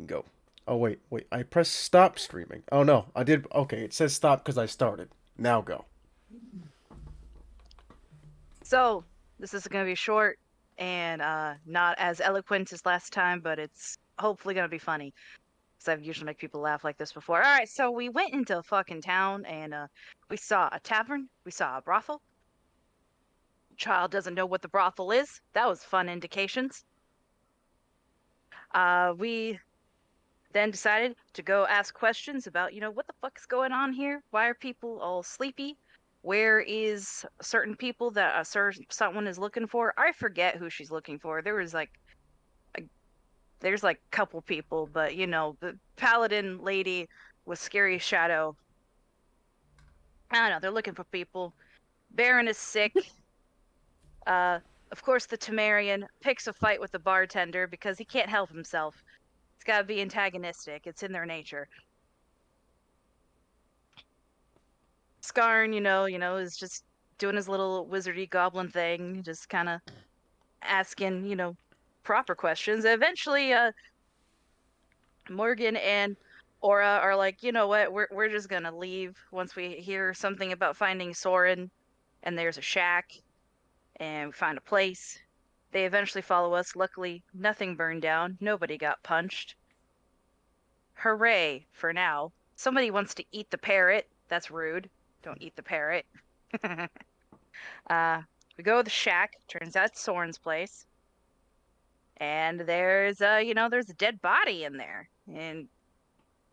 go. Oh, wait. I pressed stop streaming. Oh, no. I did. Okay, it says stop because I started. Now go. So, this is going to be short and not as eloquent as last time, but it's hopefully going to be funny because I've usually make people laugh like this before. All right, so we went into a fucking town and we saw a tavern, we saw a brothel. Child doesn't know what the brothel is. That was fun indications. We then decided to go ask questions about, what the fuck is going on here? Why are people all sleepy? Where is certain people that someone is looking for? I forget who she's looking for. A, there's like a couple people, but the paladin lady with scary shadow. I don't know. They're looking for people. Baron is sick. Uh, of course, the Temerian picks a fight with the bartender because he can't help himself. It's got to be antagonistic. It's in their nature. Skarn, is just doing his little wizardy goblin thing, just kind of asking, proper questions. Eventually, Morgan and Aura are like, you know what, we're just gonna leave once we hear something about finding Soren, and there's a shack, and we find a place. They eventually follow us. Luckily, nothing burned down. Nobody got punched. Hooray for now. Somebody wants to eat the parrot. That's rude. Don't eat the parrot. Uh, we go to the shack. Turns out it's Soren's place, and there's a dead body in there, and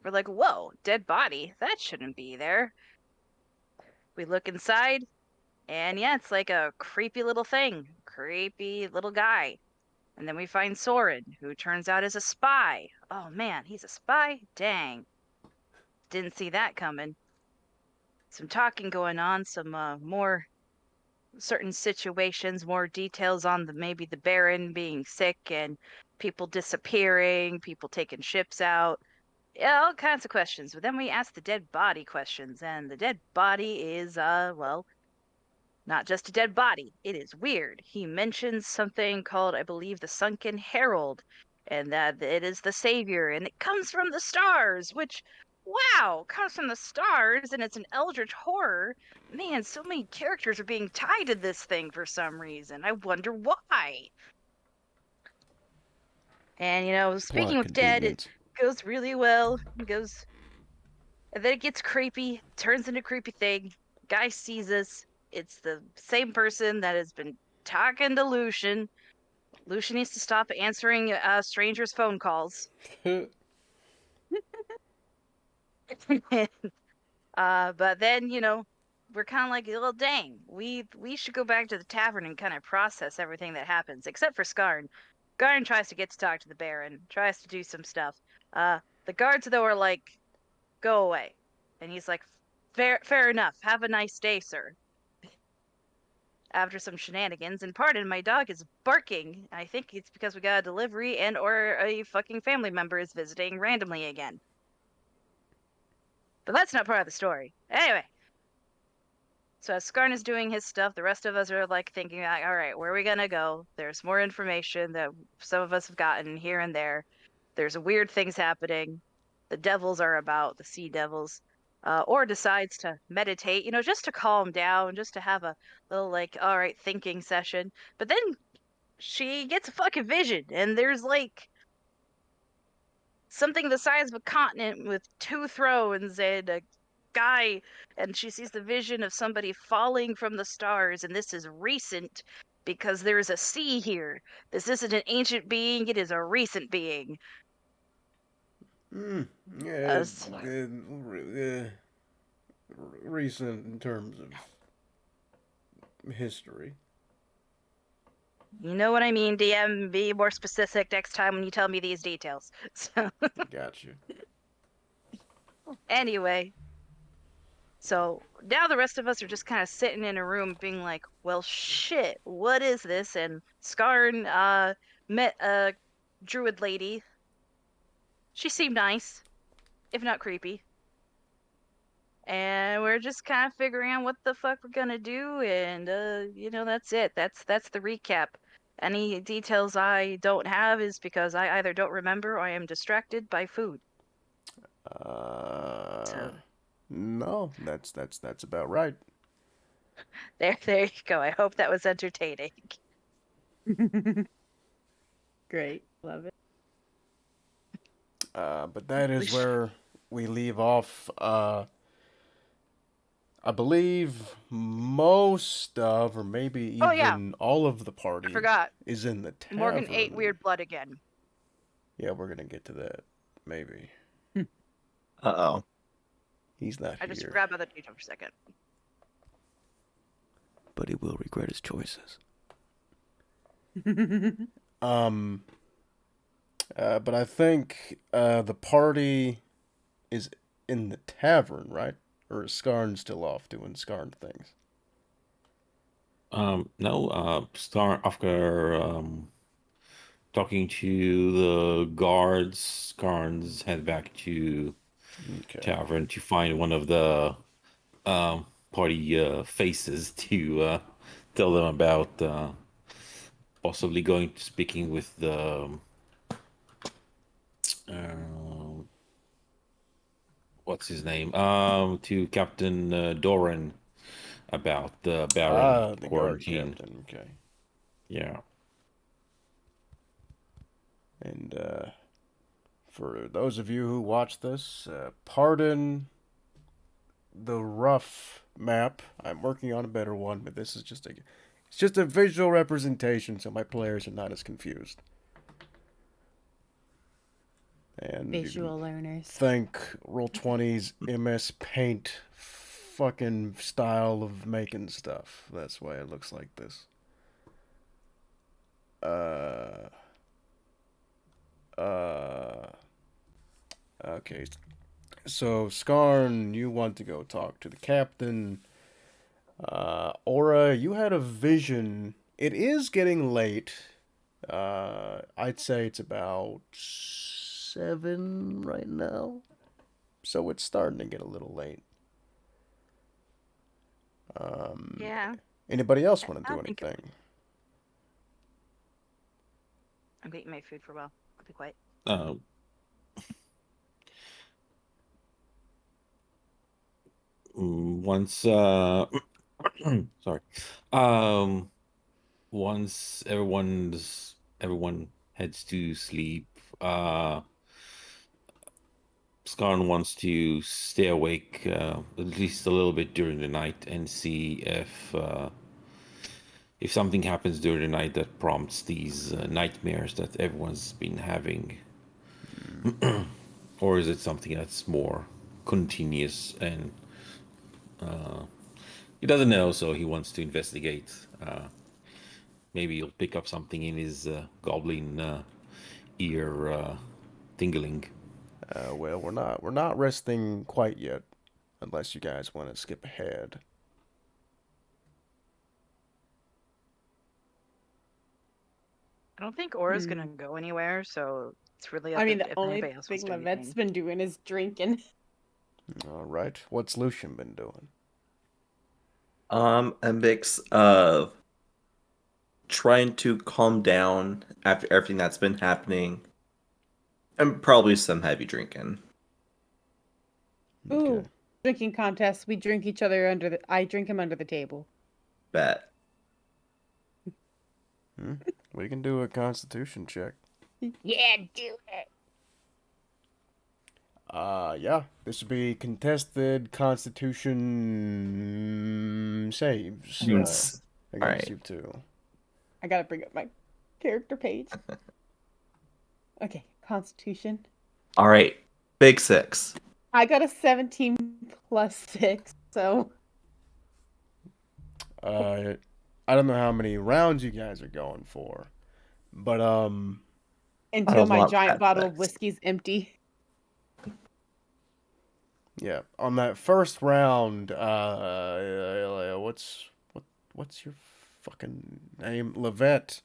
we're like, "Whoa, dead body? That shouldn't be there." We look inside, and yeah, it's like a creepy little thing, creepy little guy. And then we find Soren, who turns out is a spy. Oh man, he's a spy? Dang, didn't see that coming. Some talking going on, some more certain situations, more details on maybe the Baron being sick and people disappearing, people taking ships out. Yeah, all kinds of questions. But then we ask the dead body questions, and the dead body is well, not just a dead body. It is weird. He mentions something called, I believe, the Sunken Herald, and that it is the savior, and it comes from the stars, which, wow, comes from the stars, and it's an eldritch horror. Man, so many characters are being tied to this thing for some reason. I wonder why. And speaking Plot with dead, it convenience. goes really well. It goes, and then it gets creepy, turns into a creepy thing. Guy sees us. It's the same person that has been talking to Lucian. Lucian needs to stop answering strangers' phone calls. But then, we're kind of like, well, dang, we should go back to the tavern and kind of process everything that happens, except for Skarn. Skarn tries to get to talk to the Baron, tries to do some stuff. The guards though are like, go away, and he's like, fair enough. Have a nice day, sir. After some shenanigans, and pardon, my dog is barking. I think it's because we got a delivery and or a fucking family member is visiting randomly again. But that's not part of the story. Anyway, so as Skarn is doing his stuff, the rest of us are like thinking, like, all right, where are we gonna go? There's more information that some of us have gotten here and there. There's weird things happening. The devils are about, the sea devils. Or decides to meditate, just to calm down, just to have a little like, all right, thinking session. But then she gets a fucking vision, and there's like something the size of a continent with two thrones and a guy, and she sees the vision of somebody falling from the stars, and this is recent because there's a sea here. This isn't an ancient being, it is a recent being. Mm, Uh, yeah, recent in terms of history. you know what I mean, DM? Be more specific next time when you tell me these details. So, Gotcha. anyway, so now the rest of us are just kind of sitting in a room being like, well, shit, what is this? And Skarn met a druid lady. She seemed nice, if not creepy. And we're just kind of figuring out what the fuck we're gonna do, and that's it. That's the recap. Any details I don't have is because I either don't remember or I am distracted by food. Uh, So no, that's about right. there you go. I hope that was entertaining. Great. Love it. But that is Which, where we leave off. I believe most of, or maybe oh yeah, even all of the I party forgot. is in the Morgan ate tavern. weird blood again. Yeah, we're gonna get to that. Maybe. Uh-oh. He's not I just here. forgot about the detail for a second. But he will regret his choices. Um, but I think the party is in the tavern, right? Or is Skarn still off doing Skarn things? No, start after talking to the guards, Carnes head back to Okay. tavern to find one of the party faces to tell them about possibly going to speaking with the um what's his name? To Captain Doran about the Baron Ah, the guard quarantine. captain. Okay. Yeah. And for those of you who watch this, pardon the rough map. I'm working on a better one, but this is it's just a visual representation, so my players are not as confused. And you can Visual learners. thank Roll20's MS Paint fucking style of making stuff. That's why it looks like this. Uh. Uh. Okay. So, Skarn, you want to go talk to the captain. Aura, you had a vision. It is getting late. I'd say it's about 7 right now. So it's starting to get a little late. Um, Yeah, Anybody else want to I'll do think of. anything? I'm eating my food for a while. I'll be quiet. Uh, once sorry. Um once everyone heads to sleep, Skarn wants to stay awake at least a little bit during the night and see if something happens during the night that prompts these nightmares that everyone's been having, or is it something that's more continuous and he doesn't know, so he wants to investigate. Maybe he'll pick up something in his goblin ear tingling. Well, we're not resting quite yet, unless you guys want to skip ahead. I don't think Aura's Hmm. gonna go anywhere, so it's really I up mean, the if only anybody else wants thing to do Levette's anything. been doing is drinking. All right. What's Lucian been doing? A mix of trying to calm down after everything that's been happening, and probably some heavy drinking. Okay. Ooh, drinking contest. We drink each other under the. I drink him under the table. Bet. We can do a Constitution check. Yeah, do it. Yeah. This would be contested Constitution saves Yes. All against right. you two. I gotta bring up my character page. Okay, Constitution. All right. Big six. I got a 17 plus 6, so I don't know how many rounds you guys are going for, but I until don't my want giant that bottle of six. whiskey's empty. yeah, on that first round, what's your fucking name? Levette.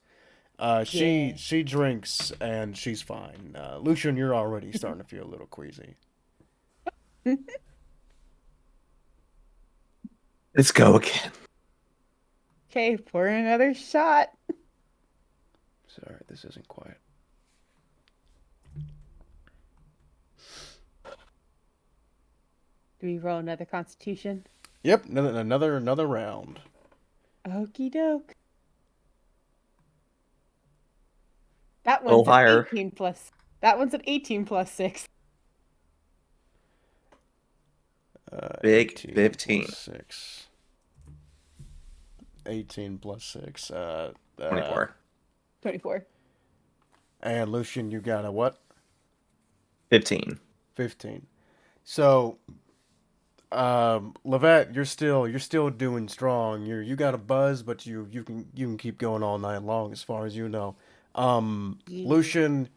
She Yeah. she drinks and she's fine. Lucian, you're already starting to feel a little queasy. Let's go again. Okay, pour another shot. Sorry, this isn't quiet. Do we roll another Constitution? Yep, another round. Okie doke. That Little one's an higher. 18 plus. That one's an 18 plus 6. Big 18 15. plus 6. 18 plus 6. 24. 24. And Lucian, you got a what? 15. 15. So, Levette, you're still doing strong. You got a buzz, but you can keep going all night long, as far as you know. Yeah. Lucian,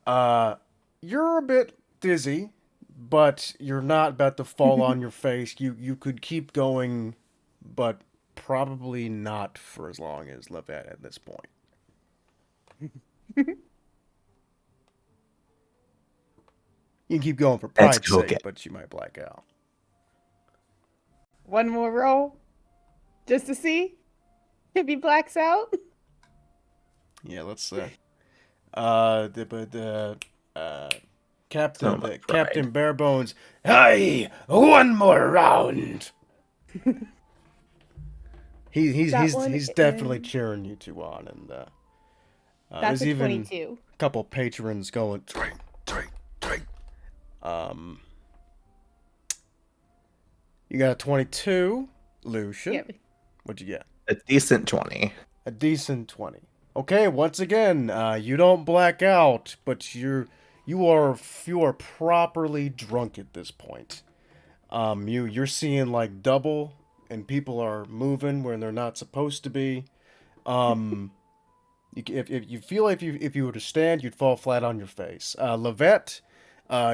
you're a bit dizzy, but you're not about to fall on your face. You could keep going, but probably not for as long as Levette at this point. You can keep going for Let's pride's go sake, get- but you might black out. One more roll. Just to see if he blacks out. Yeah, let's So much pride. Captain Barebones. Hey, one more round. He's definitely is... cheering you two on, and That's there's a even 22. a couple patrons going drink, drink, drink. You got a 22, Lucian. Yep. What'd you get? A decent 20. A decent 20. Okay, once again, you don't black out, but you are properly drunk at this point. You're seeing like double, and people are moving where they're not supposed to be. If you feel like if you were to stand, you'd fall flat on your face. Levette,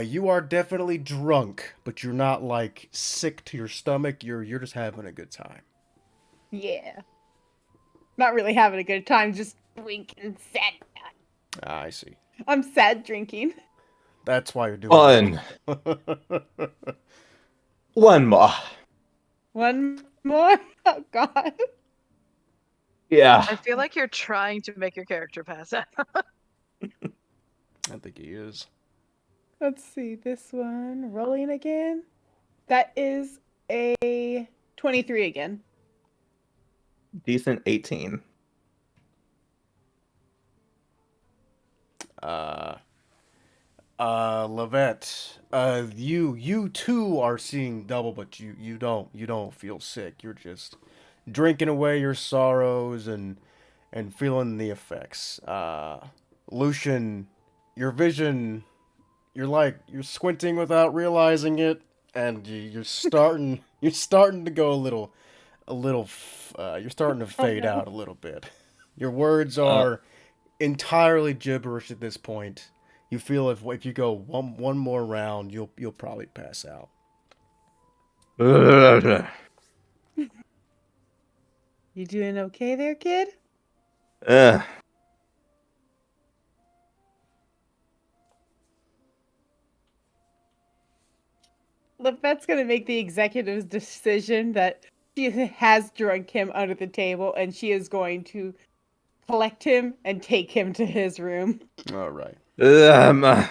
you are definitely drunk, but you're not like sick to your stomach. You're just having a good time. Yeah. Not really having a good time, just drinking sad. I see. I'm sad drinking. That's why you're doing One. well. One more. One more? Oh, God. Yeah. I feel like you're trying to make your character pass out. I think he is. Let's see. This one. Rolling again. That is a 23 again. Decent 18. Levette, you too are seeing double, but you don't feel sick. You're just drinking away your sorrows and feeling the effects. Lucian, your vision, you're squinting without realizing it, and you're starting to go you're starting to fade no. out a little bit. Your words are entirely gibberish at this point. You feel if you go one more round, you'll probably pass out. You doing okay there, kid? Ugh. Levette's gonna make the executive's decision that she has drunk him under the table, and she is going to collect him and take him to his room. All right. Come on,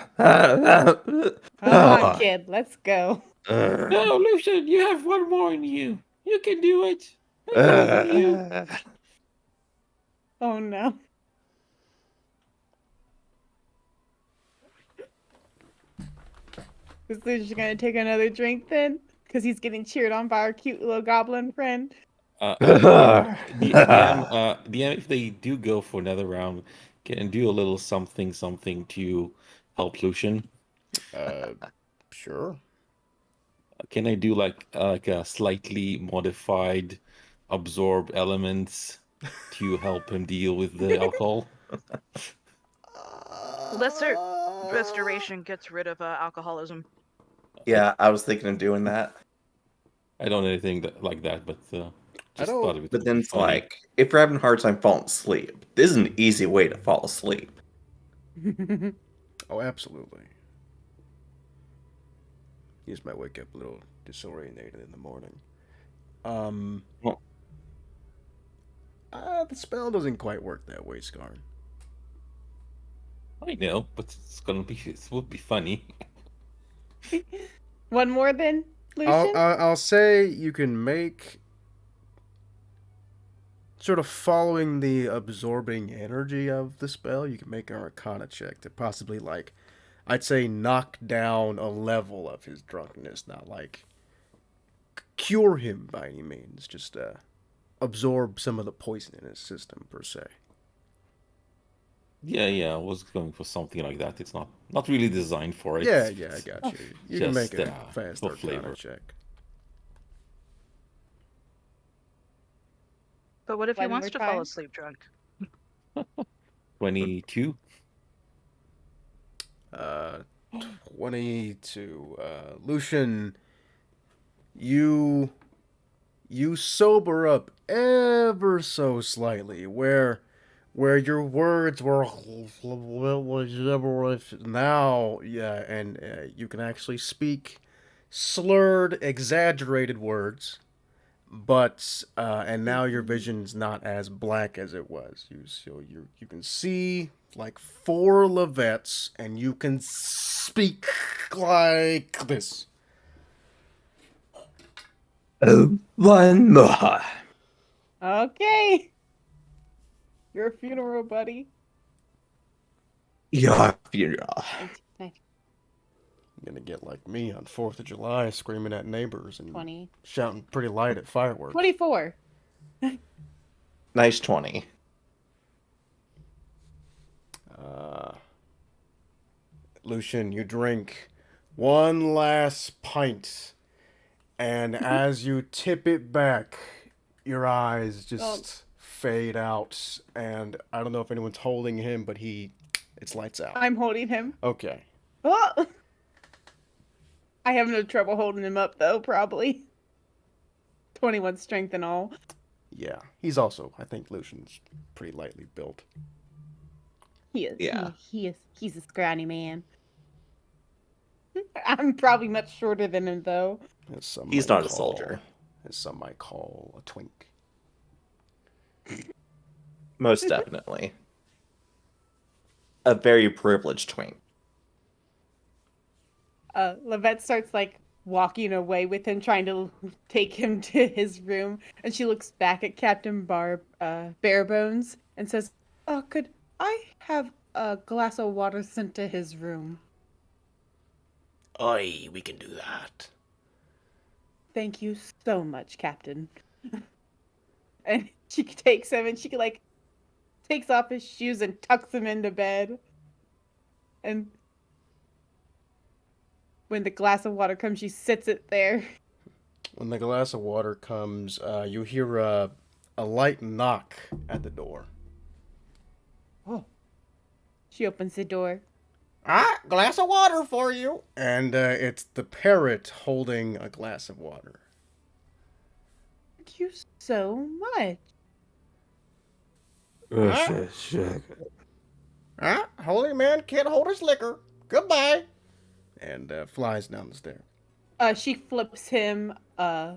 kid, let's go. No, Lucian, you have one more in you. You can do it. I believe in you. Oh no. Is Lucian gonna take another drink then? Because he's getting cheered on by our cute little goblin friend. DM, if they do go for another round, can do a little something to help Lucian. Sure. Can I do like a slightly modified absorb elements to help him deal with the alcohol? Lesser restoration gets rid of alcoholism. Yeah, I was thinking of doing that. I don't know anything like that, but just don't- thought of it. But would then be it's funny. like, if you're having a hard time falling asleep, this is an easy way to fall asleep. Oh, absolutely. He just might wake up a little disorientated in the morning. Well- The spell doesn't quite work that way, Scarn. I know, but it would be funny. One more then, I'll, Lucian? I'll I'll say you can make sort of following the absorbing energy of the spell. You can make an Arcana check to possibly like, I'd say, knock down a level of his drunkenness, not like cure him by any means. Just absorb some of the poison in his system per se. Yeah, I was going for something like that. It's not really designed for it. Yeah, I It's got Oh, you. You can make just a fast for Arcana flavor. check. But what if he one wants more to fall time. asleep drunk? 22. Uh, 22. Lucian, you sober up ever so slightly, where your words were now, yeah, and you can actually speak slurred, exaggerated words, but and now your vision's not as black as it was. You can see like 4 Levettes, and you can speak like this. Oh, one more. Okay. Your funeral, buddy. Your funeral. 19, You're gonna get like me on 4th of July screaming at neighbors and 20, shouting pretty light at fireworks. 24. Nice 20. Uh, Lucian, you drink one last pint, and as you tip it back, your eyes just fade out. And I don't know if anyone's holding him, but it's lights out. I'm holding him. Okay. Oh! I have no trouble holding him up, though, probably. 21 strength and all. Yeah, he's also, I think Lucian's pretty lightly built. He is. Yeah. He's a scrawny man. I'm probably much shorter than him, though. As some He's might not a call- soldier. As some might call a twink. Most definitely. A very privileged twink. Levette starts like walking away with him, trying to take him to his room, and she looks back at Captain Barebones and says, "Oh, could I have a glass of water sent to his room? Aye, we can do that. Thank you so much, Captain." And she takes him and she like takes off his shoes and tucks him into bed. And when the glass of water comes, she sits it there. When the glass of water comes, you hear a light knock at the door. Oh. She opens the door. Ah, glass of water for you. And it's the parrot holding a glass of water. Thank you so much. Ah, holy man can't hold his liquor. Goodbye. And flies down the stairs. She flips him a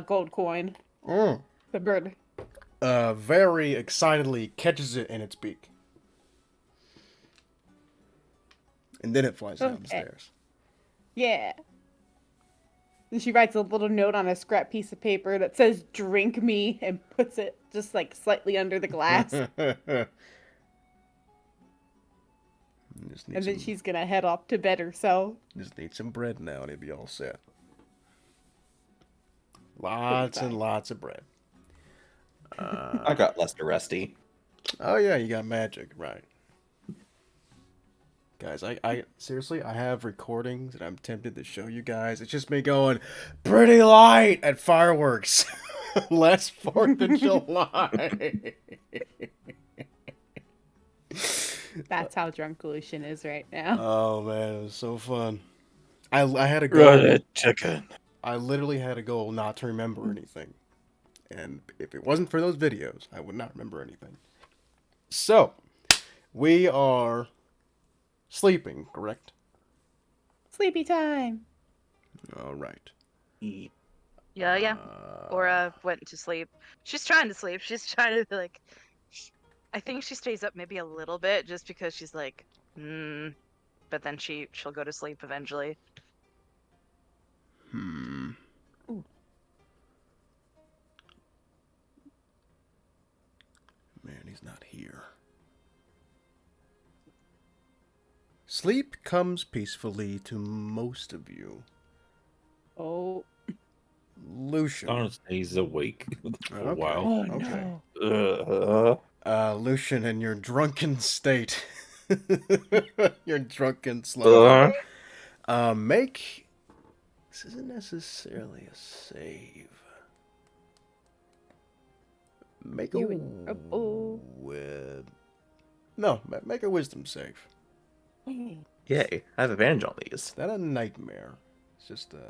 gold coin. Mm. The bird. Very excitedly catches it in its beak. And then it flies down the Okay. stairs. Yeah. And she writes a little note on a scrap piece of paper that says "drink me" and puts it just like slightly under the glass. And then she's gonna head off to bed herself. Just need some bread now and it'll be all set. Lots and lots of bread. I got Lester Rusty. Oh yeah, you got magic, right. Guys, I seriously, I have recordings that I'm tempted to show you guys. It's just me going, pretty light at fireworks. Last 4th of July. That's how drunk Lucian is right now. Oh man, it was so fun. I had a goal. Chicken. I literally had a goal not to remember anything. And if it wasn't for those videos, I would not remember anything. So, we are sleeping, correct? Sleepy time. All right. Yeah. Or went to sleep. She's trying to sleep. She's trying to be like, I think she stays up maybe a little bit just because she's like, but then she'll go to sleep eventually. Hmm. Man, he's not here. Sleep comes peacefully to most of you. Oh, Lucian. Darn stays awake for a Okay. while. oh Okay. no. Lucian, in your drunken state, your drunken slumber, make. This isn't necessarily a save. Make a. You in trouble. No, make a wisdom save. Yay, I have advantage on these. It's not a nightmare. It's just an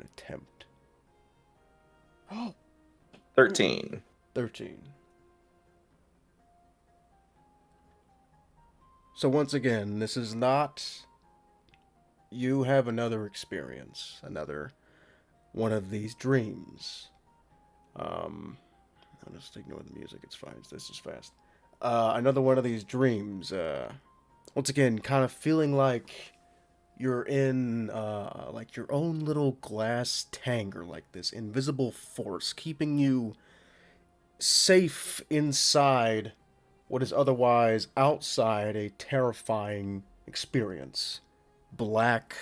attempt. 13. 13. So once again, this is not. You have another experience, another one of these dreams. I'll just ignore the music. It's fine. This is fast. Another one of these dreams. Once again, kind of feeling like you're in like your own little glass tank, or like this invisible force keeping you safe inside what is otherwise outside a terrifying experience. Black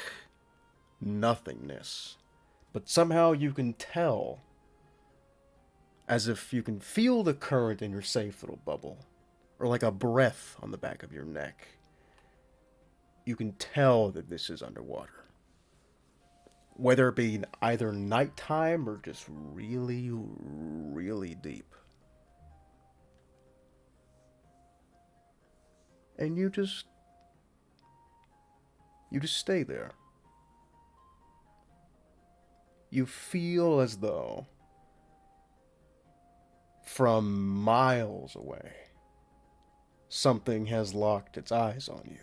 nothingness. But somehow you can tell, as if you can feel the current in your safe little bubble, or like a breath on the back of your neck. You can tell that this is underwater. Whether it be either nighttime or just really, really deep. And you just stay there. You feel as though from miles away something has locked its eyes on you,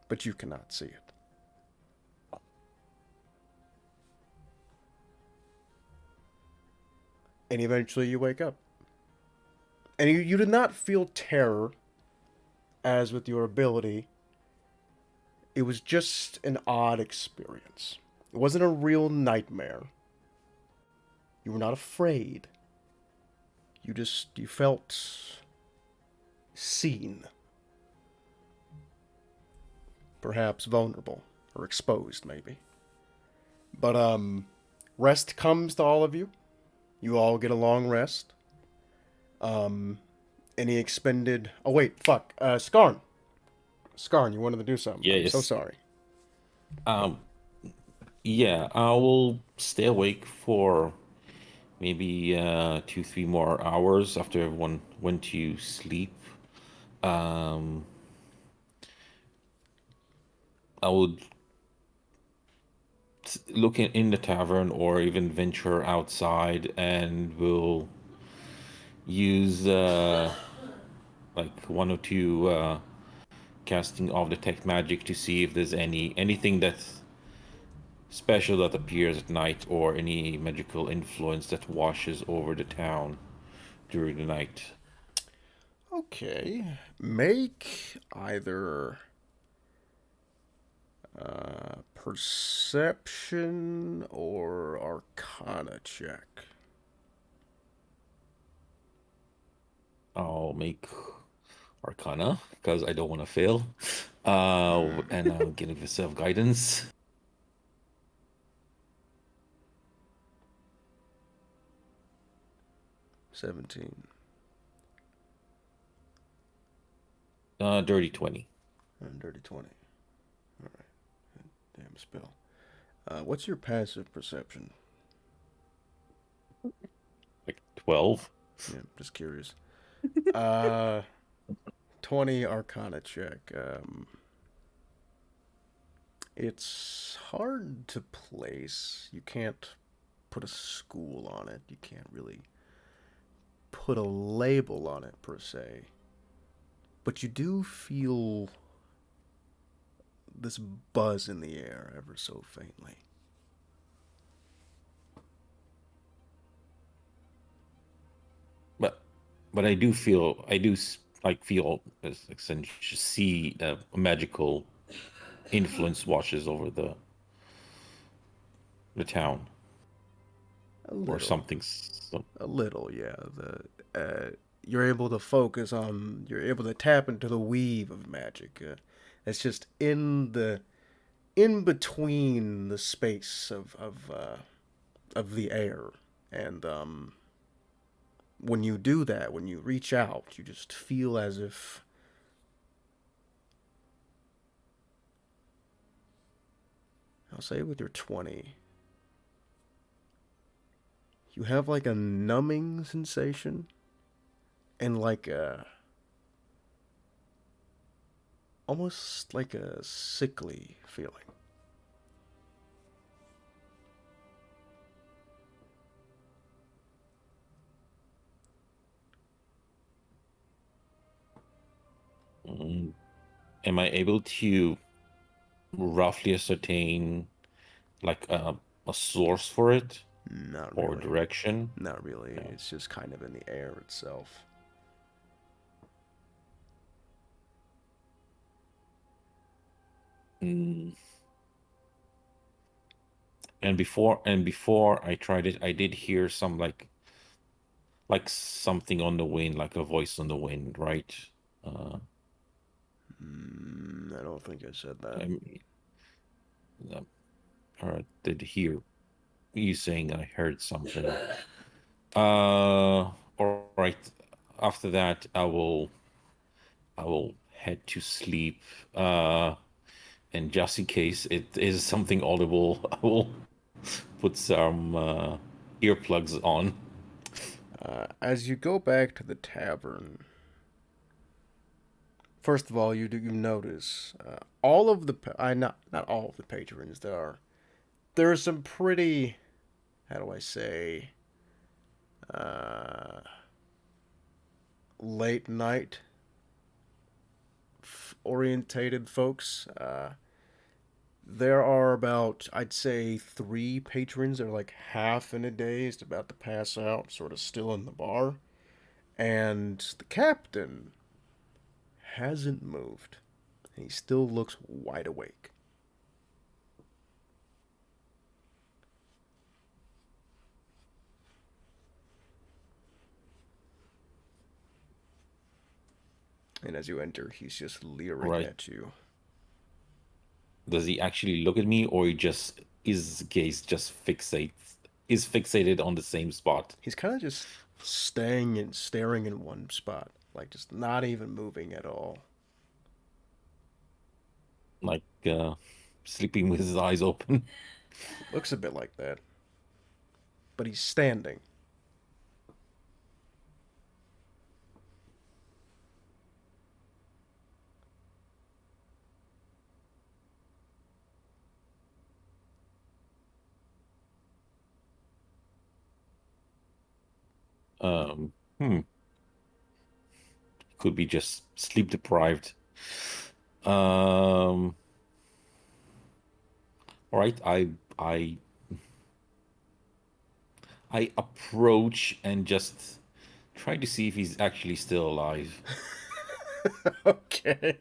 but you cannot see it. And eventually you wake up. And you did not feel terror, as with your ability. It was just an odd experience. It wasn't a real nightmare. You were not afraid. You felt seen. Perhaps vulnerable or exposed, maybe. But rest comes to all of you. You all get a long rest. Any expended. Oh wait, fuck. Skarn. Skarn, you wanted to do something. I'm so Yes. sorry. Yeah, I will stay awake for maybe 2, 3 more hours after everyone went to sleep. Um, I would look in the tavern or even venture outside, and will use like 1 or 2 casting of detect magic to see if there's anything that's special that appears at night, or any magical influence that washes over the town during the night. Okay. Make either perception or arcana check. I'll make Arcana because I don't want to fail. And I'll give myself guidance. 17. Dirty 20. And dirty 20. Alright. Damn spell. What's your passive perception? Like 12. Yeah, just curious. 20 arcana check. It's hard to place. You can't put a school on it. You can't really put a label on it, per se. But you do feel this buzz in the air ever so faintly. But but I do like feel see a magical influence washes over the town A or little. something. A little, yeah. You're able to focus on. You're able to tap into the weave of magic. It's just in between the space of the air, and when you do that, when you reach out, you just feel as if I'll say with your 20, you have like a numbing sensation and like a almost like a sickly feeling. Mm, am I able to roughly ascertain like a source for it Not or really. direction? Not really. Okay. It's just kind of in the air itself. Mm. And before I tried it, I did hear some like something on the wind, like a voice on the wind, right? Uh, I don't think I said that. I, or did hear you saying I heard something. All right. After that, I will head to sleep. And just in case it is something audible, I will put some earplugs on. As you go back to the tavern, first of all, you notice all of the not all of the patrons. There are some pretty, how do I say, uh, late night orientated folks. There are about, I'd say, three patrons that are like half in a daze, about to pass out, sort of still in the bar. And the captain hasn't moved. He still looks wide awake. And as you enter, he's just leering Right. at you. Does he actually look at me, or he just his gaze just fixated on the same spot? He's kind of just staying and staring in one spot, like just not even moving at all. Like sleeping with his eyes open. Looks a bit like that. But he's standing. Um, hmm. Could be just sleep deprived. Um, all right. I I approach and just try to see if he's actually still alive. Okay.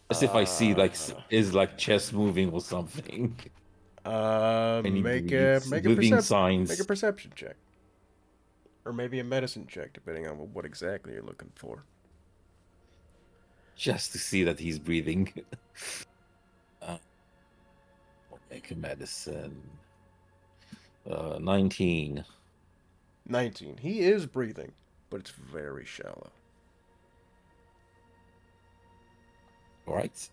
As if I see like Uh, is like chest moving or something. And he breathes, giving make a signs perception check, or maybe a medicine check, depending on what exactly you're looking for. just to see that he's breathing. Uh, make a medicine. 19. 19. He is breathing, but it's very shallow. All right.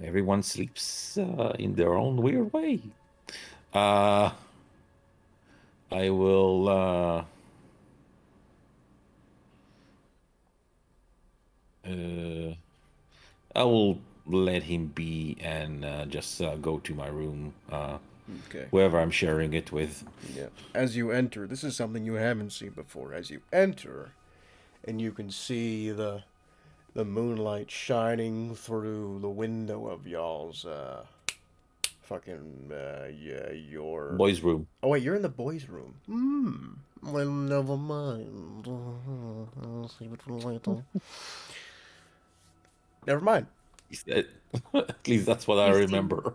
Everyone sleeps in their own weird way. Uh, I will. Uh, I will let him be and just go to my room, Okay. whoever I'm sharing it with. Yeah. As you enter, this is something you haven't seen before. As you enter, and you can see the moonlight shining through the window of y'all's Fucking, yeah, you're... Boys' room. Oh, wait, you're in the boys' room. Well, never mind. I'll save it for later. Never mind. At least that's what I You see- remember.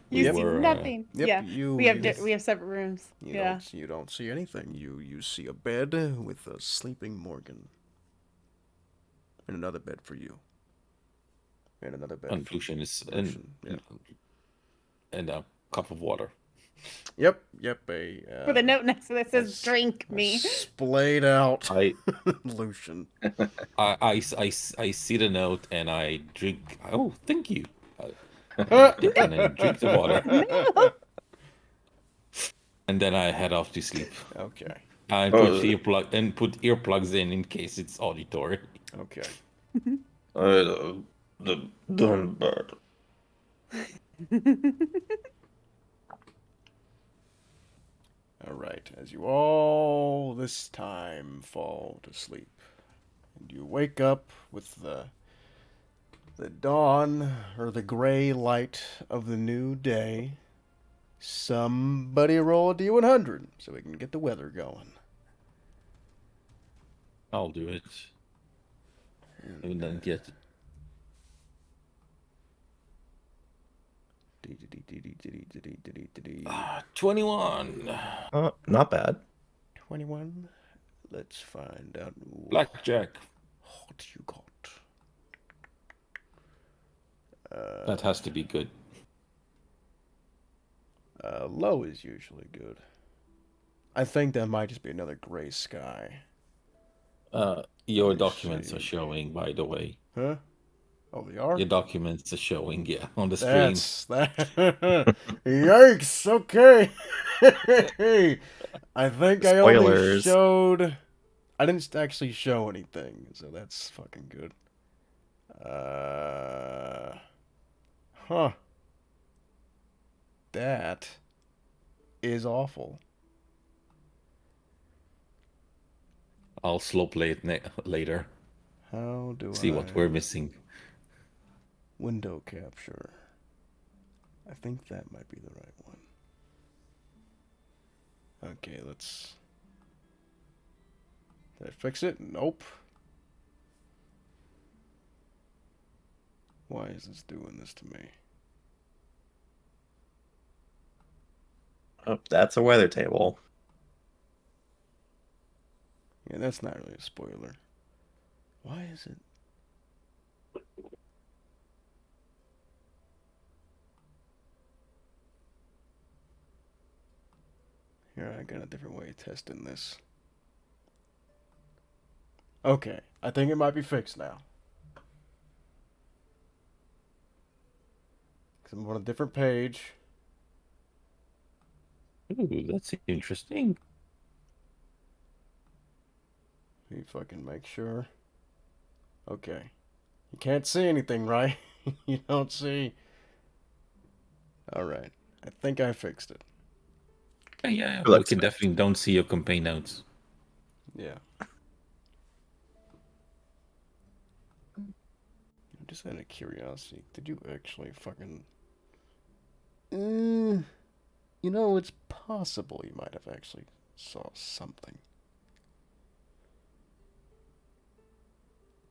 You We see were nothing. Yep, Yeah. you We have separate rooms. Yeah. you don't see anything. You see a bed with a sleeping Morgan. And another bed for you. And another bed and for Lucian is Lucian. Yeah. and a cup of water. Yep. With a note next to that says s- "Drink a me." splayed out I Lucian. I see the note and I drink. Oh, thank you. I take it and drink the water, and then I head off to sleep. Okay. I put earplugs in case it's auditory. Okay. the done bird. All right. As you all this time fall to sleep, and you wake up with the dawn or the gray light of the new day. Somebody roll a D100 so we can get the weather going. I'll do it. And then get 21 Not bad. 21. Let's find out blackjack. what you got. That has to be good. Low is usually good. I think that might just be another gray sky. Your Let's documents see. are showing, by the way. Huh? Oh, they are? Your documents are showing, yeah, on the screen. That's that. Yikes! Okay. I think I only Spoilers. showed. I didn't actually show anything, so that's fucking good. Huh. That is awful. I'll slow play it later. How do See I what we're missing. window capture? I think that might be the right one. Okay, let's. Did I fix it? Nope. Why is this doing this to me? Oh, that's a weather table. Yeah, that's not really a spoiler. Why is it? Here, I got a different way of testing this. Okay, I think it might be fixed now. Because I'm on a different page. Ooh, that's interesting. Let me fucking make sure. Okay. You can't see anything, right? You don't see. Alright. I think I fixed it. Yeah, It we looks can good. definitely don't see your campaign notes. Yeah. Just out of curiosity, did you actually fucking... you know, it's possible you might have actually saw something.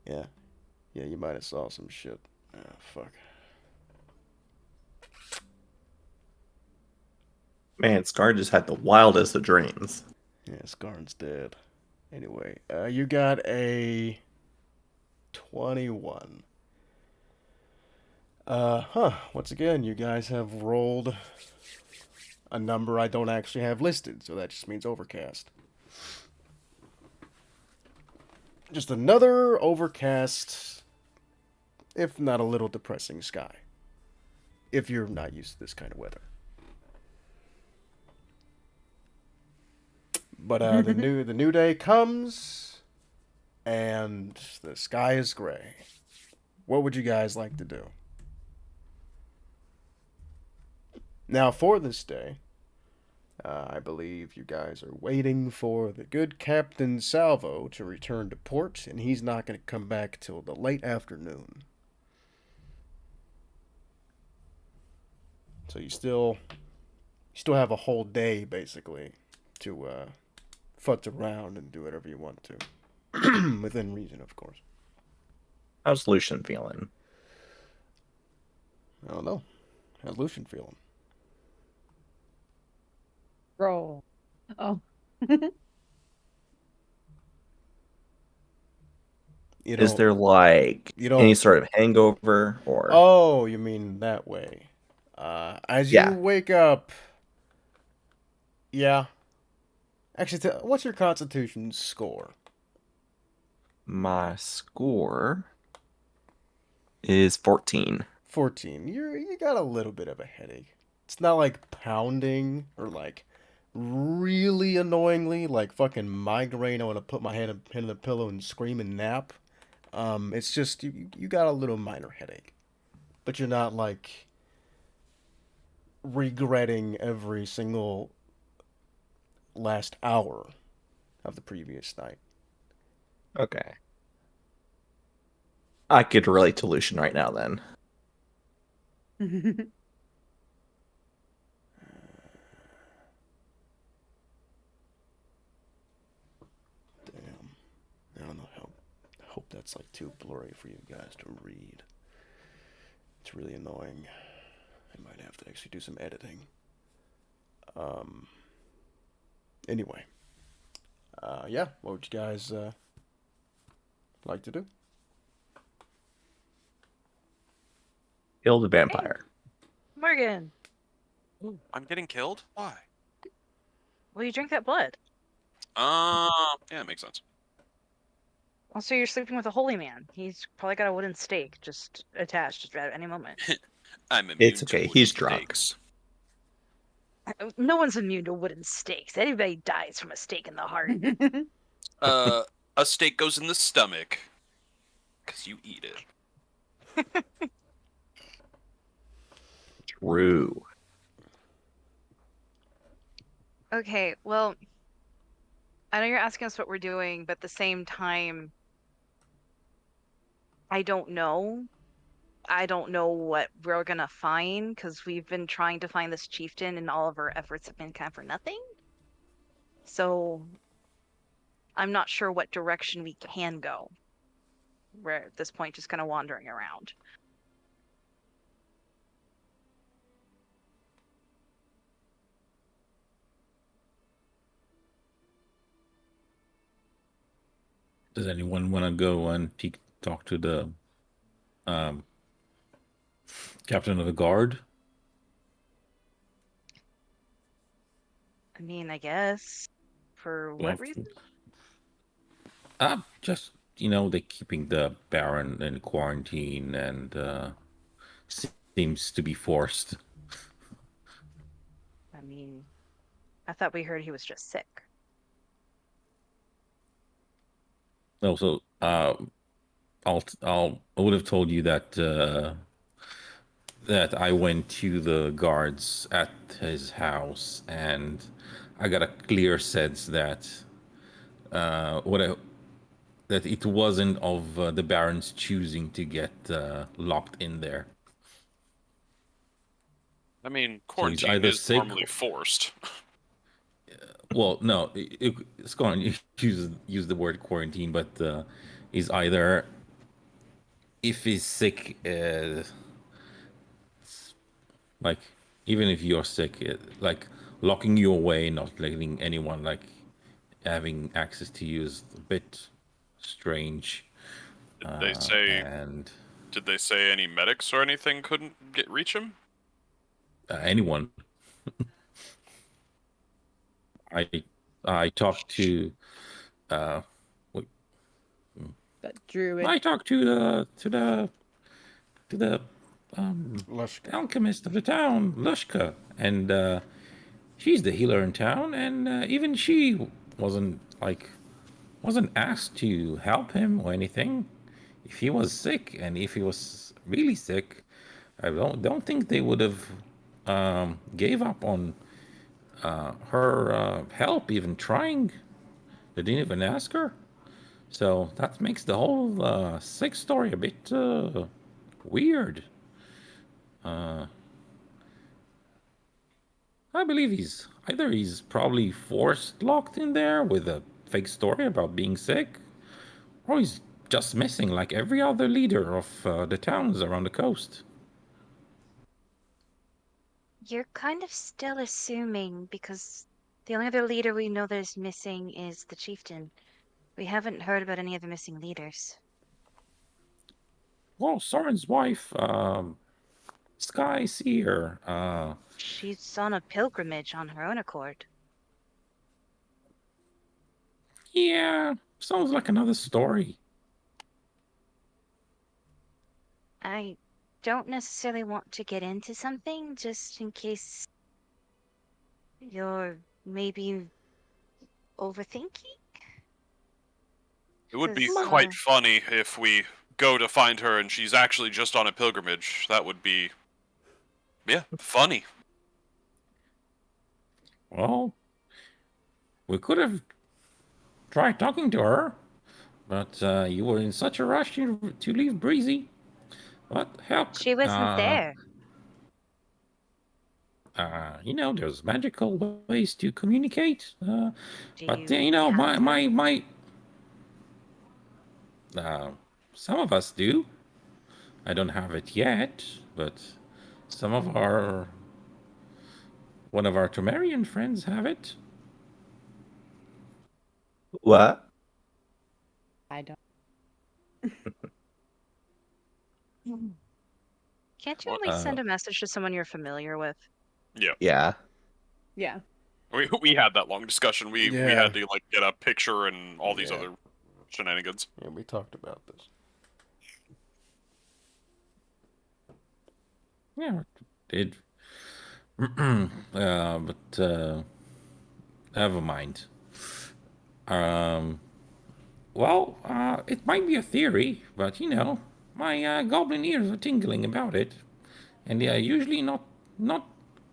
Yeah. Yeah, you might have saw some shit. Ah, fuck. Man, Scar just had the wildest of dreams. Yeah, Skarn's dead. Anyway, you got a 21. Once again, you guys have rolled a number I don't actually have listed, so that just means overcast. Just another overcast, if not a little depressing sky. If you're not used to this kind of weather. But the new day comes, and the sky is gray. What would you guys like to do? Now, for this day, I believe you guys are waiting for the good Captain Salvo to return to port, and he's not going to come back till the late afternoon. So you still have a whole day basically to futz around and do whatever you want to, within reason, of course. How's Lucian feeling? I don't know. How's Lucian feeling? Roll. Oh. You Is don't. there like You don't. any sort of hangover or Oh, you mean that way? As you yeah? wake up, yeah. Actually, what's your Constitution score? My score is 14. 14. You got a little bit of a headache. It's not like pounding or like really annoyingly like fucking migraine. I want to put my head in the pillow and scream and nap. It's just you got a little minor headache, but you're not like regretting every single last hour of the previous night. Okay. I could relate to Lucian right now then. Damn. I don't know how. I hope that's like too blurry for you guys to read. It's really annoying. I might have to actually do some editing. Um. Anyway. Yeah. What would you guys like to do? Kill the vampire. Morgan, I'm getting killed? Why? will you drink that blood? Yeah, it makes sense. Also, you're sleeping with a holy man. He's probably got a wooden stake just attached at any moment. I'm immune It's to okay, wooden he's drunk. stakes. No one's immune to wooden stakes. Anybody dies from a stake in the heart. A steak goes in the stomach. Because you eat it. True. Okay, well, I know you're asking us what we're doing, but at the same time, I don't know. I don't know what we're gonna find because we've been trying to find this chieftain, and all of our efforts have been kind of for nothing. So I'm not sure what direction we can go. We're at this point just kind of wandering around. Does anyone want to go and talk to the um, captain of the guard? I mean, I guess. For Well, what reason? just they're keeping the Baron in quarantine and seems to be forced. I mean, I thought we heard he was just sick. Also, I would have told you that that I went to the guards at his house, and I got a clear sense that that it wasn't of the Baron's choosing to get locked in there. I mean, So he's quarantine either is sick. normally forced. Well, no, it's going to use the word quarantine, but he's either, if he's sick, like even if you're sick, like locking you away, not letting anyone like having access to you is a bit strange. Did they say? And Did they say any medics or anything couldn't reach him? anyone, I talked to wait, That druid. I talked to the Lushka. alchemist of the town, Lushka, and she's the healer in town, and even she wasn't wasn't asked to help him or anything. If he was sick, and if he was really sick, I don't think they would have gave up on her help, even trying. They didn't even ask her. So that makes the whole sick story a bit weird. I believe he's probably forced locked in there with a fake story about being sick, or he's just missing like every other leader of the towns around the coast. You're kind of still assuming because the only other leader we know that is missing is the chieftain. We haven't heard about any other missing leaders. Well, Soren's wife, Sky Seer, She's on a pilgrimage on her own accord. yeah, sounds like another story. I don't necessarily want to get into something just in case you're maybe overthinking. It would be 'Cause, quite funny if we go to find her and she's actually just on a pilgrimage. That would be, yeah, funny. Well, we could have tried talking to her, but you were in such a rush to leave Breezy. What heck? she wasn't there. There's magical ways to communicate. Do But you have them? uh, some of us do. I don't have it yet, but some of one of our Temerian friends have it. What? I don't. Can't you What? at least send a message to someone you're familiar with? Yeah, Yeah. Yeah. we had that long discussion. We Yeah. had to like get a picture and all these Yeah. other shenanigans. Yeah, we talked about this. Yeah, it. But never mind. Um, well, it might be a theory, but my goblin ears are tingling about it, and they are usually not.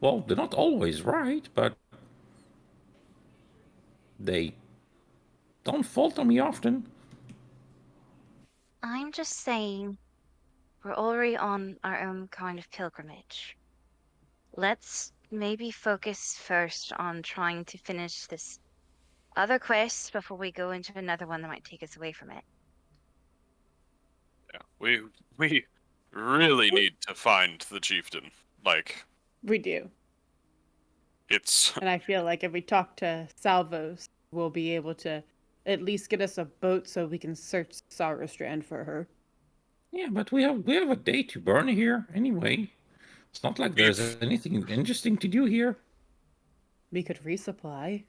Well, they're not always right, but they don't falter me often. I'm just saying, we're already on our own kind of pilgrimage. Let's maybe focus first on trying to finish this other quest before we go into another one that might take us away from it. Yeah, we really need to find the chieftain. Like, We do. it's And I feel like if we talk to Salvos, we'll be able to at least get us a boat so we can search Strand for her. Yeah, but we have a day to burn here anyway. It's not like there's we've anything interesting to do here. We could resupply.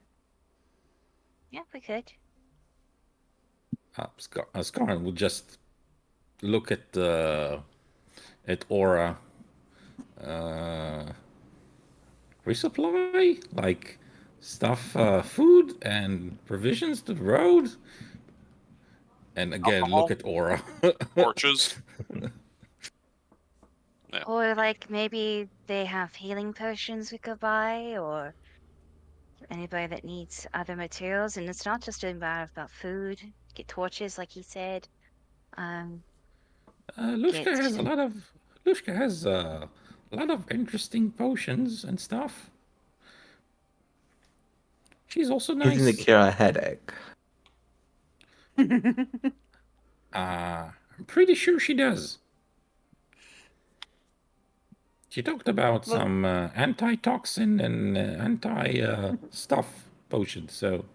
Yeah, we could. Scarn will just look at Aura. Uh, Resupply, like stuff, food and provisions to the road. And again, look alcohol, at Aura. torches. Or like maybe they have healing potions we could buy, or anybody that needs other materials. And it's not just about food. Get torches, like he said. Lushka Get has a lot of Lushka has a lot of interesting potions and stuff. She's also Anything to nice. cure a headache. I'm pretty sure she does. She talked about Well- some antitoxin and anti stuff potions, so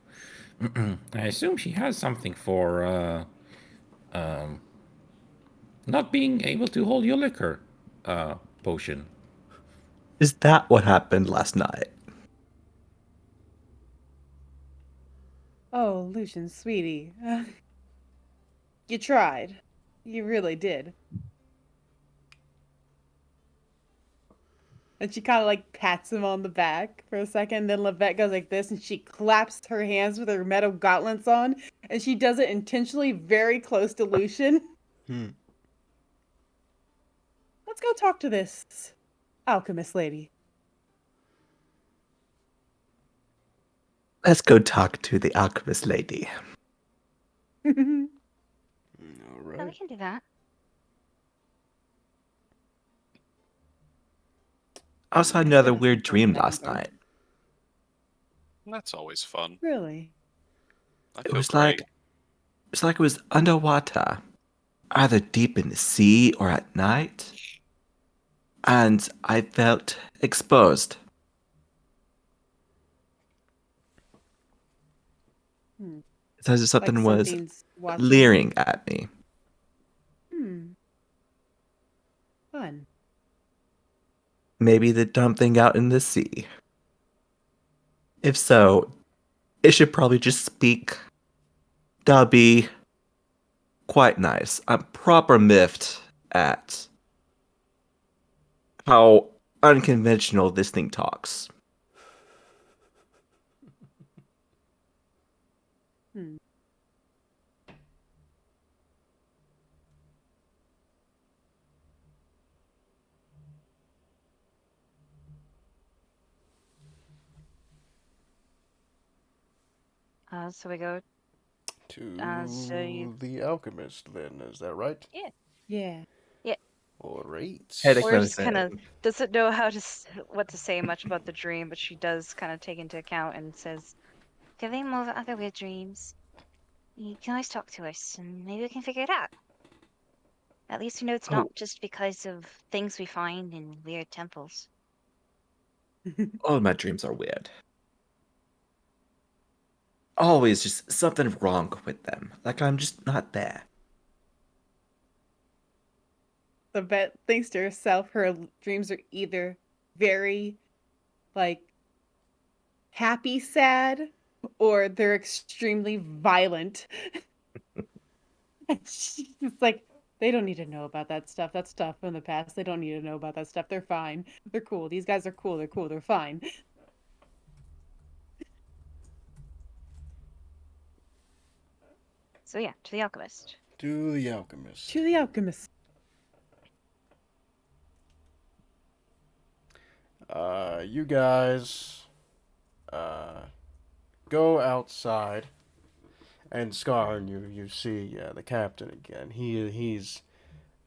I assume she has something for not being able to hold your liquor potion. Is that what happened last night? Oh, Lucian, sweetie. You tried. You really did. And she kind of like pats him on the back for a second. Then Levette goes like this and she claps her hands with her metal gauntlets on. And she does it intentionally very close to Lucian. Hmm. Let's go talk to this alchemist lady. Let's go talk to the alchemist lady. All Yeah, we right. can do that. I also had Let's another get us weird some dream things last on. night. That's always fun. Really? I It feel was great. like it was underwater, either deep in the sea or at night, and I felt exposed. Hmm. It's as if Like something was something's watching you? leering at me. Hmm. Fun. Maybe the dumb thing out in the sea. If so, it should probably just speak. That'd be quite nice. I'm proper miffed at how unconventional this thing talks. Hmm. So we go. So you. To the alchemist, then, is that right? Yeah. Yeah. Yeah. All right. Headache Or just kind of medicine. doesn't know what to say much about the dream, but she does kind of take into account and says, "Giving more other weird dreams. You can always talk to us, and maybe we can figure it out. At least we know it's not Oh, just because of things we find in weird temples." all my dreams are weird. Always just something wrong with them. Like I'm just not there. The vet thinks to herself her dreams are either very, like, happy sad, or they're extremely violent. And she's just like, they don't need to know about that stuff. That's stuff from the past. They don't need to know about that stuff. They're fine. They're cool. These guys are cool. They're cool. They're fine. So yeah, to the alchemist. To the alchemist. To the alchemist. You guys go outside, and Scarn, you see the captain again. He's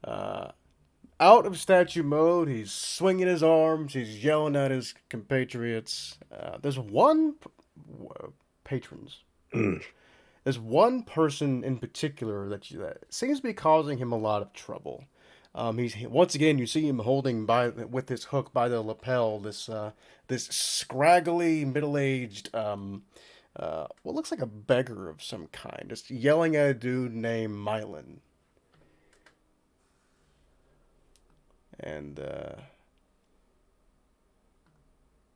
out of statue mode. He's swinging his arms. He's yelling at his compatriots. There's one patrons. Mm. There's one person in particular that seems to be causing him a lot of trouble. He's once again you see him holding by with his hook by the lapel this scraggly middle-aged what looks like a beggar of some kind, just yelling at a dude named Mylan. And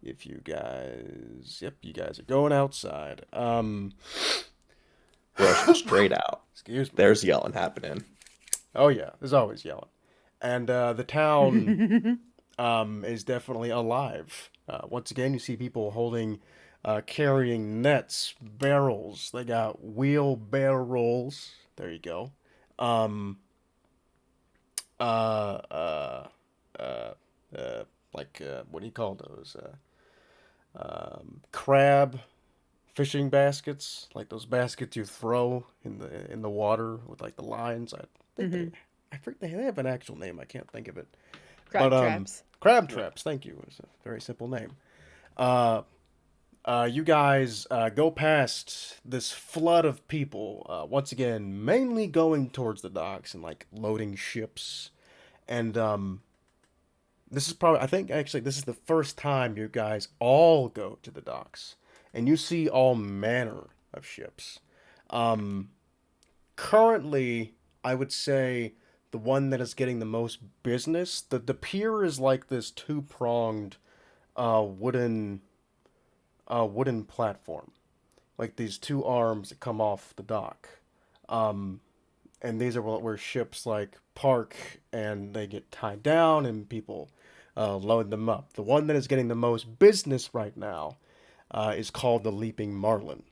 if you guys, yep, you guys are going outside. Rushing straight out. Excuse me. There's yelling happening. Oh yeah, there's always yelling, and the town is definitely alive. Once again, you see people holding, carrying nets, barrels. They got wheelbarrows. There you go. Um, uh, uh, uh, what do you call those? Crab fishing baskets, like those baskets you throw in the water with like the lines. I think Mhm. I think they have an actual name. I can't think of it. Crab But traps. crab traps. Thank you. It's a very simple name. Uh, you guys go past this flood of people. Once again, mainly going towards the docks and like loading ships. And this is probably, I think actually this is the first time you guys all go to the docks, and you see all manner of ships. Um, Currently, I would say the one that is getting the most business, the pier is like this two pronged wooden wooden platform, like these two arms that come off the dock. Um, and these are where ships like park and they get tied down and people load them up. The one that is getting the most business right now is called the Leaping Marlin.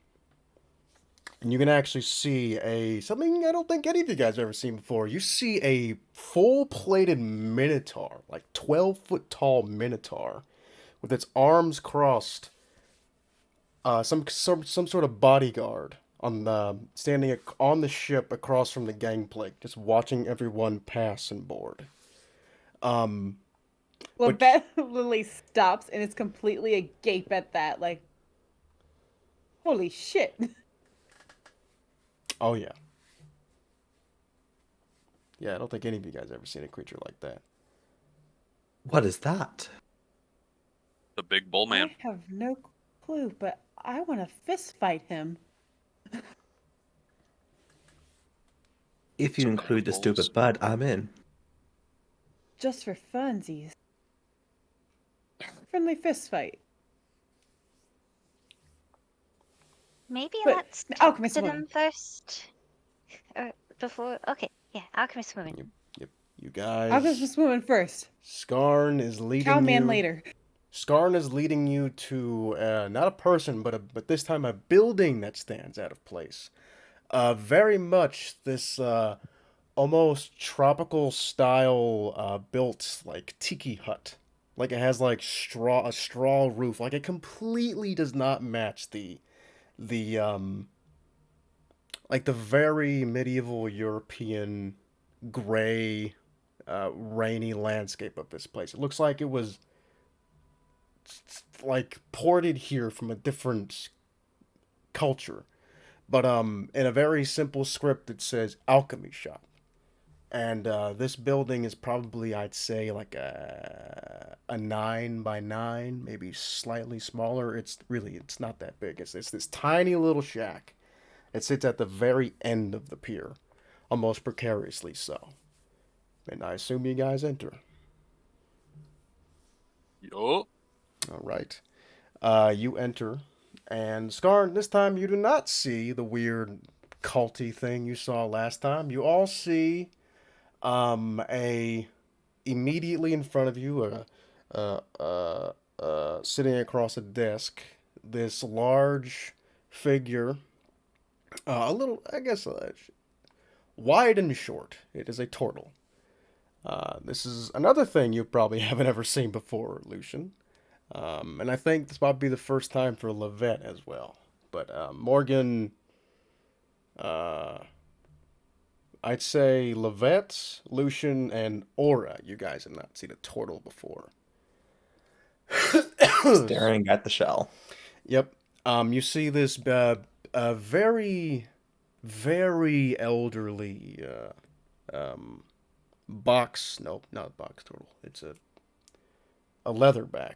And you can actually see something I don't think any of you guys have ever seen before. You see a full-plated minotaur, like 12-foot tall minotaur, with its arms crossed, some sort of bodyguard on the standing on the ship across from the gangplank, just watching everyone pass and board. Um, but Levette Lily stops and is completely agape at that. Like, Holy shit. Oh yeah. Yeah, I don't think any of you guys ever seen a creature like that. What is that? The big bull man. I have no clue, but I want to fist fight him. If you Some include the animals. stupid bud, I'm in. Just for funsies. Friendly fist fight. Maybe But let's talk Alchemist to woman. them first. Or before. Okay, yeah, Alchemist woman. You guys. Alchemist woman first. Skarn is leading Cowman you. later. Skarn is leading you to not a person, but this time a building that stands out of place. Very much this almost tropical style built like tiki hut. Like it has like a straw roof. Like it completely does not match the like the very medieval European gray rainy landscape of this place. It looks like it was like ported here from a different culture. But in a very simple script it says alchemy shop. And this building is probably, I'd say, like a 9 by 9, maybe slightly smaller. It's not that big. It's this tiny little shack. It sits at the very end of the pier, almost precariously so. And I assume you guys enter. Yo. All right. You enter, and Skarn, this time you do not see the weird culty thing you saw last time. You all see a immediately in front of you, sitting across a desk, this large figure, a little, I guess, wide and short. It is a turtle. This is another thing you probably haven't ever seen before, Lucian. And I think this might be the first time for Levette as well. But Morgan, uh, I'd say Levette, Lucian, and Aura. You guys have not seen a turtle before. Staring at the shell. Yep. You see this very, very elderly box. No, not a box turtle. It's a leatherback.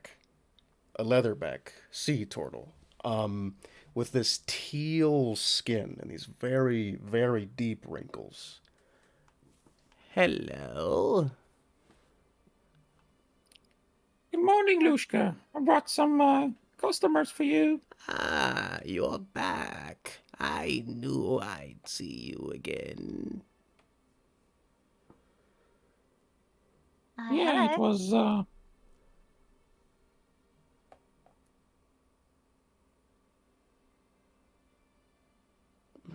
A leatherback sea turtle. With this teal skin and these very, very deep wrinkles. Hello. Good morning, Lushka. I brought some customers for you. Ah, you're back. I knew I'd see you again. Yeah, it Hello. was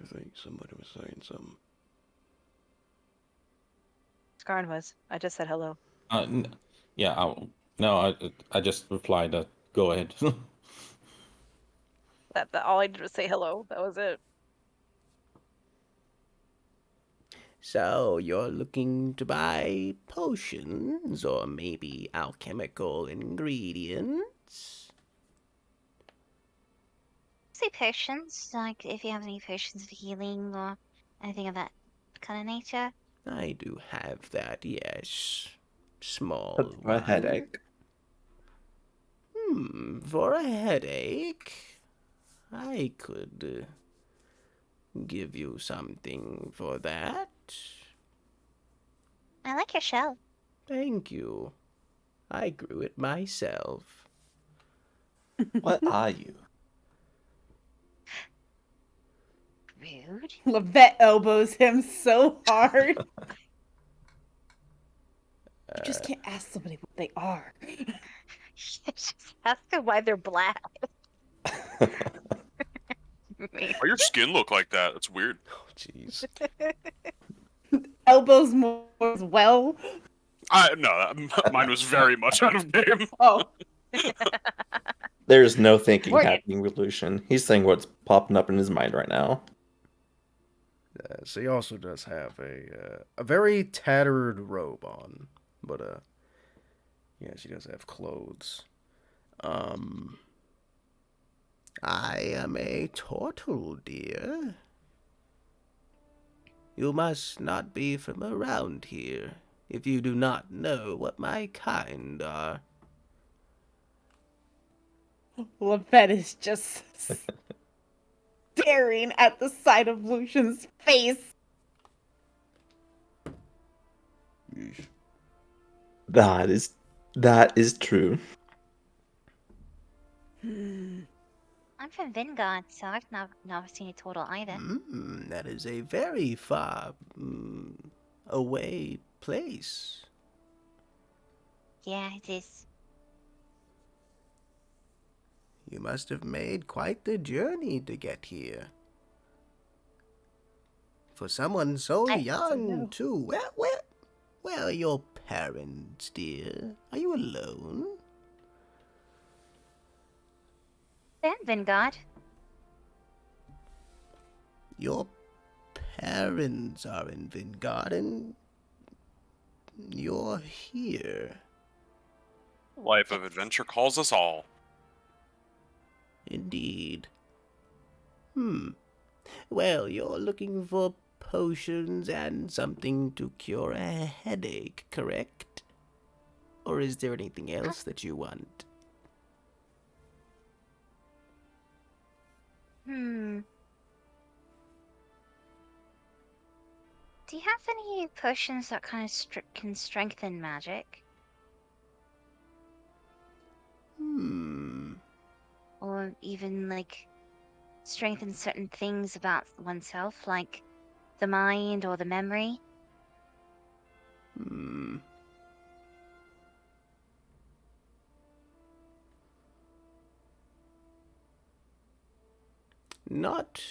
I think somebody was saying something. Skarn was. I just said hello. yeah, no, I just replied go ahead. That all I did was say hello. That was it. So, you're looking to buy potions or maybe alchemical ingredients? Say potions, like if you have any potions of healing or anything of that kind of nature. I do have that, yes. Small For a one. headache. For a headache, I could give you something for that. I like your shell. Thank you. I grew it myself. What are you? Rude. Levette elbows him so hard. You just can't ask somebody what they are. Just ask them why they're black. Why your skin look like that? That's weird. Oh, jeez. Elbows more as well. Mine was very much out of game. Oh, There's no thinking Morgan. happening with Lucian. He's saying what's popping up in his mind right now. She also does have a very tattered robe on, but yeah, she does have clothes. I am a turtle, dear. You must not be from around here if you do not know what my kind are. Levette is just staring at the side of Lucian's face. That is true. I'm from Vingard, so I've never seen a turtle either. That is a very far away place. Yeah, it is. You must have made quite the journey to get here. For someone so I- young, no. too. Where are your parents, dear? Are you alone? Then Vingard. Your parents are in Vingard, and you're here. Life of adventure calls us all. Indeed. Well, you're looking for potions and something to cure a headache, correct? Or is there anything else that you want? Hmm. Do you have any potions that kind of can strengthen magic? Or even, like, strengthen certain things about oneself, like the mind or the memory? Not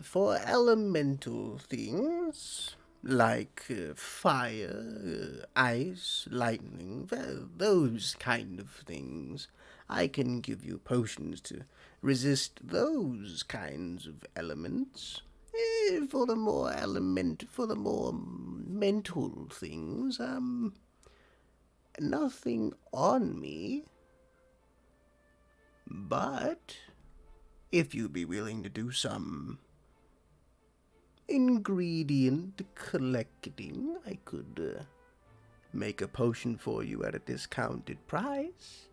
for elemental things like fire, ice, lightning, those kind of things. I can give you potions to resist those kinds of elements. For the more mental things, nothing on me. But if you'd be willing to do some ingredient collecting, I could make a potion for you at a discounted price.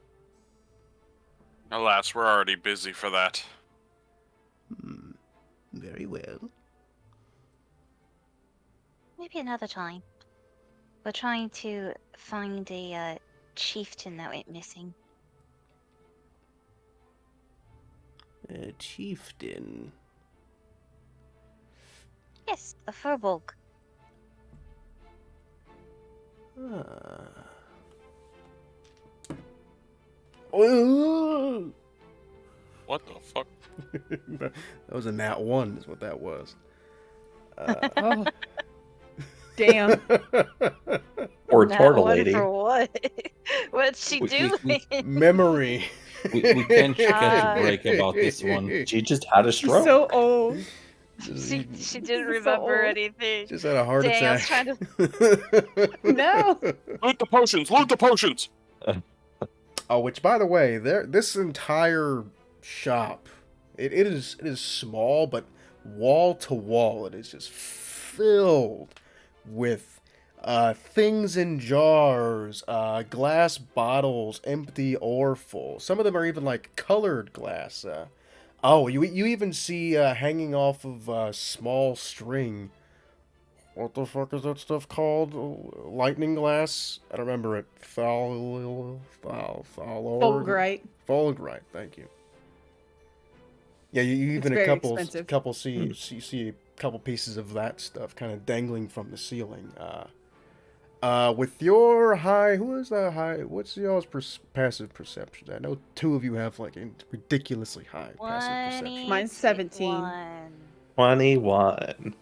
Alas, we're already busy for that. Very well. Maybe another time. We're trying to find a chieftain that went missing. Chieftain. Yes, a furbolg. Oh! What the fuck? That was a nat 1 is what that was. Oh, damn. Or That turtle one lady. for what? What's she We- doing? Memory. We can't catch a Ah. break about this one. She just had a She's stroke. so old. She This didn't is so remember old. anything. Just had a heart Dang, I was attack. trying to. No. Loot the potions! Loot the potions! Oh, which by the way, this entire shop, it is small, but wall to wall, it is just filled with things in jars, glass bottles, empty or full. Some of them are even like colored glass. You even see hanging off of small string. What the fuck is that stuff called? Lightning glass? I don't remember it. Fulgurite. Fulgurite, thank you. Yeah, you It's even very expensive. see a couple pieces of that stuff kind of dangling from the ceiling. With your high, who is that high? What's y'all's passive perceptions? I know two of you have like a ridiculously high passive perception. Mine's 17. 21.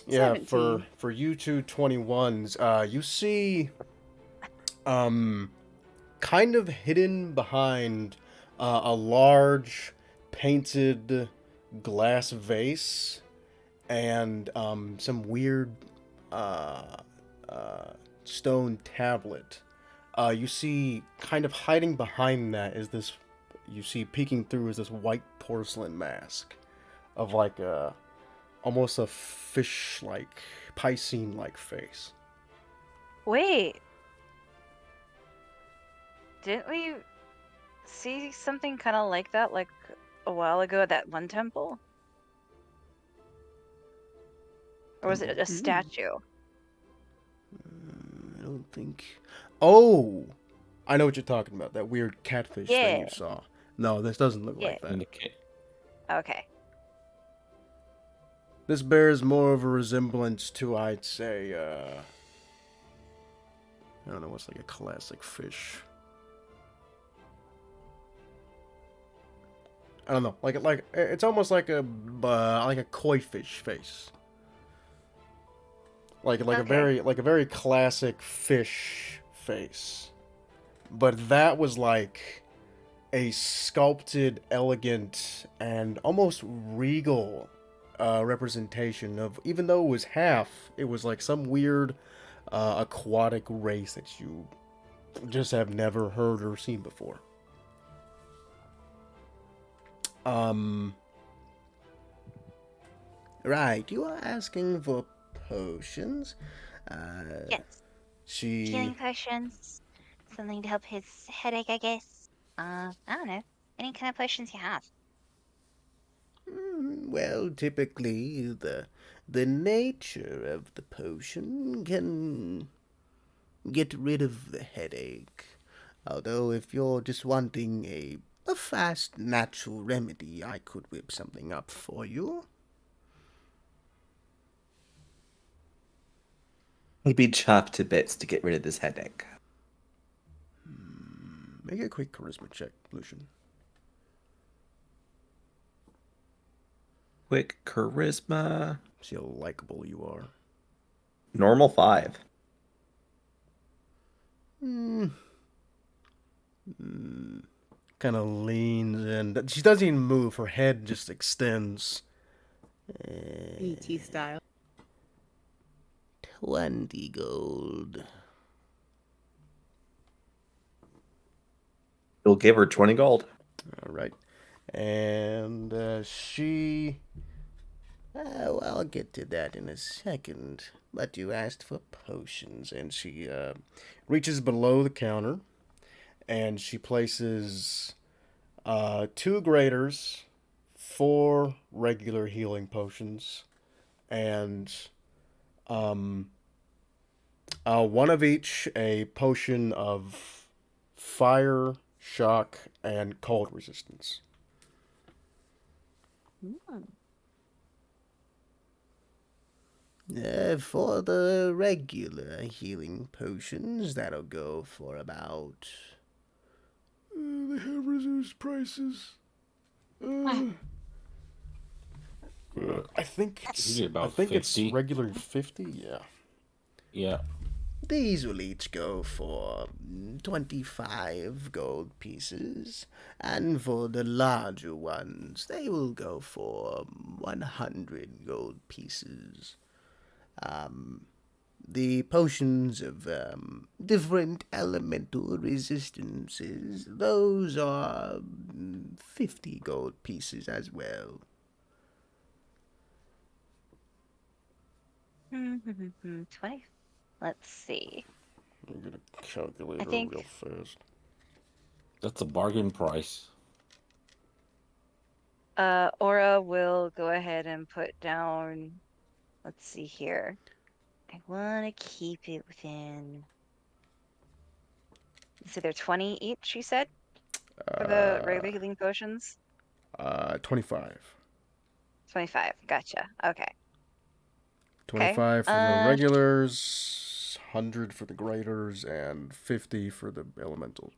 Yeah, 17. for you two 21s, you see, kind of hidden behind a large painted glass vase and some weird stone tablet. You see, kind of hiding behind that is this you see peeking through is this white porcelain mask of like a almost a fish-like, piscine-like face. Wait, didn't we see something kind of like that like a while ago at that one temple? Or was it a statue? I don't think. Oh, I know what you're talking about. That weird catfish thing Yeah, you saw. No, this doesn't look yeah. like that. Indicate. Okay. This bears more of a resemblance to, I'd say, I don't know what's like a classic fish. I don't know, like it's almost like a koi fish face, Okay. like a very classic fish face. But that was like a sculpted, elegant, and almost regal representation of. Even though it was half, it was like some weird aquatic race that you just have never heard or seen before. Um, right, you are asking for potions. Yes. She. Healing potions. Something to help his headache, I guess. I don't know. Any kind of potions you have. Well, typically the nature of the potion can get rid of the headache. Although if you're just wanting a fast natural remedy, I could whip something up for you. He'd be chopped to bits to get rid of this headache. Make a quick charisma check, Lucian. Quick charisma. See how likable you are. Normal 5. Kind of leans in. She doesn't even move. Her head just extends. ET style. 20 gold. You'll give her 20 gold. All right. And she. Well, I'll get to that in a second. But you asked for potions, and she reaches below the counter, and she places 2 graders, 4 regular healing potions, and one of each a potion of fire, shock, and cold resistance. For the regular healing potions, that'll go for about. They have reduced prices. I think it's. Usually I about think it's 50. regular 50. Yeah. Yeah. These will each go for 25 gold pieces, and for the larger ones, they will go for 100 gold pieces. The potions of different elemental resistances, those are 50 gold pieces as well. 20. Let's see. I'm gonna calculate I her think real fast. That's a bargain price. Aura will go ahead and put down, let's see here. I want to keep it within. So they're 20 each, you said, for the Uh, regular healing potions? 25. 25. Gotcha. Okay. Okay. 25 for the regulars, 100 for the graders, and 50 for the elementals.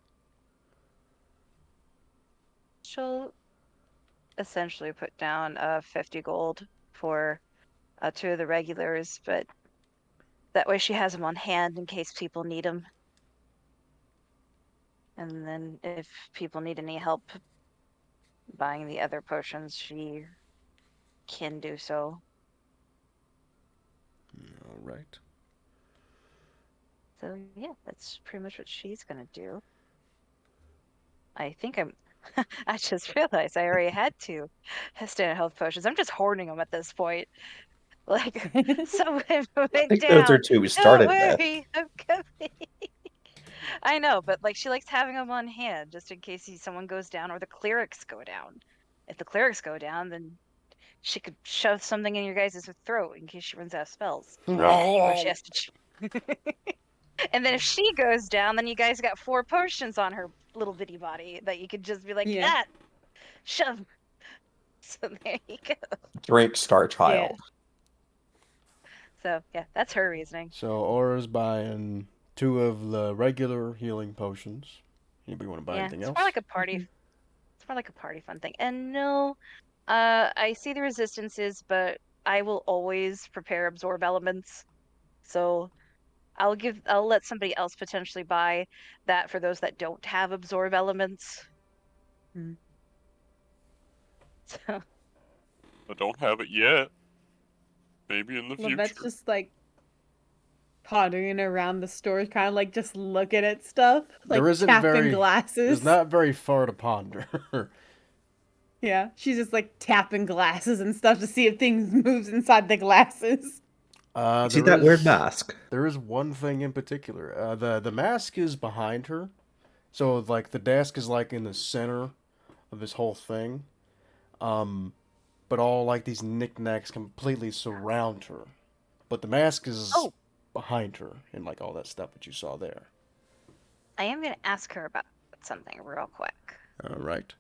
She'll essentially put down 50 gold for 2 of the regulars, but that way she has them on hand in case people need them. And then if people need any help buying the other potions, she can do so. All right. So yeah, that's pretty much what she's gonna do. I think I'm I just realized I already had 2 standard health potions. I'm just hoarding them at this point. Like, someone I went think those are down. two we Don't started with. worry, I'm coming. I know, but like she likes having them on hand just in case someone goes down or the clerics go down. If the clerics go down, then she could shove something in your guys' throat in case she runs out of spells. Or she has to. And then if she goes down, then you guys got 4 potions on her little bitty body that you could just be like, Yeah. shove. So there you go. Drink Star Child. So yeah, that's her reasoning. So Aura's buying 2 of the regular healing potions. Anybody want to buy Yeah, anything it's more else? like a party. Mhm. It's more like a party fun thing. And no, I see the resistances, but I will always prepare absorb elements. So I'll let somebody else potentially buy that for those that don't have absorb elements. Mm. So I don't have it yet. Maybe in the Levette's future. just like pottering around the store, kind of like just looking at stuff, like There isn't tapping very. There's glasses. not very far to ponder. Yeah, she's just like tapping glasses and stuff to see if things moves inside the glasses. You see There that weird is mask? there is one thing in particular. The mask is behind her, so like the desk is like in the center of this whole thing. Um, but all like these knickknacks completely surround her. But the mask is oh, behind her and like all that stuff that you saw there. I am gonna ask her about something real quick. All right.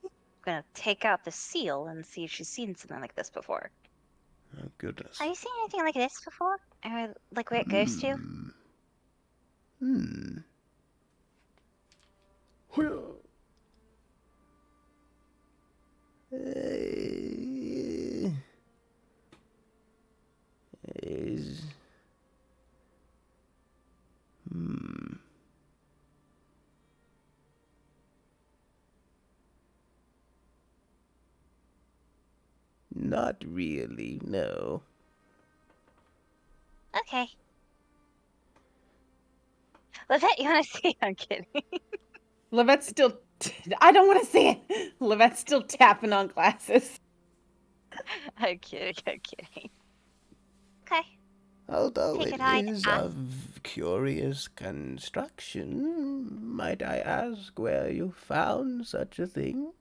I'm gonna take out the seal and see if she's seen something like this before. Oh goodness. Have you seen anything like this before? Or like where it goes to? Hmm. Well, is hmm. Not really, no. Okay. Levette, you wanna see? I'm kidding. Levette's still. I don't want to see it. Levette's still tapping on glasses. I'm kidding. I'm kidding. Okay. Although Take it it I'd is ask. of curious construction, might I ask where you found such a thing?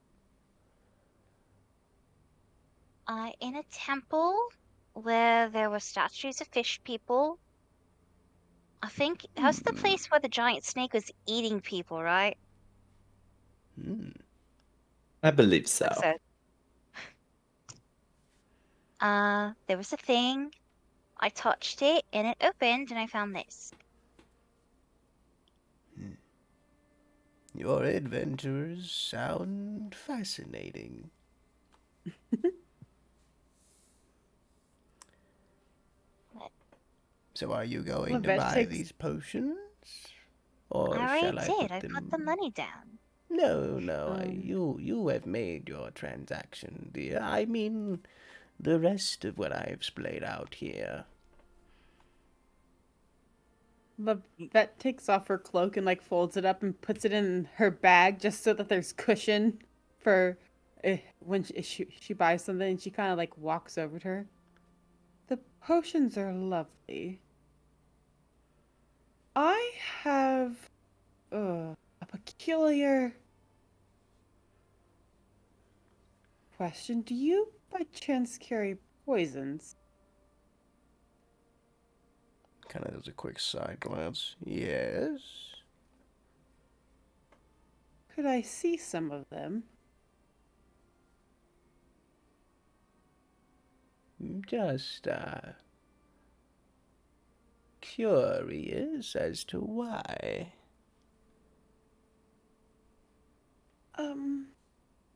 In a temple where there were statues of fish people. I think that's the place where the giant snake was eating people, right? Hmm. I believe Like so. I said, There was a thing. I touched it and it opened and I found this. Your adventures sound fascinating. So are you going to Levette buy takes. these potions? I Or already shall I did. put I put the them... money down. No, no, Um, you have made your transaction, dear. I mean the rest of what I've splayed out here. Levette takes off her cloak and like folds it up and puts it in her bag just so that there's cushion for when she buys something. And she kind of like walks over to her. The potions are lovely. I have a peculiar question. Do you by chance carry poisons? Kind of does a quick side glance. Yes. Could I see some of them? Just, curious as to why.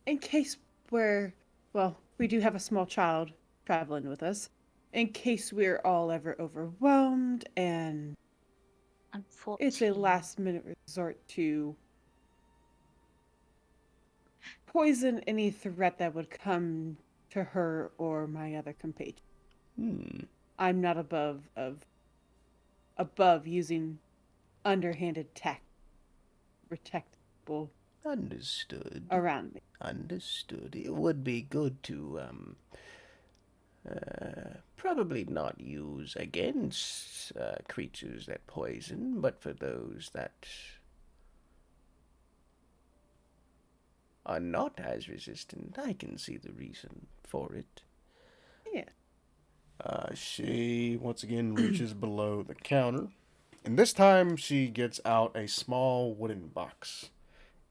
In case we do have a small child traveling with us. In case we're all ever overwhelmed and I'm it's a 14. last minute resort to poison any threat that would come to her or my other compatriots. Hmm. I'm not above using underhanded tech to protect people Understood. around me. Understood. It would be good to, probably not use against creatures that poison, but for those that are not as resistant, I can see the reason for it. Yeah. She once again reaches below the counter, and this time she gets out a small wooden box,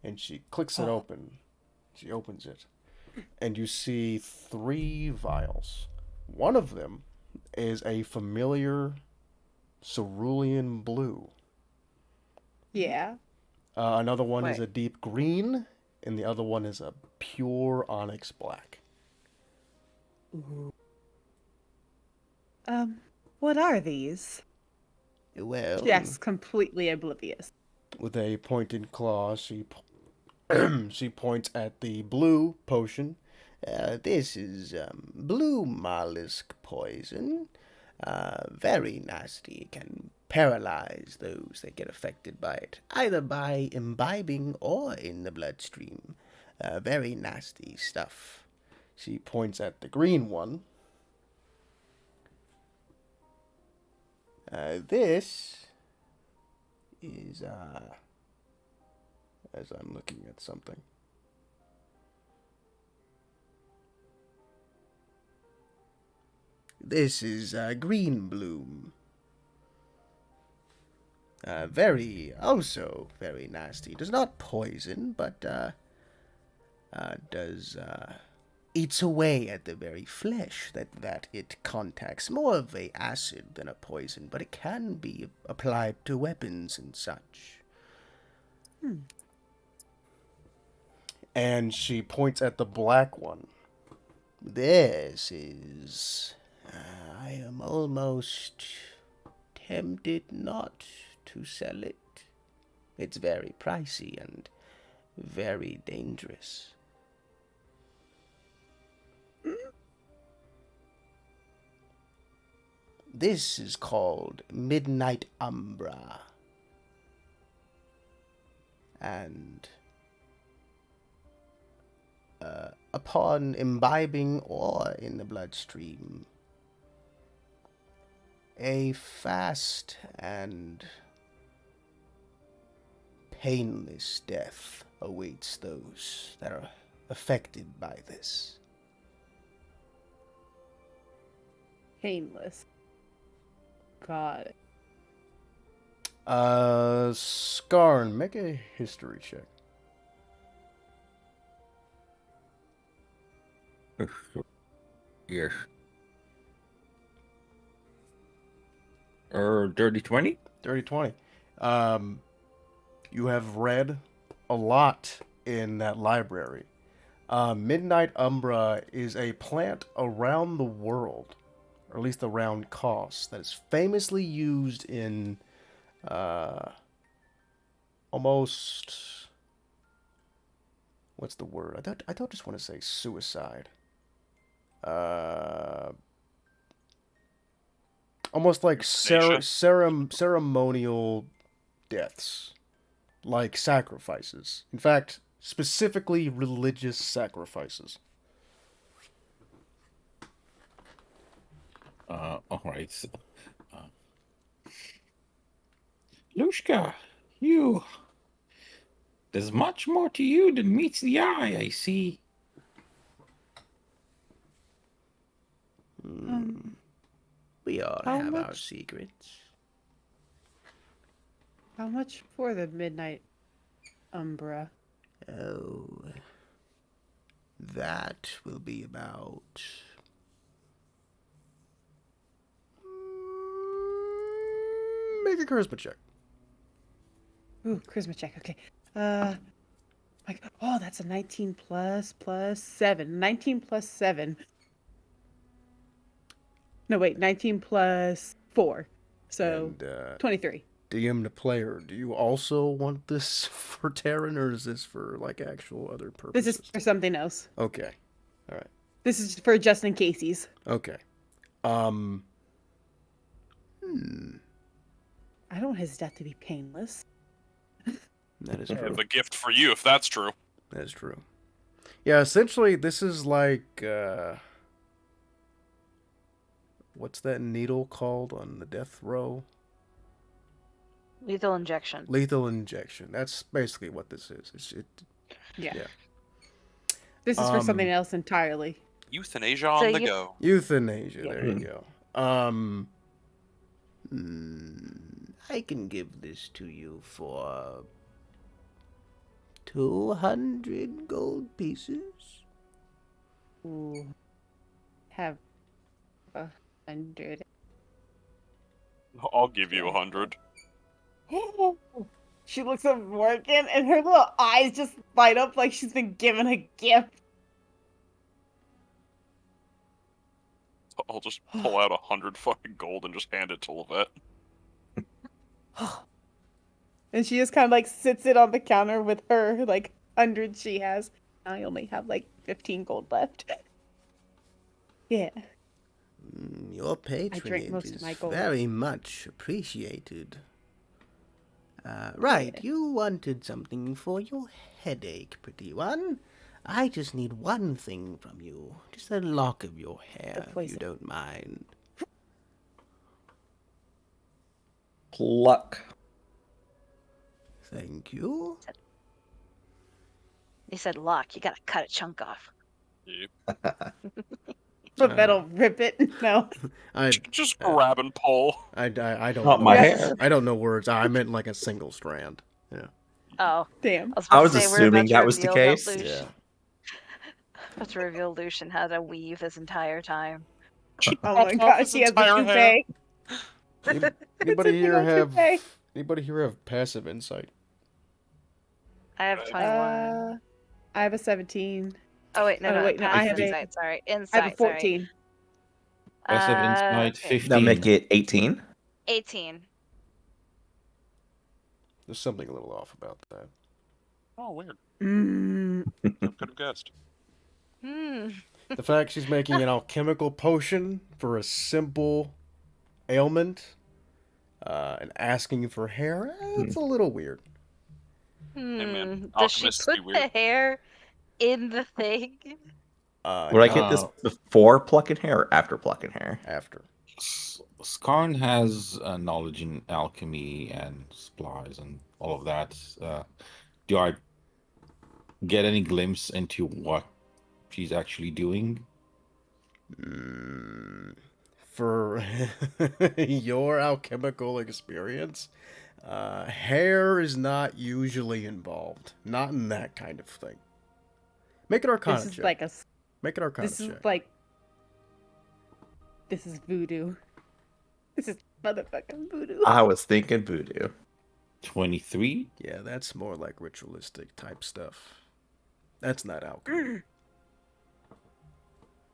and she clicks it open. She opens it, and you see 3 vials. One of them is a familiar cerulean blue. Yeah. Another one is Wait. a deep green, and the other one is a pure onyx black. What are these? Well, She acts completely oblivious. with a pointed claw, she points at the blue potion. This is blue mollusk poison. Very nasty. Can paralyze those that get affected by it, either by imbibing or in the bloodstream. Very nasty stuff. She points at the green one. This is, as I'm looking at something. This is green bloom. Also very nasty. Does not poison, but does eats away at the very flesh that it contacts. More of a acid than a poison, but it can be applied to weapons and such. And she points at the black one. This is. I am almost tempted not to sell it. It's very pricey and very dangerous. This is called Midnight Umbra. And upon imbibing or in the bloodstream, a fast and painless death awaits those that are affected by this. Painless. God. Skarn, make a history check. Yes. Dirty 20? Dirty 20. You have read a lot in that library. Midnight Umbra is a plant around the world, or at least around Kos, that is famously used in almost. What's the word? I don't just want to say suicide. Almost like ceremonial deaths, like sacrifices. In fact, specifically religious sacrifices. Alright. So, Lushka, you. There's much more to you than meets the eye, I see. We all How have our much? secrets. How much for the Midnight Umbra? Oh, that will be about. Make a charisma check. Ooh, charisma check. Okay. Like, oh, that's a 19 plus 7. 19 plus 7. No, wait, 19 plus 4. So, And 23. DM the player, do you also want this for Terran, or is this for like actual other purposes? This is for something else. Okay. All right. This is for just in caseies. Okay. I don't want his death to be painless. That is I true. have a gift for you if that's true. That is true. Yeah, essentially, this is like what's that needle called on the death row? Lethal injection. Lethal injection. That's basically what this is. Yeah. Yeah. This is for something else entirely. Euthanasia on the go. Euthanasia. Yeah. There you go. I can give this to you for 200 gold pieces. Ooh. Have 100. I'll give you 100. She looks at Morgan and her little eyes just light up like she's been given a gift. I'll just pull out 100 fucking gold and just hand it to Levette. And she just kind of like sits it on the counter with her like 100 she has. I only have like 15 gold left. Yeah. Your drank patronage most is of my gold. very much appreciated. Right, you wanted something for your headache, pretty one. I just need one thing from you. Just a lock of your hair, if you poison. don't mind. Pluck. Thank you. They said luck. You gotta cut a chunk off. Yep. But that'll rip it. No. Just grab and pull. I don't Not know. my Yes. hair. I don't know words. I meant like a single strand. Yeah. Oh, Damn. I was, I about was to say, we're assuming about to that was the reveal that case. Lucian, Yeah. about to reveal Lucian had a weave this entire time. Oh my Chopped off gosh, his he has a entire hair. toupee. Anybody big here old have toupee. anybody here have passive insight? I have 21. I have a 17. Oh wait, no, oh, no, wait, no, I passive have a- insight. Sorry, I have a insight. Sorry. 14. Passive insight Okay. 15. That'll make it 18. 18. There's something a little off about that. Oh, weird. Mm. I could have guessed. Hmm. The fact she's making an alchemical potion for a simple ailment and asking for hair, it's a little weird. man, Does she alchemists put be weird. the hair in the thing? Would I get this before plucking hair or after plucking hair? After. Skarn has knowledge in alchemy and supplies and all of that. Do I get any glimpse into what she's actually doing? For your alchemical experience, hair is not usually involved. Not in that kind of thing. Make an Arcana This is check. like a. Make an Arcana This is check. like. This is voodoo. This is motherfucking voodoo. I was thinking voodoo. 23? Yeah, that's more like ritualistic type stuff. That's not alchemy.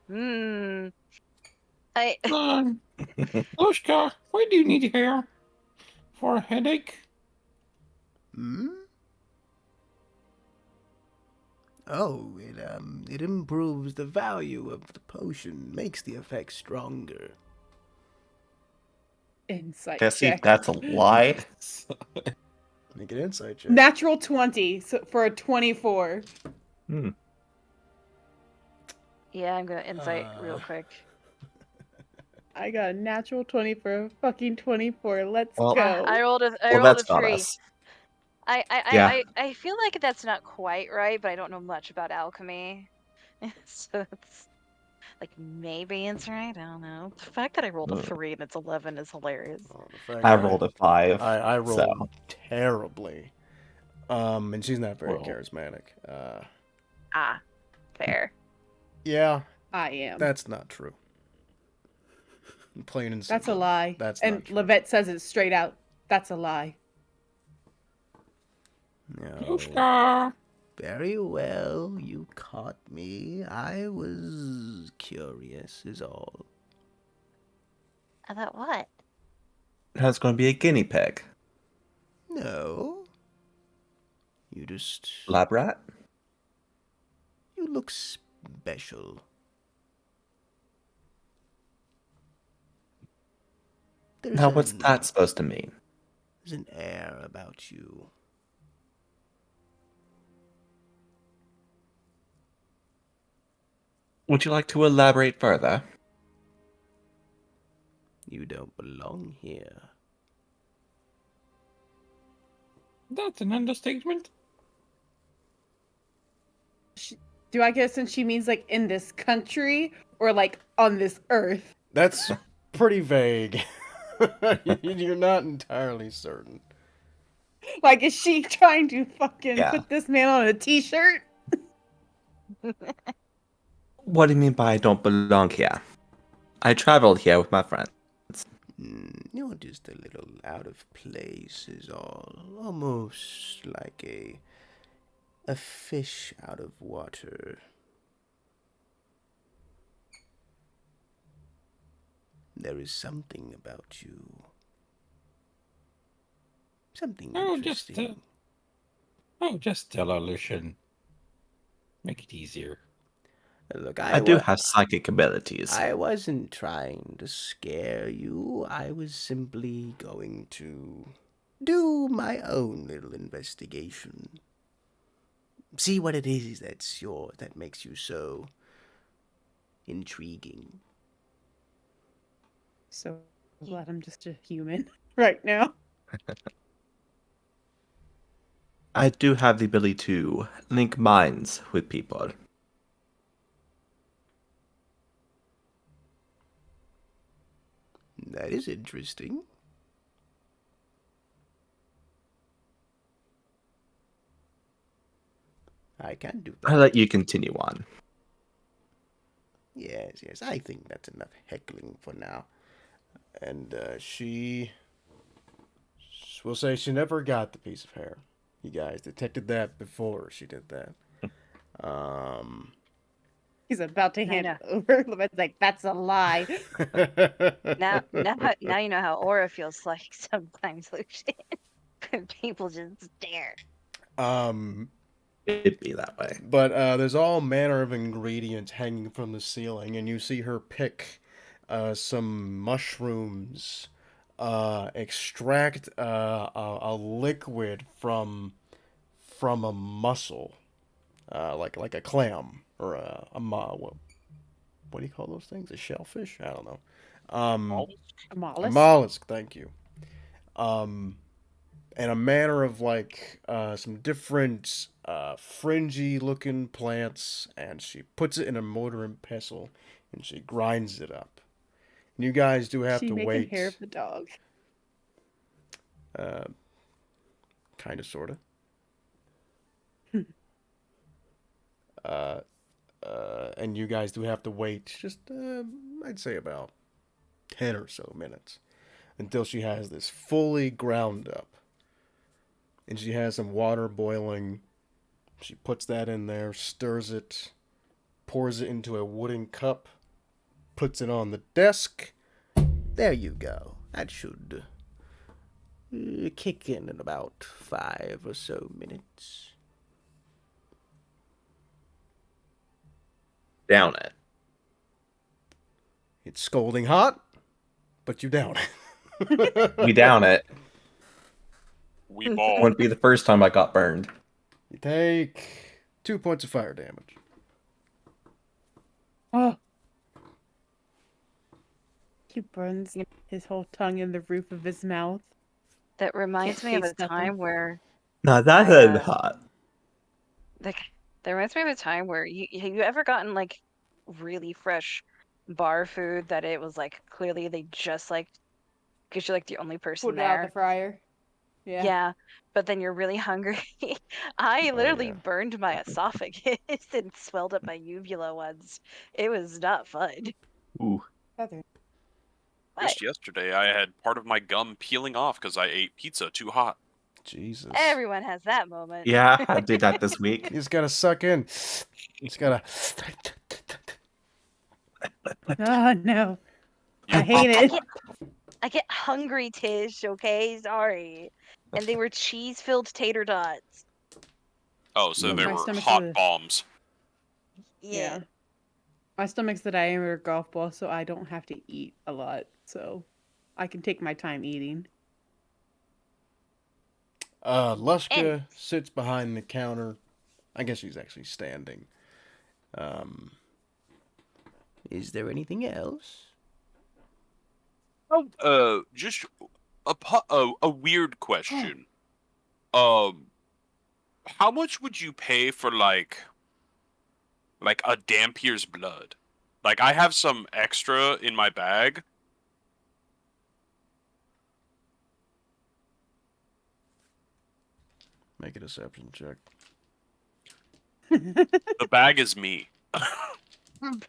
Hmm. I Lushka, why do you need hair? For a headache? Hmm? Oh, it improves the value of the potion, makes the effect stronger. Insight Jesse, check. that's a lie. Make an insight check. Natural 20 for a 24. yeah, I'm gonna insight real quick. I got a natural 20 for a fucking 24. Let's Well- go. I rolled a Well, that's not 3. us. I feel like that's not quite right, but I don't know much about alchemy. So it's like maybe it's right. I don't know. The fact that I rolled a 3 and it's 11 is hilarious. Oh, the fact I that rolled a 5. I rolled so. terribly. And she's not very Well. charismatic. Ah, fair. Yeah, I am. that's not true. Plain and simple. That's a lie. That's and not true. Levette says it straight out. That's a lie. No. Lushka! Very well, you caught me. I was curious, is all. About what? That's going to be a guinea pig. No. You just. Lab rat? You look special. Now, what's that supposed to mean? There's an air about you. Would you like to elaborate further? You don't belong here. That's an understatement. Do I guess since she means like in this country or like on this earth? That's pretty vague. You're not entirely certain. Like, is she trying to fucking Yeah. put this man on a t-shirt? What do you mean by I don't belong here? I traveled here with my friends. You're just a little out of place is all. Almost like a fish out of water. There is something about you. Something interesting. Just tell her, Lucian. Make it easier. Look, I do have psychic abilities. I wasn't trying to scare you. I was simply going to do my own little investigation. See what it is that makes you so intriguing. So glad I'm just a human right now. I do have the ability to link minds with people. That is interesting. I can do that. I'll let you continue on. Yes, I think that's enough heckling for now. And we'll say she never got the piece of hair. You guys detected that before she did that. He's about to I hand know. it over. Levette's like, that's a lie. Now you know how Aura feels like sometimes, Lucian. When people just stare. It'd be that way. But there's all manner of ingredients hanging from the ceiling, and you see her pick some mushrooms, extract a liquid from a mussel, like a clam or what do you call those things? A shellfish? I don't know. A A mollusk? mollusk. Thank you. And a manner of like some different fringy looking plants, and she puts it in a mortar and pestle, and she grinds it up. And you guys do have She to making hair wait, of the dog. kind of, sort of. And you guys do have to wait just, I'd say about 10 or so minutes until she has this fully ground up. And she has some water boiling. She puts that in there, stirs it, pours it into a wooden cup, puts it on the desk. There you go. That should kick in about 5 or so minutes. Down it. It's scalding hot, but you down it. We down it. We ball. Wouldn't be the first time I got burned. You take 2 points of fire damage. Oh. He burns his whole tongue in the roof of his mouth. That reminds Can't me of a taste nothing. time where Now that I, is uh, hot. like that reminds me of a time where you ever gotten like really fresh bar food that it was like clearly they just like because you're like the only person Put it out the there. fryer. Yeah. Yeah, but then you're really hungry. I Oh, literally yeah. burned my esophagus and swelled up my uvula once. It was not fun. Ooh. Heather. But Just yesterday, I had part of my gum peeling off because I ate pizza too hot. Jesus. everyone has that moment. Yeah, I did that this week. You just gotta suck in. You just gotta. Oh no. You- I hate I it. get I get hungry, Tish, okay? Sorry. And they were cheese-filled tater tots. Oh, so they My were stomach's hot a- bombs. Yeah. My stomach's the diameter golf ball, so I don't have to eat a lot. So I can take my time eating. Lushka sits behind the counter. I guess she's actually standing. Is there anything else? Just a weird question. How much would you pay for like a Dampier's blood? Like, I have some extra in my bag. Make a deception check. The bag is me.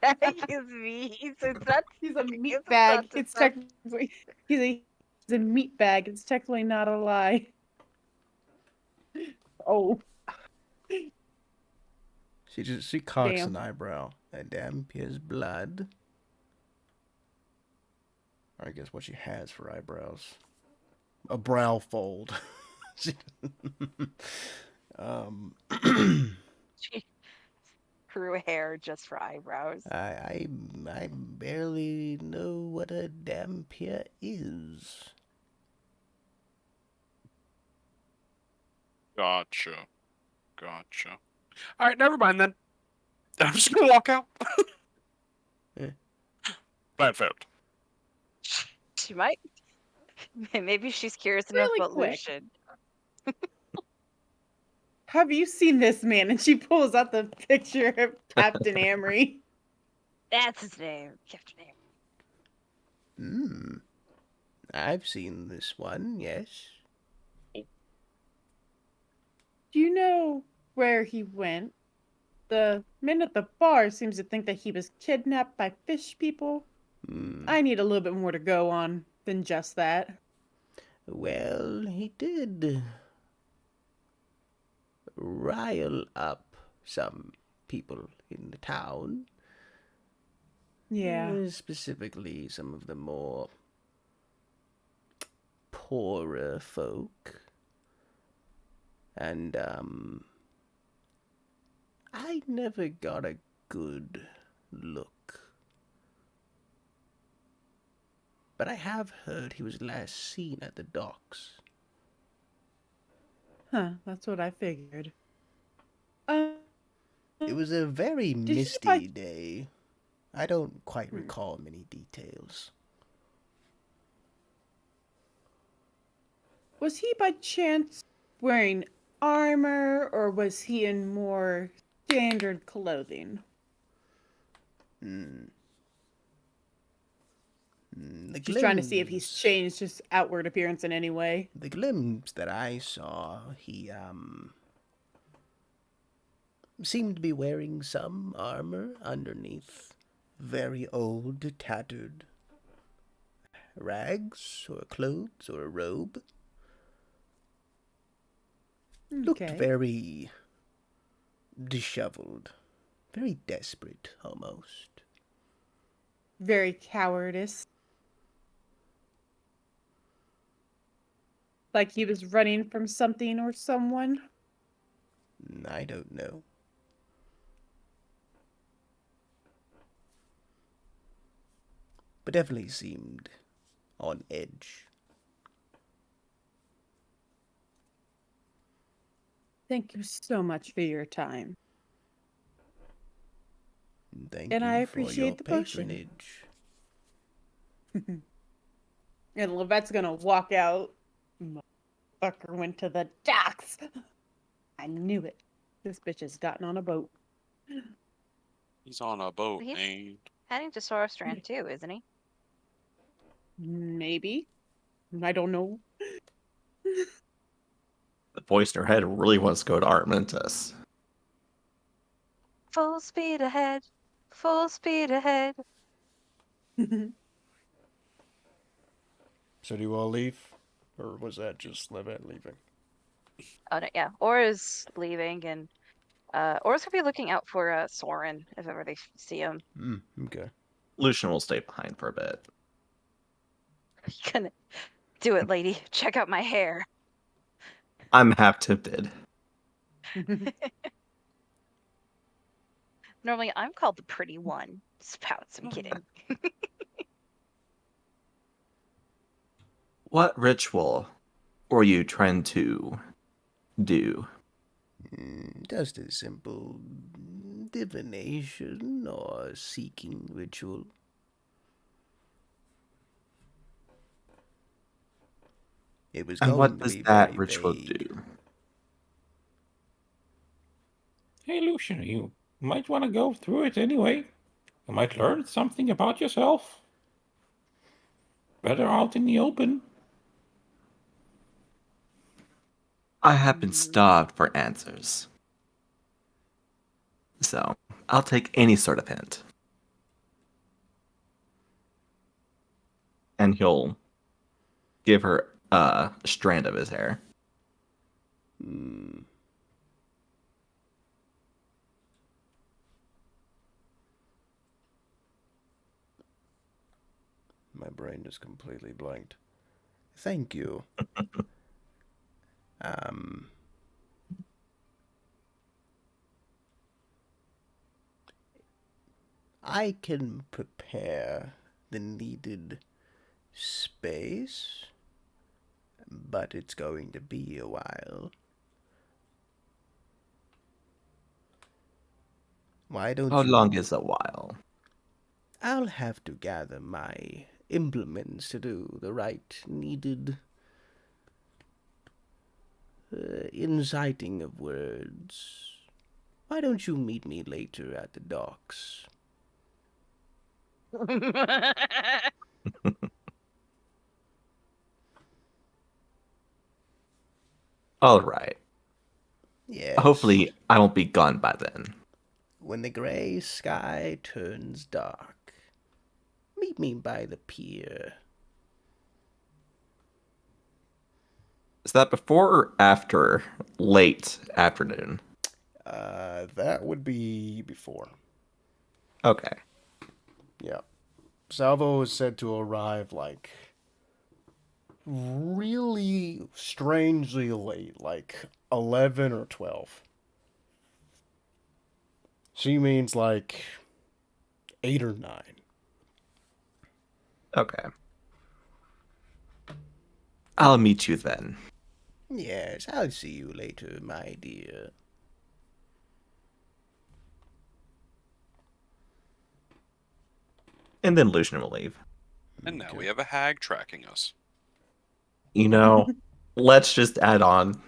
Bag is me. So that's He's a meat Isn't bag. that It's deception? technically he's a meat bag. It's technically not a lie. Oh, She cocks Damn. an eyebrow. A Dampier's blood. Or I guess what she has for eyebrows. A brow fold. um, She grew hair just for eyebrows. I barely know what a Dampier is. Gotcha. All right, never mind then. I'm just gonna walk out. Eh. Bad found. She might. Maybe she's curious enough Really about quick. Lucian. Have you seen this man? And she pulls out the picture of Captain Amory. That's his name. Captain Amory. Hmm. I've seen this one, yes. Do you know where he went? The man at the bar seems to think that he was kidnapped by fish people. Hmm. I need a little bit more to go on than just that. Well, he did rile up some people in the town. Yeah. Specifically, some of the more poorer folk. And, I never got a good look. But I have heard he was last seen at the docks. Huh, that's what I figured. It was a very Did he misty by- day. I don't quite Hmm. recall many details. Was he by chance wearing armor, or was he in more standard clothing? The She's trying to see if he's glimpse- changed his outward appearance in any way. The glimpse that I saw, he, seemed to be wearing some armor underneath. Very old, tattered rags, or clothes, or a robe. Looked Okay. very disheveled. Very desperate, almost. Very cowardice. Like he was running from something or someone. I don't know. But definitely seemed on edge. Thank you so much for your time. Thank And you I for your appreciate the potion. patronage. And Levette's gonna walk out. Motherfucker went to the docks. I knew it. This bitch has gotten on a boat. He's on a boat, He's- ain't. Heading to Sorrowstrand too, isn't he? Maybe. I don't know. The voice in her head really wants to go to Armentus. Full speed ahead. Full speed ahead. So do you all leave? Or was that just Levette leaving? Oh no, yeah. Aura's leaving, and Aura's gonna be looking out for Soren if ever they see him. Okay. Lucian will stay behind for a bit. You gonna do it, lady? Check out my hair. I'm half tempted. Normally, I'm called the pretty one. Spouts. I'm kidding. What ritual were you trying to do? Just a simple divination or seeking ritual? It was And going what to does be that very ritual vague. do? Hey, Lucian, you might want to go through it anyway. You might learn something about yourself. Better out in the open. I have been starved for answers. So, I'll take any sort of hint. And he'll give her a strand of his hair. Hmm. My brain just completely blanked. Thank you. Um, I can prepare the needed space, but it's going to be a while. Why don't How you? long is a while? I'll have to gather my implements to do the right needed inciting of words. Why don't you meet me later at the docks? All right. Yes. Hopefully, I won't be gone by then. When the gray sky turns dark, meet me by the pier. Is that before or after late afternoon? That would be before. Okay. Yeah. Salvo is said to arrive like really strangely late, like 11 or 12. She means like 8 or 9. Okay. I'll meet you then. Yes, I'll see you later, my dear. And then Lucian will leave. And now Okay. we have a hag tracking us. You know, let's just add on.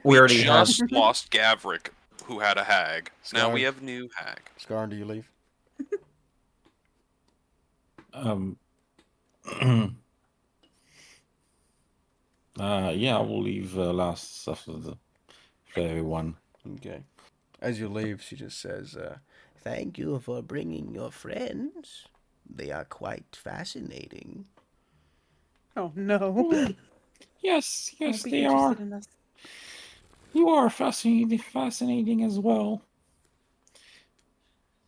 We already have. just lost Gavrik, who had a hag. Now we Scar- have new hag. Scar, do you leave? Yeah, we'll leave last stuff for everyone. Okay. As you leave, she just says, thank you for bringing your friends. They are quite fascinating. Oh no. Yes, I'll yes, be they interested are. in this. You are fascinating as well.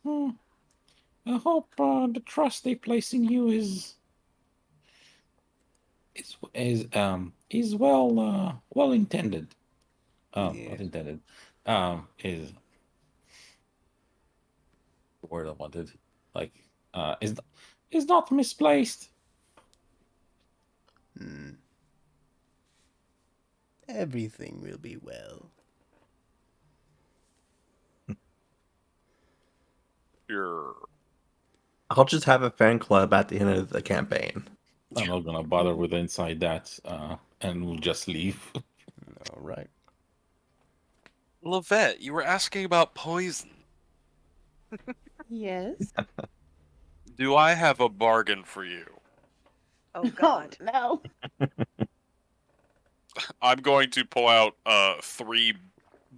Hmm. I hope the trust they place in you is well intended. Yes. Not intended. Is the word I wanted. Like is not misplaced. Everything will be well. You're I'll just have a fan club at the end of the campaign. I'm not gonna bother with inside that, and we'll just leave. All right. Lavette, you were asking about poison. Yes. Do I have a bargain for you? Oh God. Oh, no. I'm going to pull out 3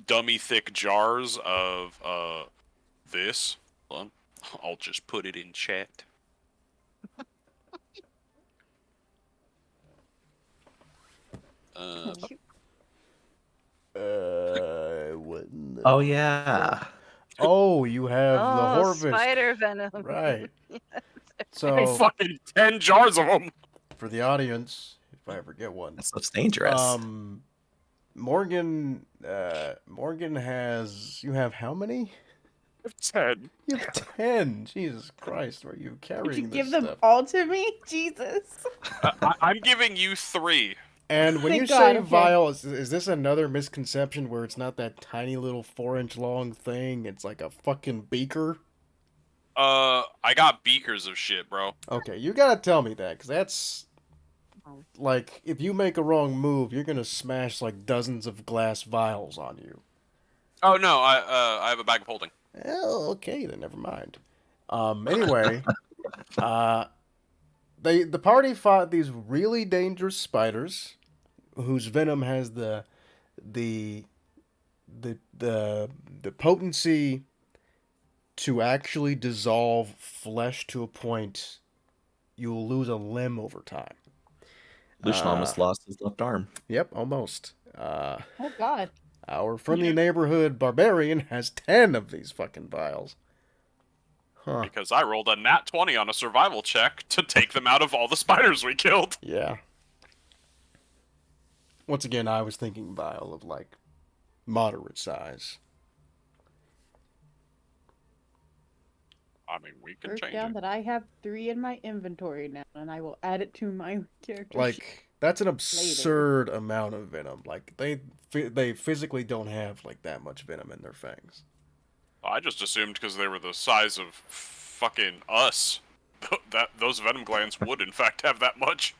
dummy thick jars of this. Hold on. I'll just put it in chat. What in the... Oh, yeah. Oh, you have the Oh, Horvisk. spider venom. Right. Yes. So, Fucking 10 jars of them. for the audience, if I ever get one, That stuff's dangerous. Morgan has... You have how many? 10. You have 10. Jesus Christ, where are you Would you carrying give this them stuff? all to me? Jesus. I'm giving you 3. And when Thank you God, say okay. vial, is this another misconception where it's not that tiny little 4-inch long thing? It's like a fucking beaker? I got beakers of shit, bro. Okay, you gotta tell me that, because that's Oh. like, if you make a wrong move, you're gonna smash like dozens of glass vials on you. Oh no, I have a bag of holding. Oh, okay, then never mind. Anyway, uh, the party fought these really dangerous spiders, whose venom has the the potency to actually dissolve flesh to a point you will lose a limb over time. Lucian almost lost his left arm. Yep, almost. Oh God. Our friendly neighborhood barbarian has 10 of these fucking vials. Huh. Because I rolled a nat 20 on a survival check to take them out of all the spiders we killed. Yeah. Once again, I was thinking vial of like moderate size. I mean, we can Wrote change down it. that I have 3 in my inventory now, and I will add it to my character sheet. Like, that's an absurd amount of venom. Like, they physically don't have like that much venom in their fangs. I just assumed because they were the size of fucking us, that those venom glands would in fact have that much.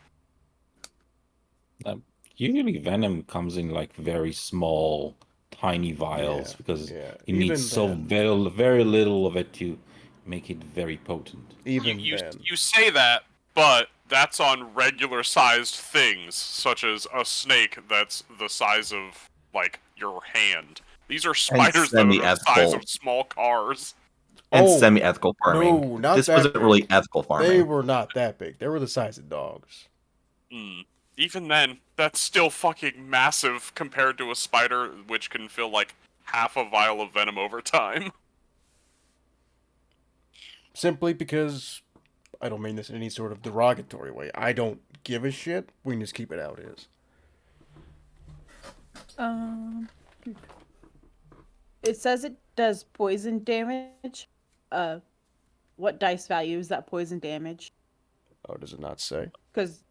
Usually venom comes in like very small, tiny vials Yeah, because yeah. you need Even so then. very little of it to make it very potent. Even You then. you say that, but that's on regular sized things, such as a snake that's the size of like your hand. These are spiders that are the size semi-ethical. of small cars. And Oh, semi-ethical farming. no, not This that wasn't big. really ethical They farming. were not that big. They were the size of dogs. Even then, that's still fucking massive compared to a spider, which can fill like half a vial of venom over time. Simply because I don't mean this in any sort of derogatory way. I don't give a shit. We can just keep it how it is. It says it does poison damage. What dice value is that poison damage? Oh, does it not say? Because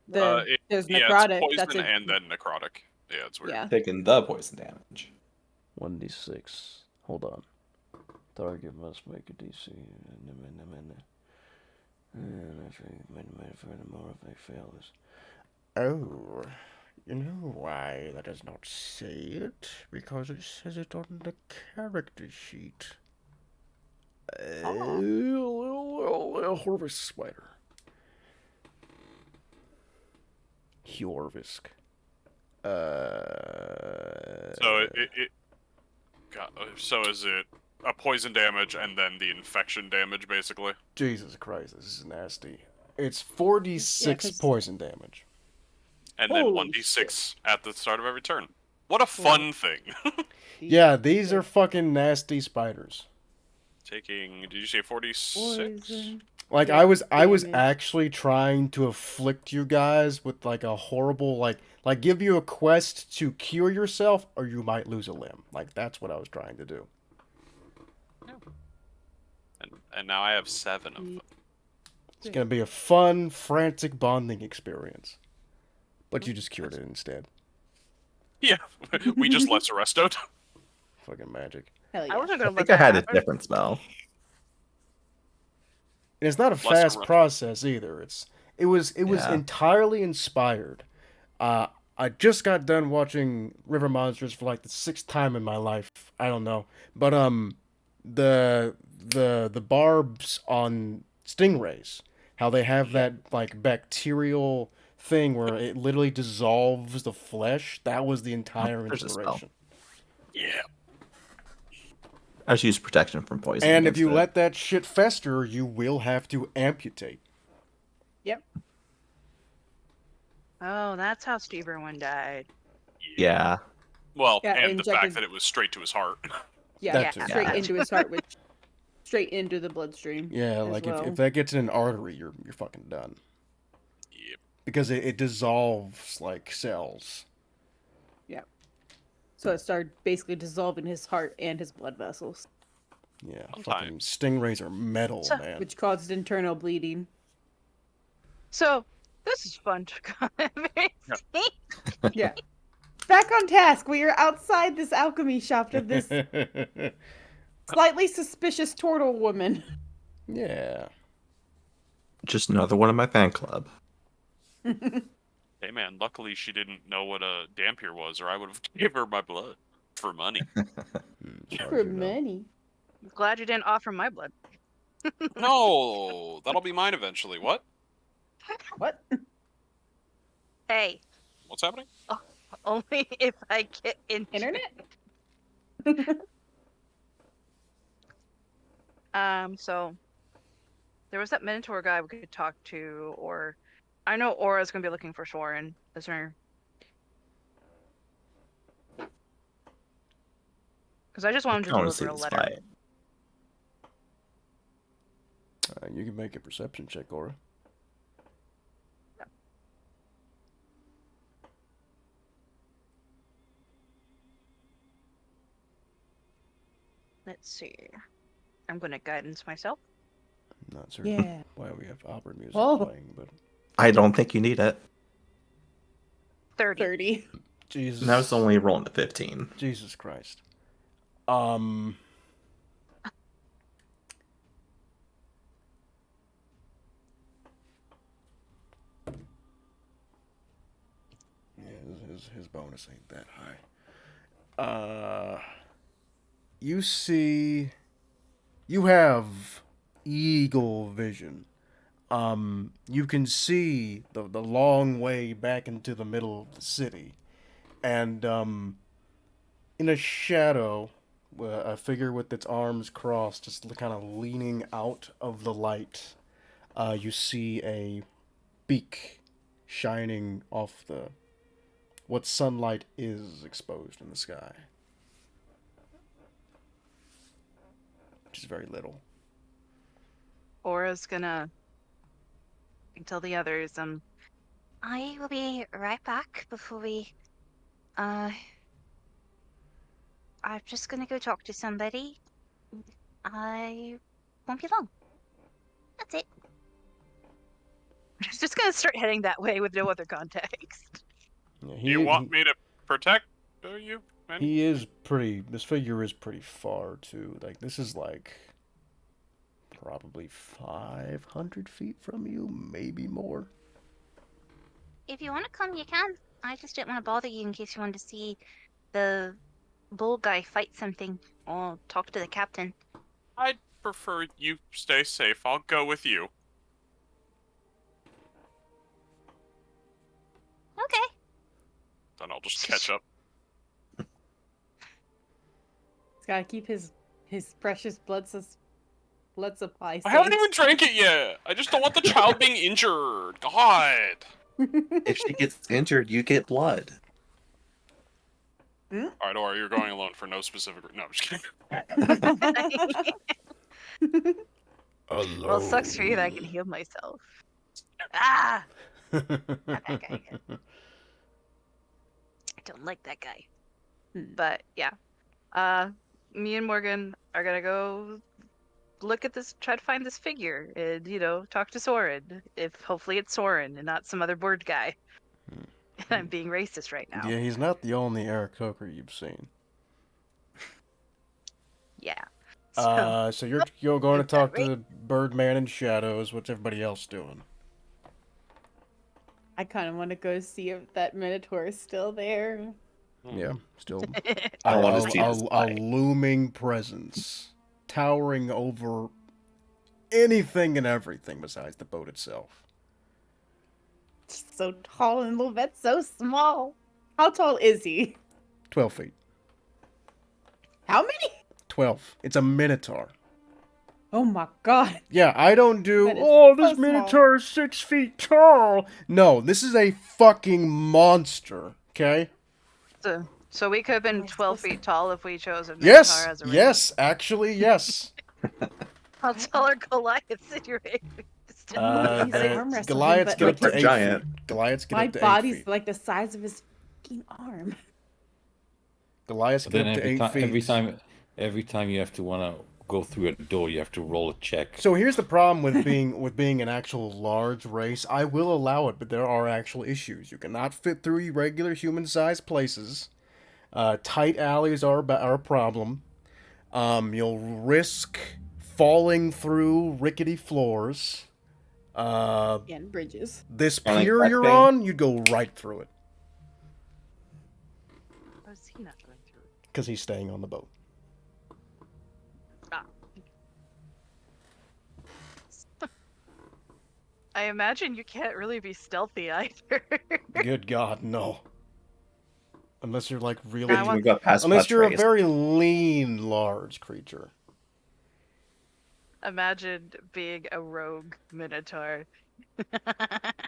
Yeah, there's it's necrotic. poison That's a and then necrotic. Yeah, it's weird. yeah. Taking the poison damage. 1d6. Hold on. Target must make a DC. More if they fail this. Oh, you know why that does not say it? Because it says it on the character sheet. Horvisk spider. Hjorvisk. So is it a poison damage and then the infection damage, basically? Jesus Christ, this is nasty. It's 4d6 'cause- poison damage. And then Holy 1d6 at the start of every turn. What a fun thing. Yeah, these are fucking nasty spiders. Taking, did you say 46? Poison. Like Yeah, I was damage. actually trying to afflict you guys with like a horrible like give you a quest to cure yourself or you might lose a limb. Like that's what I was trying to do. And now I have 7 of them. It's gonna be a fun, frantic bonding experience. But you just cured it instead. Yeah, we just lesser restoed. Fucking magic. Hell I yeah. wasn't I gonna let think I that had a happen. different spell. And it's not a Lesser fast rest. process either. It was Yeah. entirely inspired. I just got done watching River Monsters for like the 6th time in my life. I don't know, but the barbs on stingrays, how they have that like bacterial thing where it literally dissolves the flesh. That was the entire There's a spell. inspiration. Yeah. I just use protection from poison. And if against you it. let that shit fester, you will have to amputate. Yep. Oh, that's how Steve Irwin died. Yeah. Well, Yeah, and the fact injected- that it was straight to his heart. Yeah, That too. straight Yeah. into his heart, which straight into the bloodstream. Yeah, as like well. if that gets in an artery, you're fucking done. Yep. Because it dissolves like cells. So it started basically dissolving his heart and his blood vessels, Yeah, fucking Sometimes. stingrays are metal, So- man. which caused internal bleeding. So, This is fun to come. Yeah. Back on task. We are outside this alchemy shop of this slightly suspicious turtle woman. Yeah. Just another one of my fan club. Hey man, luckily she didn't know what a dampier was, or I would have gave her my blood for money. As far For as you know. money. Glad you didn't offer my blood. No, that'll be mine eventually. What? What? Hey, What's happening? only if I get Internet? So there was that Minotaur guy we could talk to, or I know Aura's gonna be looking for Soren. Is there? Because I just want him to I want to deliver see a this letter. fight. You can make a perception check, Aura. Let's see. I'm gonna guidance myself. Not certain Yeah. why we have opera music Oh. playing, but I don't think you need it. 30. 30. Jesus. And I was only rolling a 15. Jesus Christ. Yeah, his bonus ain't that high. You see, you have eagle vision. You can see the long way back into the middle of the city, and in a shadow, a figure with its arms crossed, just kind of leaning out of the light. You see a beak shining off the what sunlight is exposed in the sky, which is very little. Aura's gonna tell the others. I will be right back before we. I'm just gonna go talk to somebody. I won't be long. That's it. Just gonna start heading that way with no other context. Yeah, Do you want me to protect you? Man? He is pretty. This figure is pretty far too. Like this is like probably 500 feet from you, maybe more. If you want to come, you can. I just didn't want to bother you in case you wanted to see the bull guy fight something. Or talk to the captain. I'd prefer you stay safe. I'll go with you. Okay. Then I'll just catch up. He's gotta keep his precious blood supply safe. I haven't even drank it yet. I just don't want the child being injured. God. If she gets injured, you get blood. All right, Aura, you're going alone for no specific. No, I'm just kidding. Alone. Well, it sucks for you that I can heal myself. Ah! Not that guy. I don't like that guy. But yeah. Me and Morgan are gonna go look at this, try to find this figure, and talk to Soren. If hopefully it's Soren and not some other bird guy. I'm being racist right now. Yeah, he's not the only Eric Coker you've seen. Yeah. So you're going to talk to Birdman and Shadows. What's everybody else doing? I kind of want to go see if that Minotaur is still there. Yeah, still I want to see this a fight. looming presence, towering over anything and everything besides the boat itself. So tall and Levette's so small. How tall is he? 12 feet. How many? 12. It's a Minotaur. Oh my god. Yeah, I don't do, That is this so small. Minotaur is 6 feet tall. No, this is a fucking monster, okay? So we could have been Oh, 12 so feet tall if we chose a Minotaur Yes, as a race. yes, actually, yes. How tall are Goliaths in your race? He's arm wrestling, Goliaths but get up like to 8 giant. feet. Goliaths get my up to 8 body's feet. like the size of his fucking arm. Goliaths But get then up to 8 feet. every time you have to want to go through a door, you have to roll a check. So here's the problem with being an actual large race. I will allow it, but there are actual issues. You cannot fit through regular human-sized places. Tight alleys are a problem. You'll risk falling through rickety floors. And bridges. This I like pier that you're thing. on, you'd go right through it How is he not going through it? because he's staying on the boat. Ah. I imagine you can't really be stealthy either. Good God, no. Unless you're like really, I want- We got past unless you're a trays. very lean, large creature. Imagine being a rogue minotaur.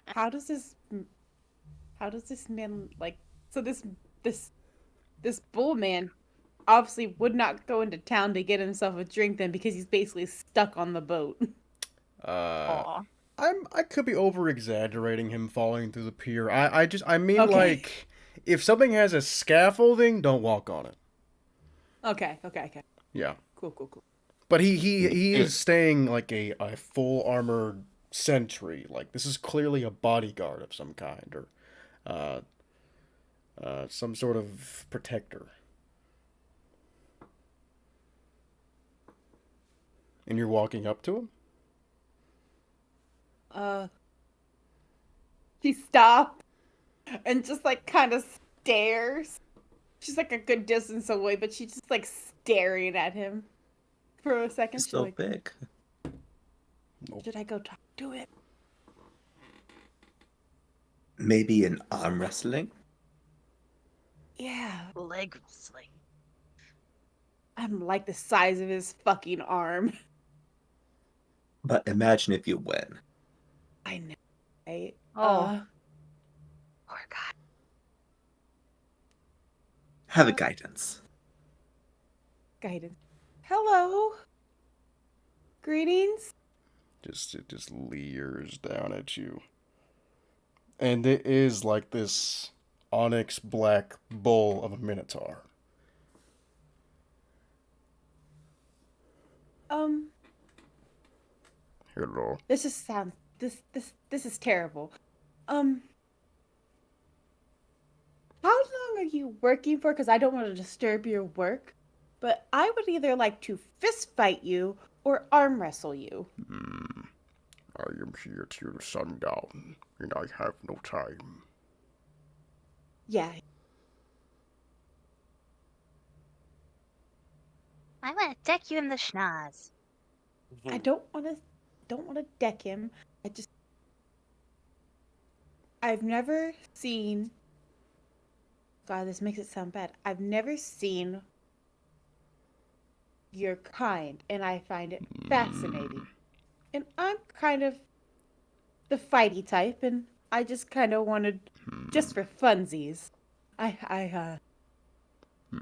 How does this man like? So this bull man obviously would not go into town to get himself a drink then because he's basically stuck on the boat. Aw. I could be over exaggerating him falling through the pier. I mean Okay. like if something has a scaffolding, don't walk on it. Okay. Yeah. Cool. But he is staying like a full armored sentry. Like this is clearly a bodyguard of some kind or some sort of protector. And you're walking up to him? She stops and just like kind of stares. She's like a good distance away, but she's just like staring at him for a second. It's She's so like, big. should I go talk to him? Maybe an arm wrestling? Yeah, Leg wrestling. I'm like the size of his fucking arm. But imagine if you win. I know. Right? Oh. Poor guy. Have a guidance. Guidance. Hello. Greetings. It just leers down at you. And it is like this onyx black bull of a minotaur. Hello. This just sounds this is terrible. How long are you working for? Because I don't want to disturb your work, but I would either like to fist fight you or arm wrestle you. I am here till the sundown, and I have no time. Yeah. I want to deck you in the schnoz. I don't want to deck him. I've never seen. God, this makes it sound bad. I've never seen your kind, and I find it fascinating. And I'm kind of the fighty type, and I just kind of wanted, just for funsies, I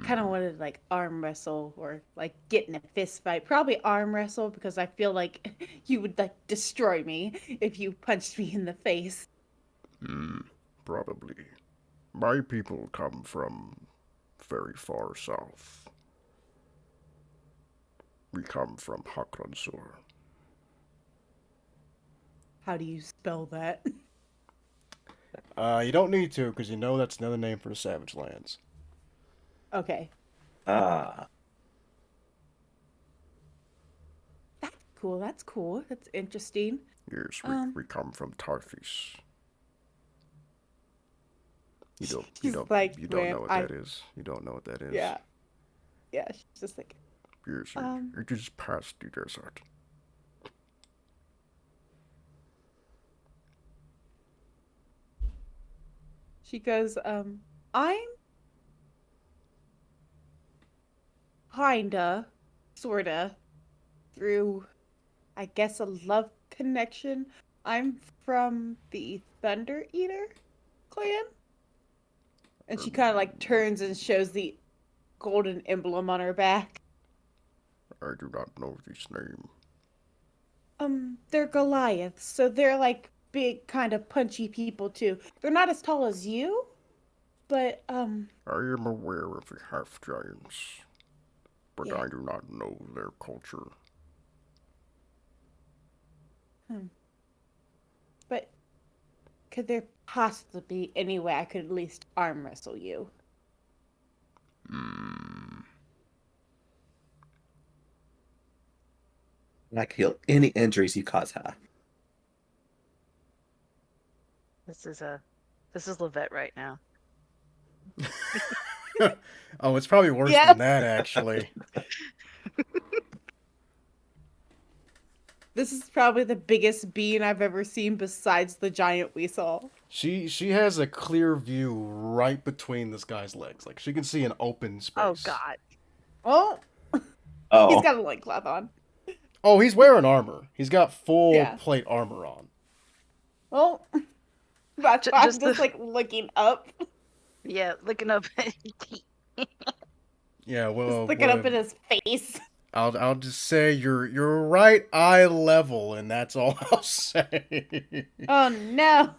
kind of wanted to like arm wrestle or like get in a fist fight. Probably arm wrestle because I feel like you would like destroy me if you punched me in the face. Probably. My people come from very far south. We come from Hakransur. How do you spell that? You don't need to, because you know that's another name for the Savage Lands. Okay. Ah. That's cool. That's interesting. Yes, we come from Tarthis. You don't know what that is. You don't know what that is. Yeah. Yeah, she's just like, Yes, you just passed the desert. she goes, I'm kinda, sorta, through, I guess, a love connection. I'm from the Thunder Eater clan. And she kind of like turns and shows the golden emblem on her back. I do not know this name. They're Goliaths, so they're like big, kind of punchy people too. They're not as tall as you, but I am aware of the half giants. but Yeah. I do not know their culture. But could there possibly be any way I could at least arm wrestle you? I can heal any injuries you cause her. This is Levette right now. Oh, it's probably worse Yep. than that, actually. This is probably the biggest being I've ever seen besides the giant we saw. She has a clear view right between this guy's legs. Like, she can see an open space. Oh God. Oh, Oh. he's got a loincloth on. Oh, he's wearing armor. He's got full Yeah. plate armor on. Oh, that's why I'm just just the- like looking up. Yeah, looking up. Yeah, well, Just looking up in his face. I'll just say you're right eye level, and that's all I'll say. Oh no.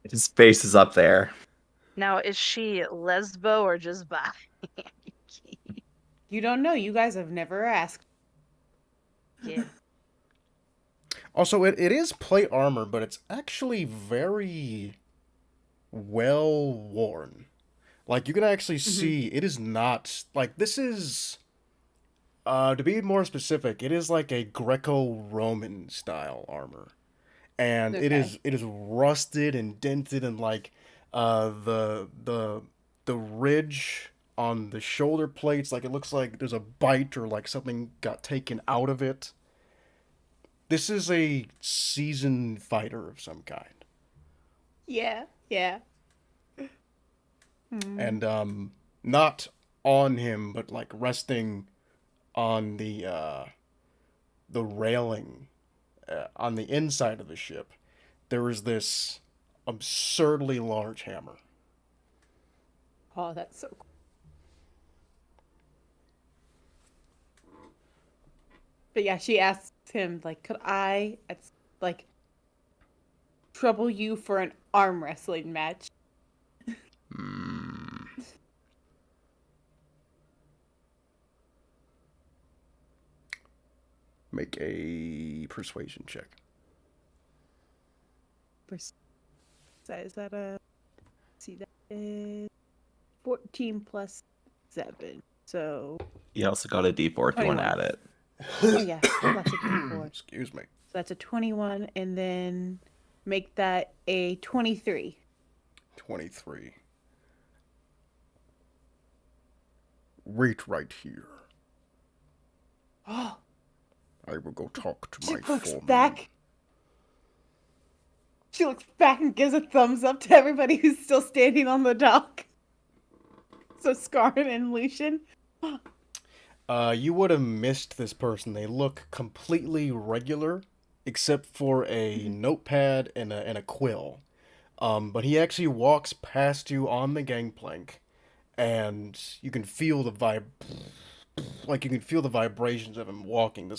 His face is up there. Now, is she lesbo or just bi? You don't know. You guys have never asked. Yeah. Also, it is plate armor, but it's actually very well worn. Like, you can actually see it is not like this is to be more specific, it is like a Greco-Roman style armor. And it Okay. is rusted and dented, and like the ridge on the shoulder plates, like it looks like there's a bite or like something got taken out of it. This is a seasoned fighter of some kind. Yeah. Yeah. And not on him, but like resting on the railing on the inside of the ship, there is this absurdly large hammer. Oh, that's so cool. But yeah, she asks him, like, could I, like, trouble you for an arm wrestling match? Make a persuasion check. Is that a... See, that is 14 plus 7. So, You also got a D4 if you want 21. to add it. oh yeah, that's a D4. Excuse me. So that's a 21, and then make that a 23. 23. Wait right here. Oh, I will go talk to she my looks foreman. back. She looks back and gives a thumbs up to everybody who's still standing on the dock. So Scarn and Lucian. You would have missed this person. They look completely regular, except for a notepad and a quill. But he actually walks past you on the gangplank, and you can feel the like you can feel the vibrations of him walking.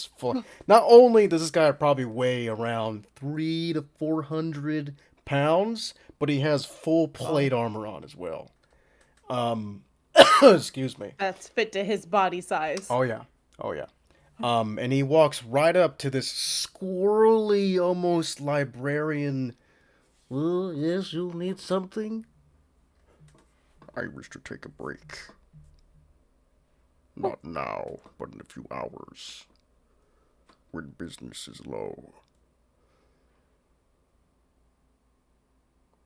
Not only does this guy probably weigh around 300 to 400 pounds, but he has full plate armor on as well. Excuse me. That's fit to his body size. Oh yeah. And he walks right up to this squirrely, almost librarian. Well, yes, you'll need something. I wish to take a break. Not now, but in a few hours. When business is low.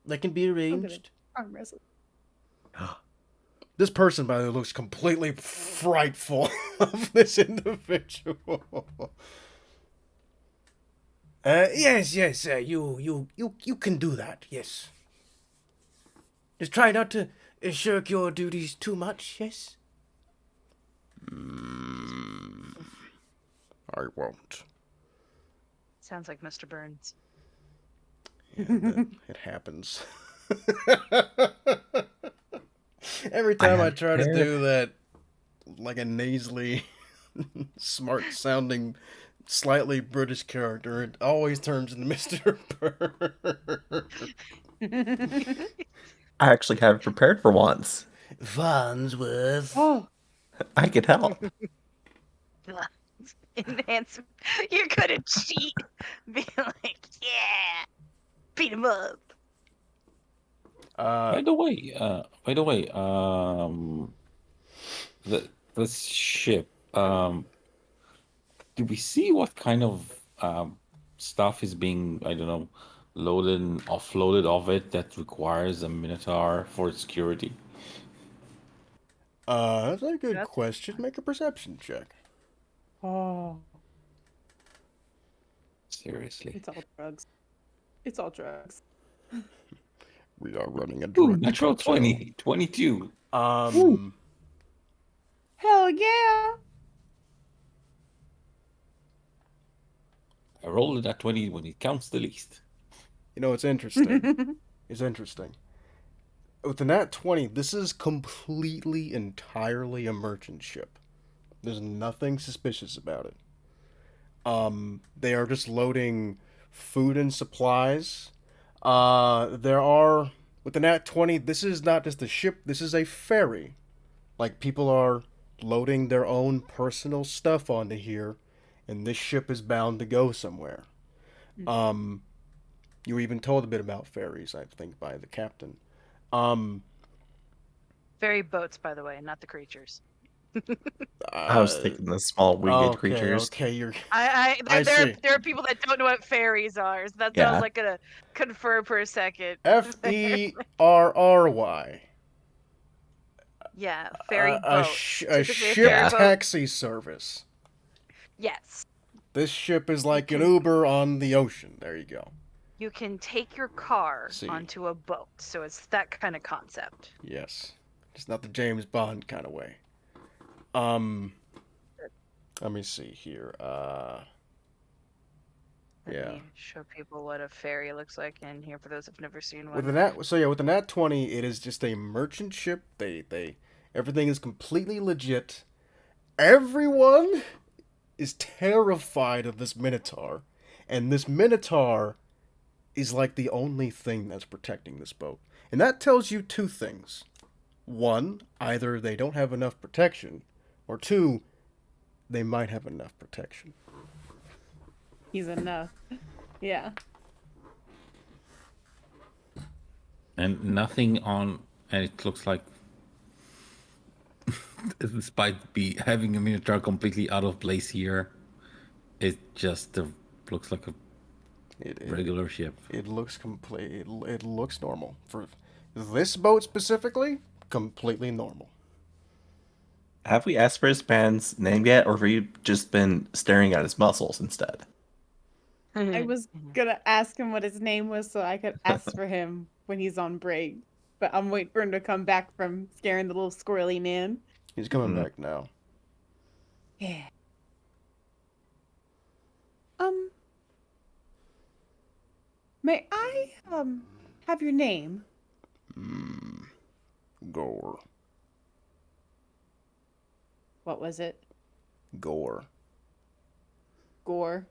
That can be arranged. Arm wrestling. This person, by the way, looks completely frightful of this individual. Yes, you can do that, yes. Just try not to shirk your duties too much, yes? I won't. Sounds like Mr. Burns. And it happens. Every time I try to do that, like a nasally, smart-sounding, slightly British character, it always turns into Mr. Burns. I actually have it prepared for once. Farnsworth. Oh, I could help. Enhance. You're gonna cheat. Be like, yeah, beat him up. By the way, this ship. Do we see what kind of stuff is being, I don't know, loaded and offloaded of it that requires a Minotaur for security? That's a good That's question. Make a perception check. Oh, Seriously. it's all drugs. It's all drugs. We are running a Ooh, drug natural cartel. 20, 22. Um, Hell yeah! I rolled it at 20 when it counts the least. you know, it's interesting. It's interesting. With the Nat 20, this is completely, entirely a merchant ship. There's nothing suspicious about it. They are just loading food and supplies. There are, with the Nat 20, this is not just a ship, this is a ferry. Like, people are loading their own personal stuff onto here, and this ship is bound to go somewhere. Um, you were even told a bit about ferries, I think, by the captain. Ferry boats, by the way, not the creatures. I was thinking the small winged creatures. Okay, you're. I I there see. there are people that don't know what fairies are. So that's what I Yeah. was like gonna confirm for a second. Ferry. Yeah, ferry A boats. Typically, a ship ferry Yeah. boat. taxi service. Yes, This ship is like an can- Uber on the ocean. There you go. you can take your car See. onto a boat, so it's that kind of concept. Yes. It's not the James Bond kind of way. Let me see here. Let Yeah. me show people what a ferry looks like in here for those who've never seen With one. with the Nat 20, it is just a merchant ship. They everything is completely legit. Everyone is terrified of this Minotaur, and this Minotaur is like the only thing that's protecting this boat. And that tells you two things. One, either they don't have enough protection, or two, they might have enough protection. He's enough. Yeah. And nothing on, and it looks like, despite having a Minotaur completely out of place here, it just looks like a It regular ship. it looks complete. It looks normal for this boat specifically. Completely normal. Have we asked for his band's name yet, or have you just been staring at his muscles instead? I was gonna ask him what his name was so I could ask for him when he's on break. But I'm waiting for him to come back from scaring the little squirrely man. He's coming back now. Yeah. May I have your name? Gore. What was it? Gore. Gore.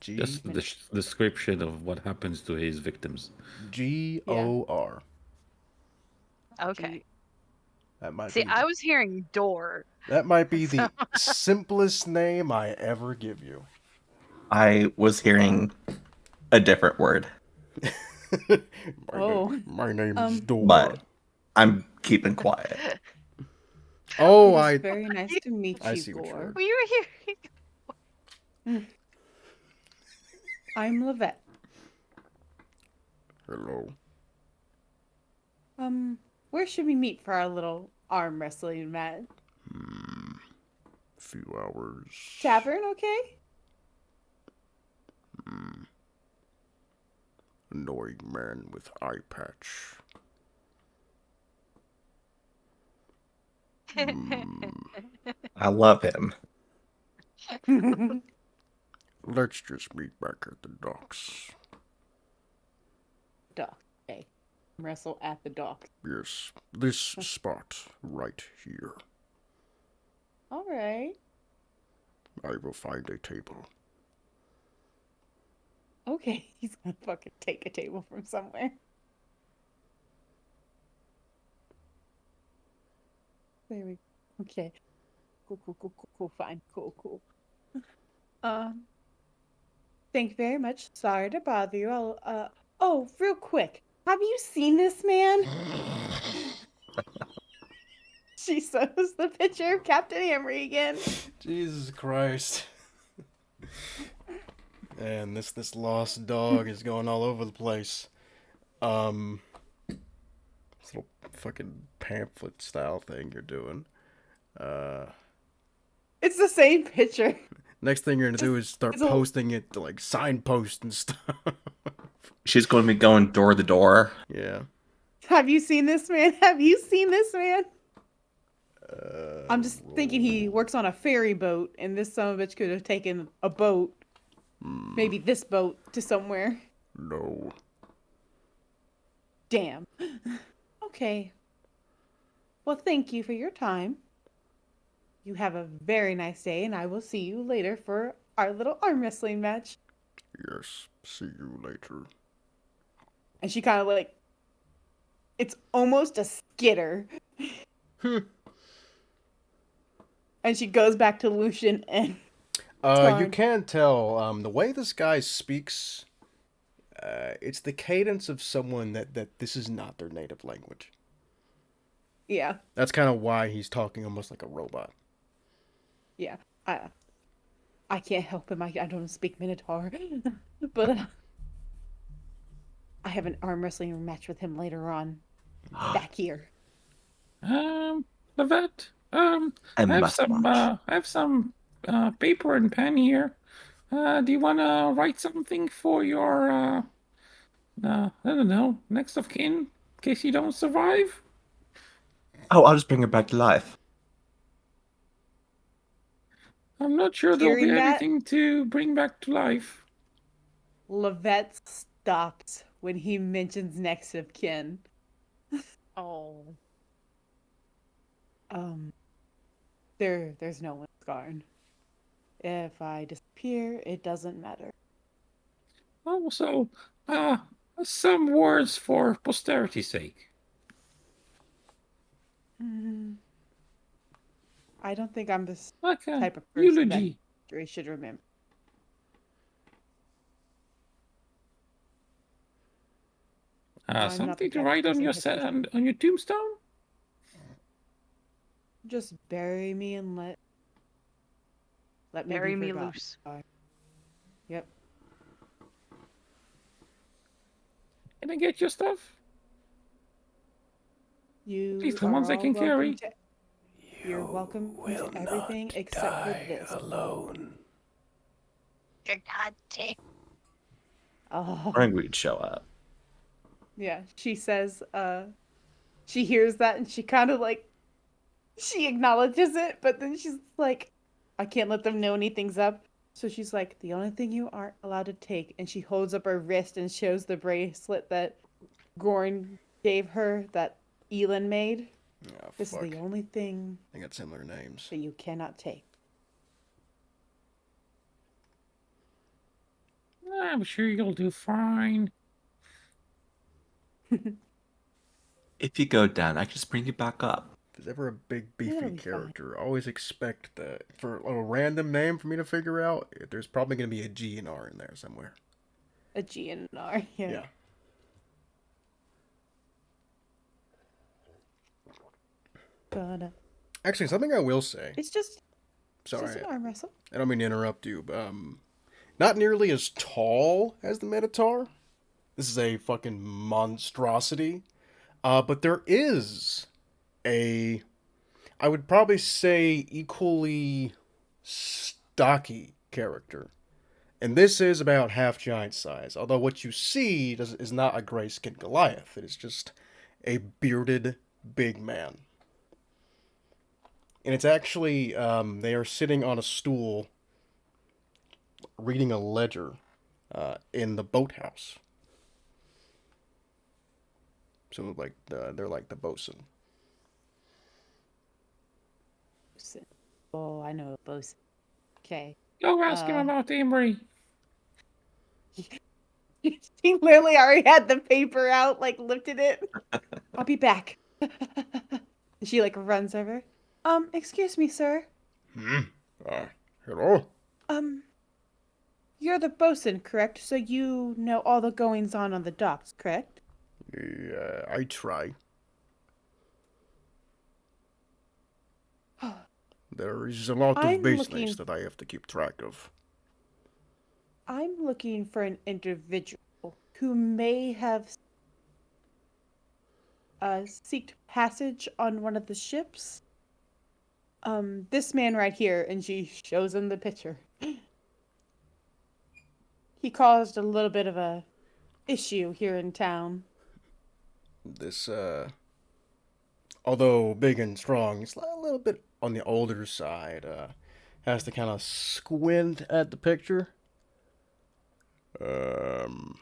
Just the description of what happens to his victims. Gor. Okay. That might See, be. I was hearing door. That might be the simplest name I ever give you. I was hearing a different word, My name is Door. but I'm keeping quiet. Oh, It is very nice to meet I you, see what you Gore. heard. We were hearing. I'm Lavette. Hello. Where should we meet for our little arm wrestling match? Few hours. Tavern, okay? Annoying man with eye patch. I love him. Let's just meet back at the docks. Dock. Okay. Wrestle at the dock. Yes, this spot right here. All right. I will find a table. Okay, he's gonna fucking take a table from somewhere. There we go. Okay. Cool. Fine. Cool. Thank you very much. Sorry to bother you. Oh, real quick. Have you seen this man? She shows the picture of Captain Amory again. Jesus Christ. And this lost dog is going all over the place. This little fucking pamphlet style thing you're doing. It's the same picture. Next thing you're gonna do is start it's a- posting it to like signposts and stuff. She's going to be going door to door. Yeah. Have you seen this man? Have you seen this man? I'm just thinking he works on a ferry boat, and this son of a bitch could have taken a boat, maybe this boat, to somewhere. No. Damn. Okay. Well, thank you for your time. You have a very nice day, and I will see you later for our little arm wrestling match. Yes. See you later. And she kind of like, it's almost a skitter. And she goes back to Lucian and You can tell the way this guy speaks. It's the cadence of someone that this is not their native language. yeah, That's kind of why he's talking almost like a robot. yeah. I can't help him. I don't speak Minotaur, but I have an arm wrestling match with him later on. Back here. The vet. I must watch. have some paper and pen here. Do you want to write something for your, I don't know, next of kin, in case you don't survive? Oh, I'll just bring her back to life. I'm not sure there'll be Hearing that, anything to bring back to life. Levette stops when he mentions next of kin. Oh. There's no one scarred. If I disappear, it doesn't matter. Also, some words for posterity's sake. I don't think I'm this Like a type of person eulogy. that we should remember. I'm not the Something to type of write on person your that should- on your tombstone? Just bury me and let me Bury be me forgotten. loose. Yep. Can I get your stuff? You At least the are ones I all can welcome carry. to- You're welcome to everything except for this. Alone. You're not dead. Oh. I think we'd show up. Yeah, she says, she hears that and she kind of like, she acknowledges it, but then she's like, I can't let them know anything's up. So she's like, the only thing you aren't allowed to take, and she holds up her wrist and shows the bracelet that Gorn gave her, that Elin made. Oh, This fuck. is the only thing They got similar names. that you cannot take. I'm sure you'll do fine. If you go down, I can just bring you back up. If there's ever a big It'll beefy be character, always expect that for a random name for me to figure out, there's probably gonna be a G and R in there somewhere. A G and an R, yeah. Yeah. But Actually, something I will say. it's just Sorry, an arm wrestle. I don't mean to interrupt you, but not nearly as tall as the Minotaur. This is a fucking monstrosity. But there is a, I would probably say, equally stocky character. And this is about half giant size. Although what you see is not a gray skinned Goliath. It is just a bearded big man. And it's actually, they are sitting on a stool reading a ledger in the boathouse. So, like, they're like the bosun. Oh, I know both. Okay. Go ask him about Amory. She literally already had the paper out, like lifted it. I'll be back. She like runs over. Excuse me, sir. Hmm? Hello? Um, you're the bosun, correct? So you know all the goings on the docks, correct? Yeah, I try. There is a lot of I'm business looking that I have to keep track of. I'm looking for an individual who may have seeked passage on one of the ships. This man right here, and she shows him the picture. He caused a little bit of a issue here in town. This, although big and strong, it's a little bit on the older side. Has to kind of squint at the picture. Um,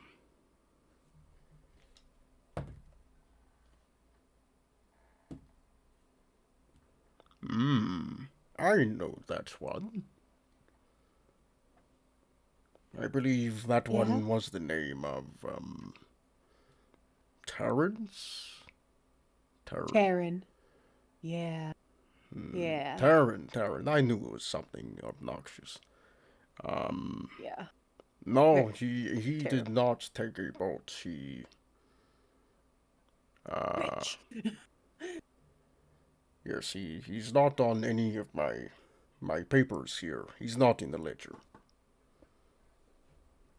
I know that one. I believe that Yeah? one was the name of, Terrence? Taryn. Yeah. Yeah. Terran. I knew it was something obnoxious. Yeah. No, Very he did terrible. not take a boat. Rich. Yes, he's not on any of my papers here. He's not in the ledger.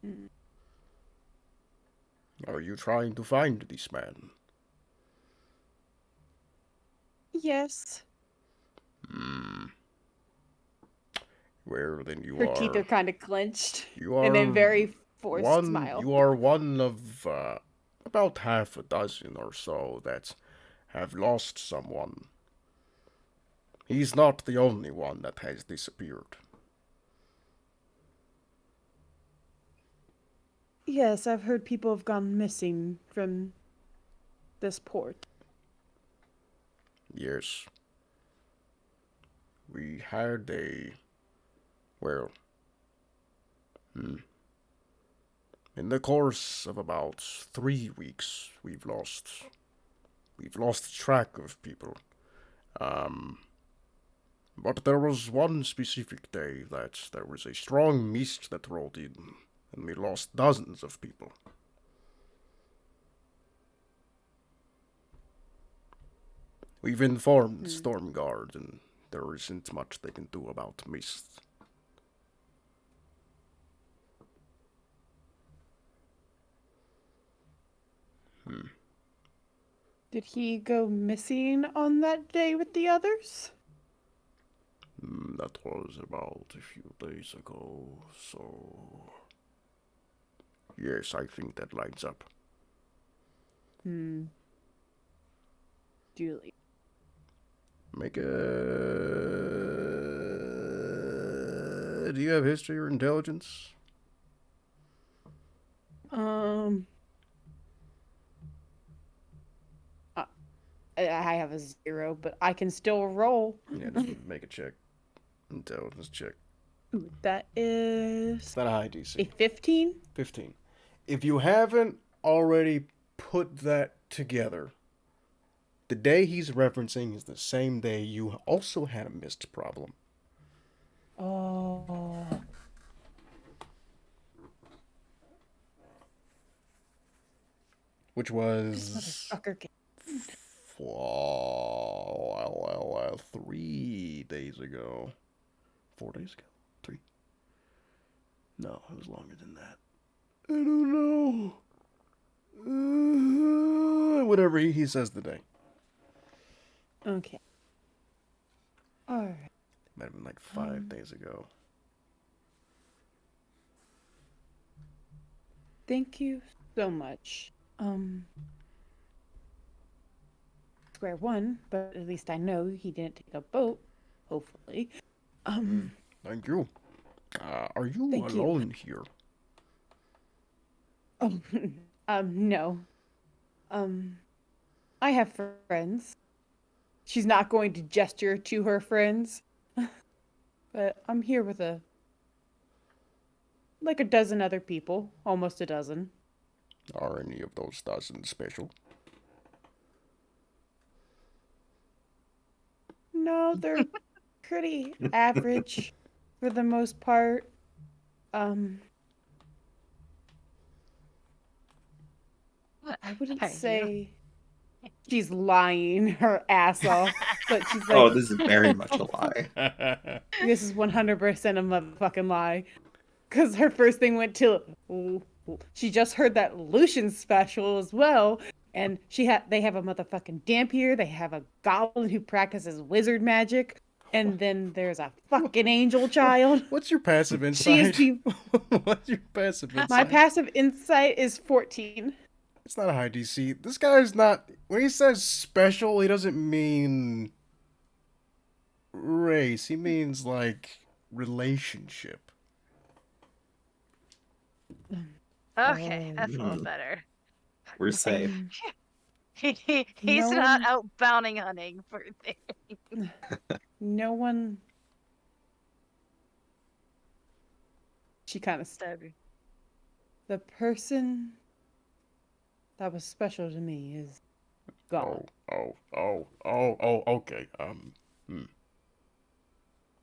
Mm. Are you trying to find this man? Yes. Well, then Her teeth are kind of clenched you in a are very forced smile. you are one of about half a dozen or so that have lost someone. He's not the only one that has disappeared. Yes, I've heard people have gone missing from this port. Yes, we had a well, in the course of about 3 weeks, we've lost track of people. Um, but there was one specific day that there was a strong mist that rolled in, and we lost dozens of people. We've informed Storm Guard, and there isn't much they can do about mist. Did he go missing on that day with the others? That was about a few days ago, so. Yes, I think that lines up. Julie. Make a. Do you have history or intelligence? I I have a 0, but I can still roll. Yeah, just make a check. Intelligence check. Ooh, that is It's not a high a DC. 15. 15. If you haven't already put that together, the day he's referencing is the same day you also had a mist problem. Oh. Which This was. motherfucker. 3 days ago. 4 days ago? 3? No, it was longer than that. I don't know. Whatever he says the day. Okay. Alright. Might have been like 5 days ago. Thank you so much. Square one, but at least I know he didn't take a boat. Hopefully. Thank you. Are you Thank you. alone here? Oh, no. I have friends. She's not going to gesture to her friends. But I'm here with like a dozen other people, almost a dozen. Are any of those dozens special? No, they're pretty average for the most part. I wouldn't Are you? say she's lying her ass off, but she's Oh, like, this is very much a lie. this is 100% a motherfucking lie. Because her first thing went to, she just heard that Lucian special as well, and they have a motherfucking dampier, they have a goblin who practices wizard magic, and then there's a fucking angel child. What's your passive She is insight? the What's your passive insight? my passive insight is 14. It's not a high DC. This guy's not. When he says special, he doesn't mean race. He means like relationship. Okay, that's a Oh. little better. We're safe. He's No not one- out bounty hunting for things. No one. She kind of Stubby. the person that was special to me is gone. Okay.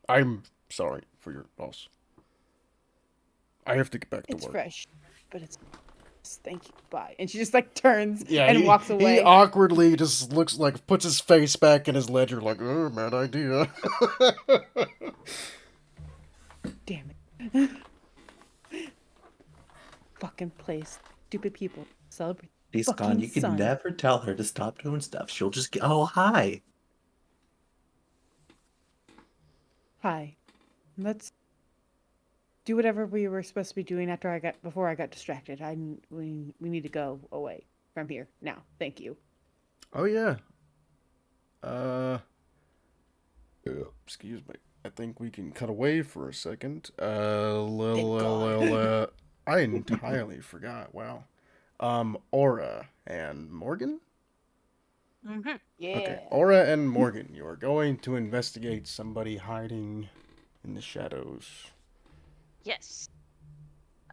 I'm sorry for your loss. I have to get back to It's work. fresh, but it's thank you, bye. And she just like turns Yeah, and he, walks away. He awkwardly just looks like puts his face back in his ledger, like, oh, bad idea. Damn it. Fucking place. Stupid people. Celebrate. She's Fucking gone. You can sun. never tell her to stop doing stuff. She'll just get, oh, hi. Hi. Let's do whatever we were supposed to be doing before I got distracted. We need to go away from here now. Thank you. Oh yeah. Excuse me. I think we can cut away for a second. God. I entirely forgot. Wow. Aura and Morgan? Mm-hmm. Yeah. Okay. Aura and Morgan, you are going to investigate somebody hiding in the shadows. Yes.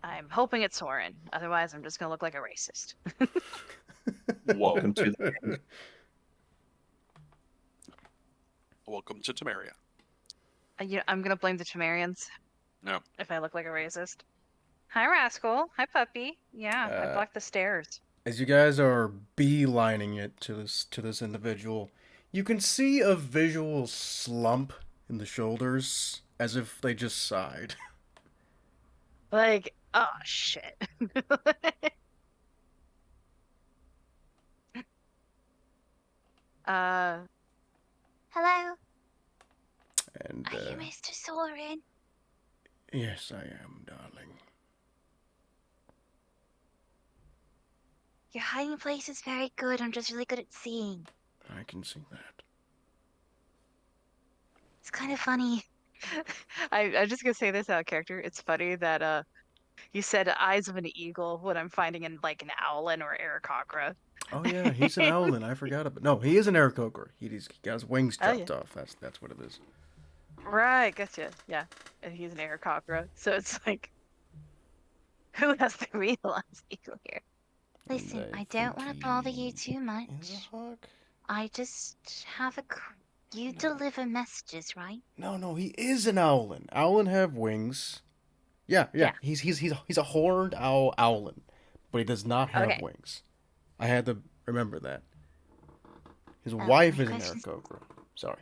I'm hoping it's Soren. Otherwise, I'm just gonna look like a racist. Welcome to the Welcome to Temeria. I'm gonna blame the Temerians. No. If I look like a racist. Hi, Rascal. Hi, Puppy. Yeah, I Uh, blocked the stairs. As you guys are beelining it to this individual, you can see a visual slump in the shoulders, as if they just sighed. Like, oh shit. uh, Hello, And are you Mr. Soren? yes, I am, darling. Your hiding place is very good. I'm just really good at seeing. I can see that. It's kind of funny. I'm just gonna say this out of character. It's funny that you said eyes of an eagle when I'm finding in like an owlin or Aarakocra. Oh yeah, he's an owlin. I forgot about. No, he is an Aarakocra. He got his wings Oh, chopped yeah. off. That's what it is. Right, gotcha. Yeah, and he's an Aarakocra, so it's like, who has the real eyes eagle here? Listen, And I don't want think to bother you he too is much. a hawk? I just have a. You deliver messages, right? No, he is an owlin. Owlin have wings. Yeah. Yeah. He's a horned owlin, but he does not have Okay. wings. I had to remember that. His Oh, wife my is an question's- Aarakocra. Sorry.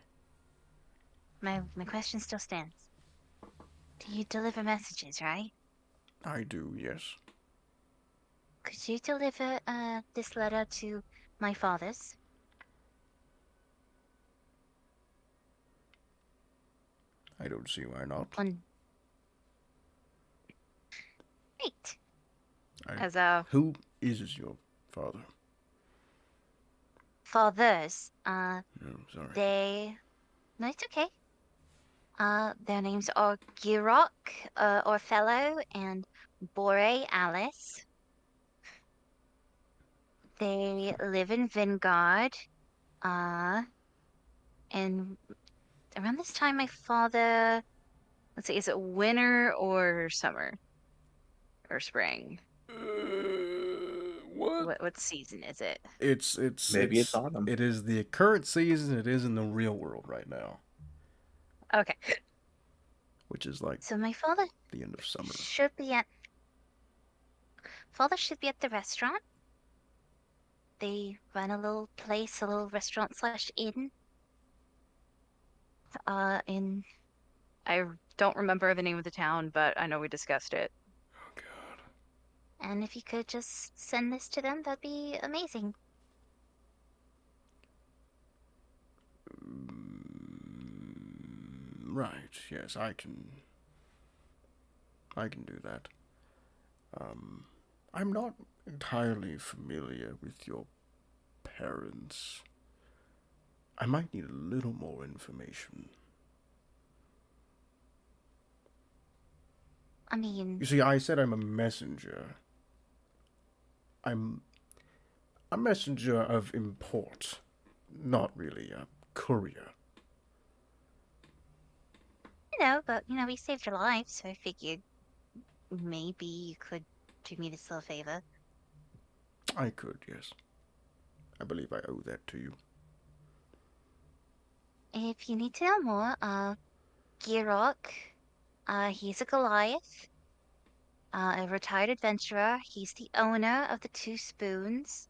My question still stands. Do you deliver messages, right? I do, yes. Could you deliver this letter to my father's? I don't see why not. On. Great. As Who is your father? Fathers. No, sorry. They. No, it's okay. Their names are Girok, Orfello, and Bore Alice. They live in Vingard. And around this time, my father. Let's see, is it winter or summer? Or spring? What? What season is it? Maybe it's autumn. It is the current season. It is in the real world right now, Okay. which is like So my father the end of summer. should be at the restaurant. They run a little place, a little restaurant slash inn. In I don't remember the name of the town, but I know we discussed it. Oh God. and if you could just send this to them, that'd be amazing. Right. Yes, I can. I can do that. I'm not entirely familiar with your parents. I might need a little more information. I mean, You see, I said I'm a messenger. I'm a messenger of import, not really a courier. but we saved your life, so I figured maybe you could do me this little favor. I could, yes. I believe I owe that to you. If you need to know more, Girok, he's a Goliath, a retired adventurer. He's the owner of the Two Spoons.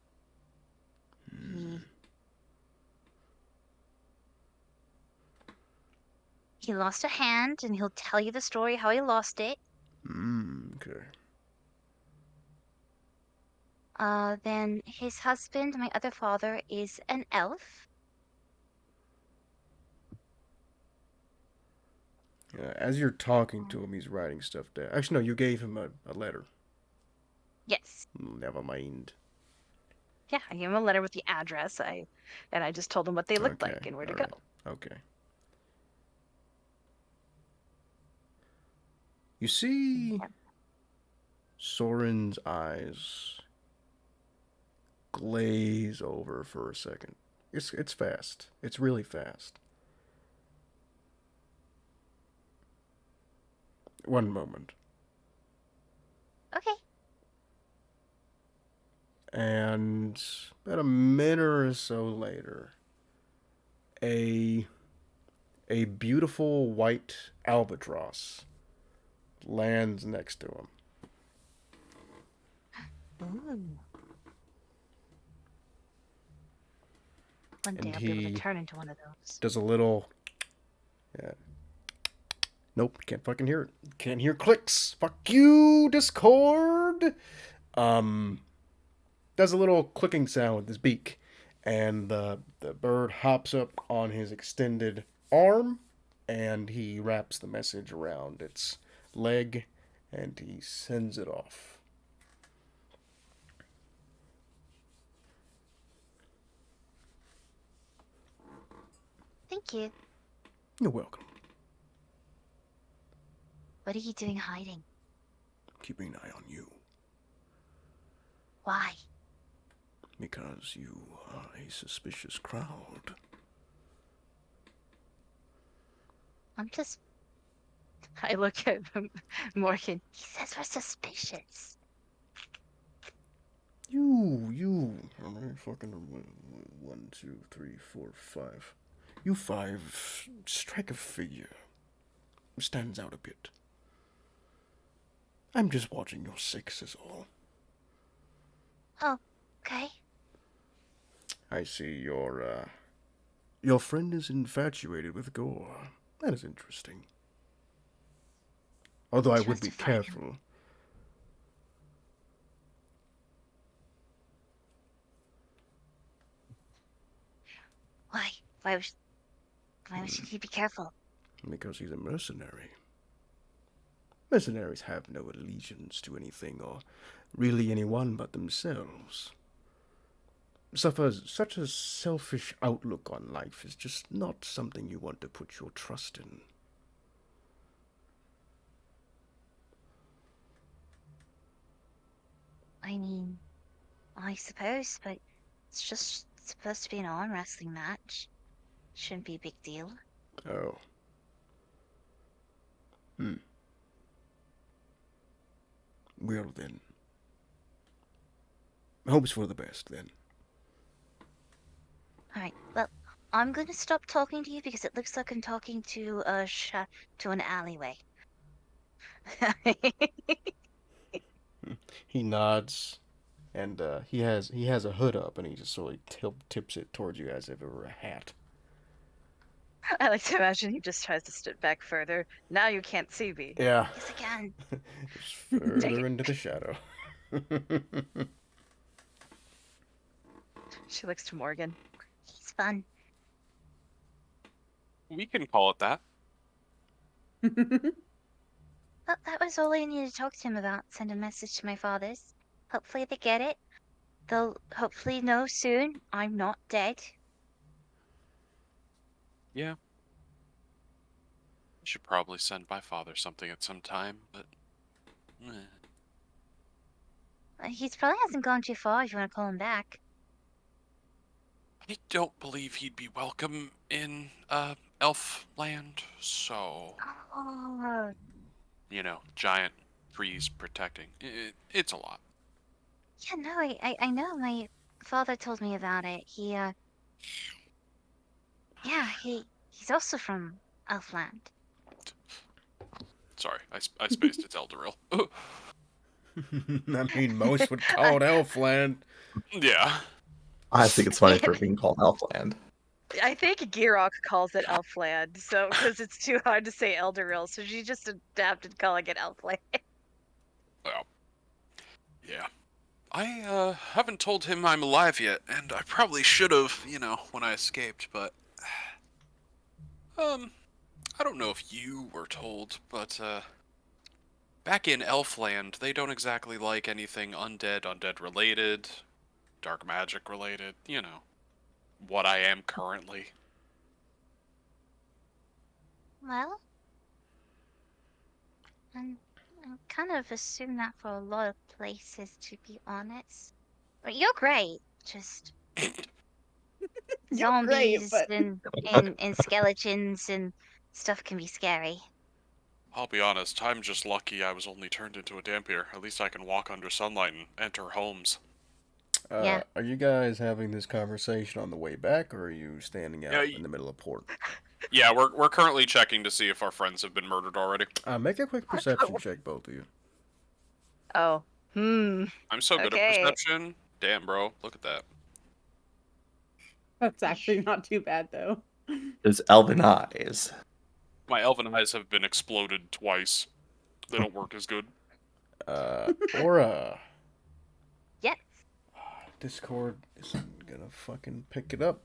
He lost a hand, and he'll tell you the story how he lost it. Okay. Then his husband, my other father, is an elf. As you're talking to him, he's writing stuff down. Actually, no, you gave him a letter. Yes. Never mind. Yeah, I gave him a letter with the address. I just told him what they looked Okay, like and where to all go. right. Okay. You see Soren's eyes glaze over for a second. It's fast. It's really fast. One moment. Okay. And about a minute or so later, a beautiful white albatross lands next to him. Ooh. One day And I'll be able to he turn into one of those. does a little. Yeah. Nope, can't fucking hear it. Can't hear clicks. Fuck you, Discord. Does a little clicking sound with his beak, and the bird hops up on his extended arm, and he wraps the message around its leg, and he sends it off. Thank you. You're welcome. What are you doing hiding? Keeping an eye on you, Why? because you are a suspicious crowd. I'm just. I look at Morgan. He says we're suspicious. You. Alright, fucking 1, 2, 3, 4, 5. You 5 strike a figure. Stands out a bit. I'm just watching your 6 is all. Oh, okay. I see your friend is infatuated with gore. That is interesting. Although I would be Justify him. careful. Why? Why should he be careful? Because he's a mercenary. Mercenaries have no allegiance to anything or really anyone but themselves. Such a selfish outlook on life is just not something you want to put your trust in. I mean, I suppose, but it's just supposed to be an arm wrestling match. Shouldn't be a big deal. Oh. Well then. Hopes for the best, then. Alright, well, I'm gonna stop talking to you because it looks like I'm talking to to an alleyway. He nods, and he has a hood up, and he just sort of tips it towards you as if it were a hat. I like to imagine he just tries to step back further. Now you can't see me. Yeah. Yes, I can. Just further into the shadow. She looks to Morgan. He's fun. We can call it that. Well, that was all I needed to talk to him about. Send a message to my fathers. Hopefully they get it. They'll hopefully know soon I'm not dead. Yeah. I should probably send my father something at some time, but. He probably hasn't gone too far if you want to call him back. I don't believe he'd be welcome in elf land, so Oh, giant trees protecting. It's a lot. yeah, no, I know. My father told me about it. Yeah, he's also from Elfland. Sorry, I spaced. It's Eldaril. I mean, most would call it Elfland. Yeah. I think it's funny for being called Elfland. I think Girok calls it Elfland, so because it's too hard to say Elderil, so she just adapted calling it Elfland. Well, yeah. I haven't told him I'm alive yet, and I probably should have, when I escaped, but I don't know if you were told, but back in Elfland, they don't exactly like anything undead related, dark magic related, what I am currently. Well, I'm, I kind of assume that for a lot of places, to be honest. But you're great. Just You're great, zombies but and skeletons and stuff can be scary. I'll be honest, I'm just lucky I was only turned into a Dampier. At least I can walk under sunlight and enter homes. Yeah. Are you guys having this conversation on the way back, or are you standing out Yeah, in the middle of port? Yeah, we're currently checking to see if our friends have been murdered already. Make a quick perception check, both of you. Oh. I'm so good at Okay. perception. Damn, bro. Look at that. that's actually not too bad though. There's elven eyes. My elven eyes have been exploded twice. They don't work as good. Aura. Yes. Discord isn't gonna fucking pick it up.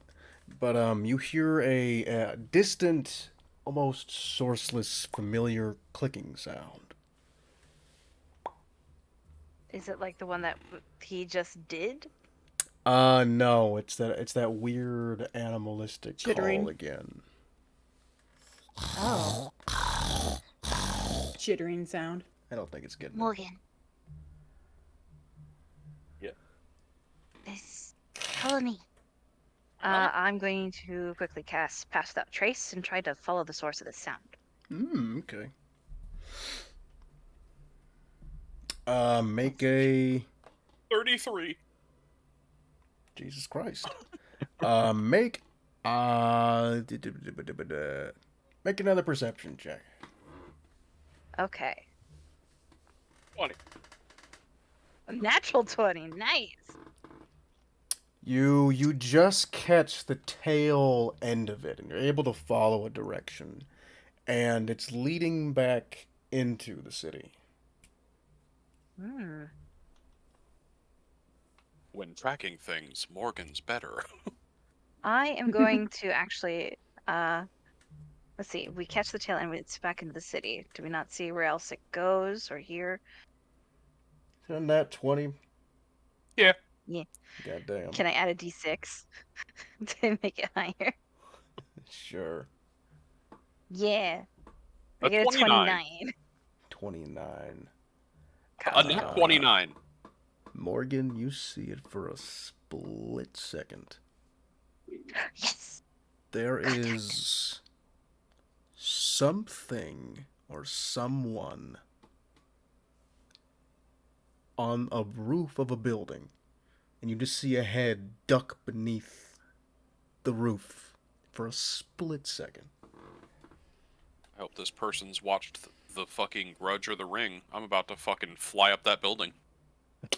But you hear a distant, almost sourceless, familiar clicking sound. Is it like the one that he just did? No, it's that weird animalistic Chittering. call again. Oh, Chittering sound. I don't think it's getting it. Morgan. Yeah. Follow me. I'm going to quickly cast Pass Without Trace and try to follow the source of the sound. Okay. Make a 33. Jesus Christ. Make make another perception check. Okay. 20. Natural 20. Nice. You just catch the tail end of it, and you're able to follow a direction, and it's leading back into the city. When tracking things, Morgan's better. I am going to actually, let's see, we catch the tail and it's back into the city. Do we not see where else it goes or here? Isn't that 20? Yeah. Yeah. Goddamn. Can I add a d6 to make it higher? Sure. Yeah. I A get a 29. 29. A net 29. Morgan, you see it for a split second. Yes. There is something or someone on a roof of a building and you just see a head duck beneath the roof for a split second. I hope this person's watched the fucking Grudge or The Ring. I'm about to fucking fly up that building.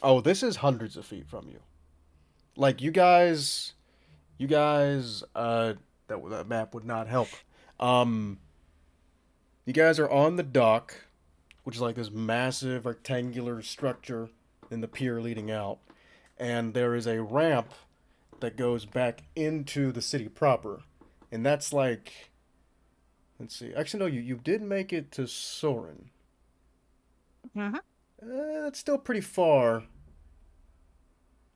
Oh, this is hundreds of feet from you. Like, you guys, that map would not help. You guys are on the dock, which is like this massive rectangular structure in the pier leading out, and there is a ramp that goes back into the city proper, and that's like, let's see, actually no, you did make it to Soren. Mm-hmm. That's still pretty far.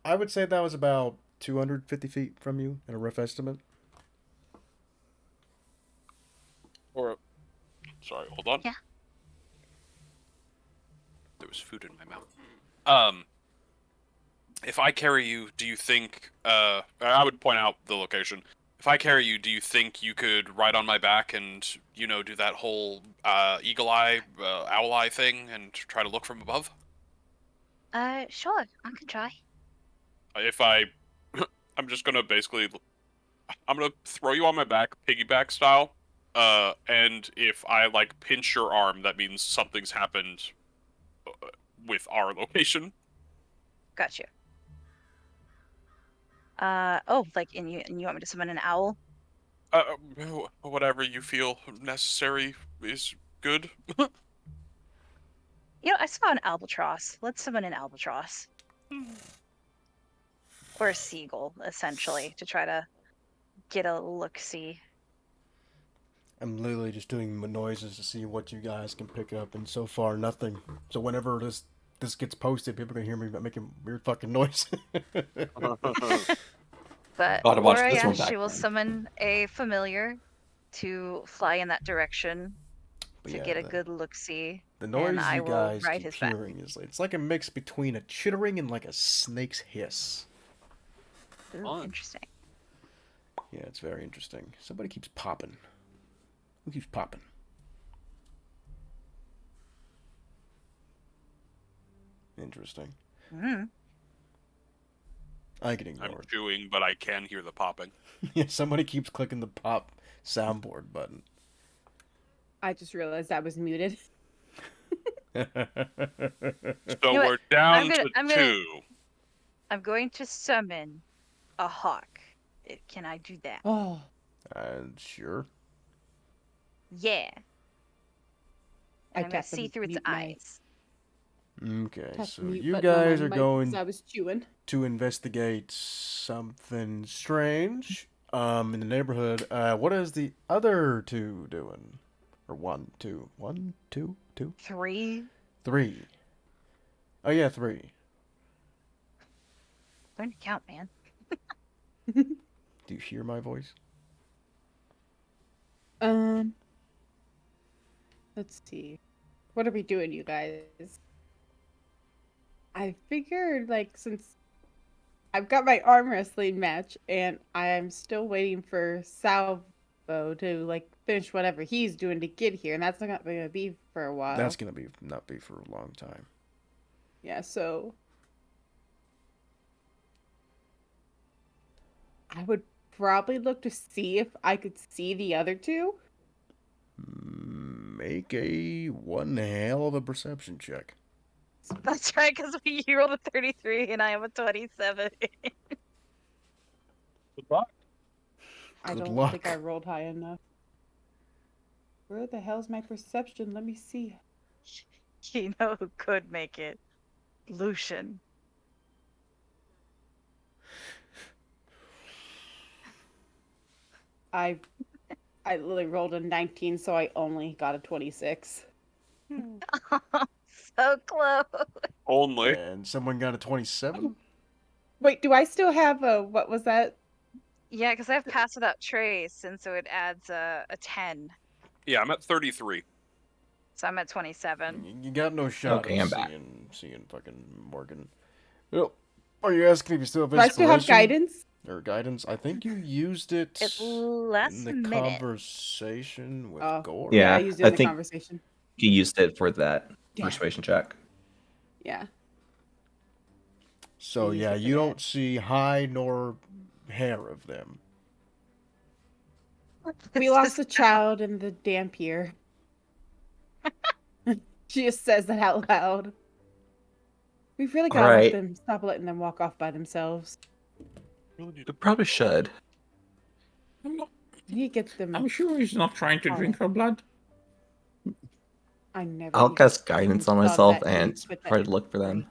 I would say that was about 250 feet from you in a rough estimate. Or, sorry, hold on. Yeah. There was food in my mouth. If I carry you, do you think, I would point out the location. If I carry you, do you think you could ride on my back and, you know, do that whole, eagle eye, owl eye thing and try to look from above? Sure, I can try. If I, I'm just gonna basically, I'm gonna throw you on my back, piggyback style, and if I, like, pinch your arm, that means something's happened with our location. Got you. Like, and you want me to summon an owl? Whatever you feel necessary is good. You know, I saw an albatross. Let's summon an albatross. Or a seagull, essentially, to try to get a look-see. I'm literally just doing noises to see what you guys can pick up, and so far nothing. So whenever this gets posted, people are gonna hear me making weird fucking noise. But Gotta watch Laura, this yeah, one back she will then. summon a familiar to fly in that direction But to yeah, get a good look-see. the And noise I you will guys ride keep his back. hearing is it's like a mix between a chittering and like a snake's hiss. Ooh, Fun. interesting. Yeah, it's very interesting. Somebody keeps popping. Who keeps popping? Interesting. Mm. I can I'm ignore it. chewing, but I can hear the popping. Yeah, somebody keeps clicking the pop soundboard button. I just realized I was muted. So You know what? we're down to I'm 2. going to summon a hawk. Can I do that? Oh, Sure. Yeah. I And I'm gonna see tapped through its eyes. Okay, the so mute you button on guys my are mic 'cause going I was chewing. to investigate something strange in the neighborhood. What is the other two doing? Or one, two, 3. 3. Oh yeah, 3. Learn to count, man. Do you hear my voice? Let's see. What are we doing, you guys? I figured, like, since I've got my arm wrestling match and I'm still waiting for Salvo to, like, finish whatever he's doing to get here, and that's not going to be for a while. That's gonna not be for a long time. Yeah, so I would probably look to see if I could see the other two. Make a one hell of a perception check. That's right, because you rolled a 33 and I have a 27. Good luck. I Good don't think I luck. rolled high enough. Where the hell's my perception? Let me see. You know who could make it? Lucian. I literally rolled a 19, so I only got a 26. So close. Only. And someone got a 27? Wait, do I still have a, what was that? Yeah, because I have pass without trace, and so it adds a 10. Yeah, I'm at 33. So I'm at 27. You got no shot Okay, of I'm back. seeing fucking Morgan. Well, are you asking if you still have Do I still have inspiration? guidance? Or guidance? I think you used it It's less in the minute. conversation with Oh, Gore. Yeah, I Yeah, used it I in the think- conversation. He used it for that Yeah. persuasion check. Yeah. So He's yeah, looking you at- don't see hide nor hair of them. We This lost is a child in the damp year. She just says that out loud. We've really gotta let Right. them stop letting them walk off by themselves. Really need We to- probably should. I'm not. We need to get them. I'm sure he's not trying to drink her blood. I never. I'll even cast guidance on thought myself that till you and put that try in to look for them.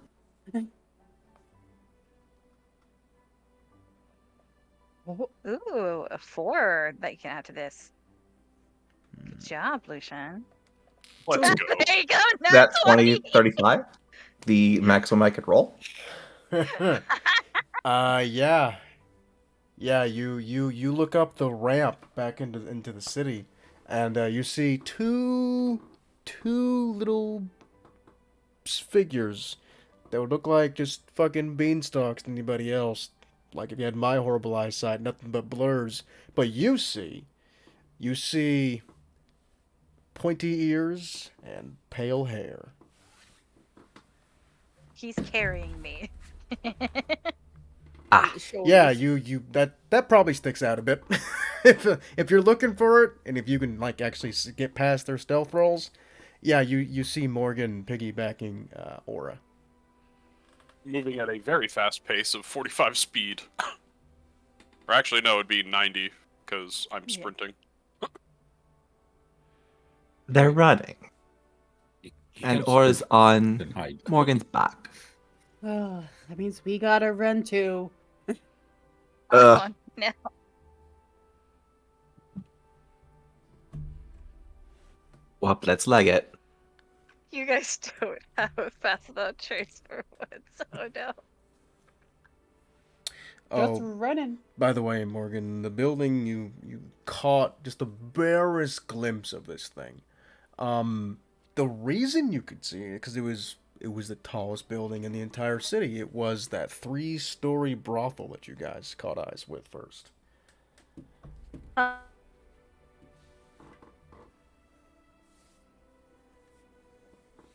Oh, ooh, a 4 that you can add to this. Good job, Lucian. Let's Ooh. go. There you go. Nat That 20. 20, 35? The maximum I could roll? Yeah. Yeah, you look up the ramp back into the city, and you see two little figures that would look like just fucking beanstalks to anybody else. Like if you had my horrible eyesight, nothing but blurs. But you see pointy ears and pale hair. He's carrying me. Ah, Yeah, shoulders. you that probably sticks out a bit. If you're looking for it, and if you can like actually get past their stealth rolls, yeah, you see Morgan piggybacking Aura. Moving at a very fast pace of 45 speed. Or actually, no, it'd be 90, because I'm Yeah. sprinting. they're running. You And can Aura's sprint on and hide. Morgan's back. Oh, that means we gotta run too. Oh no. Well, let's leg it. You guys don't have a fast enough trace for woods. Oh no. Just Oh, running. by the way, Morgan, the building you caught just the barest glimpse of this thing. The reason you could see it because it was the tallest building in the entire city. It was that 3-story brothel that you guys caught eyes with first.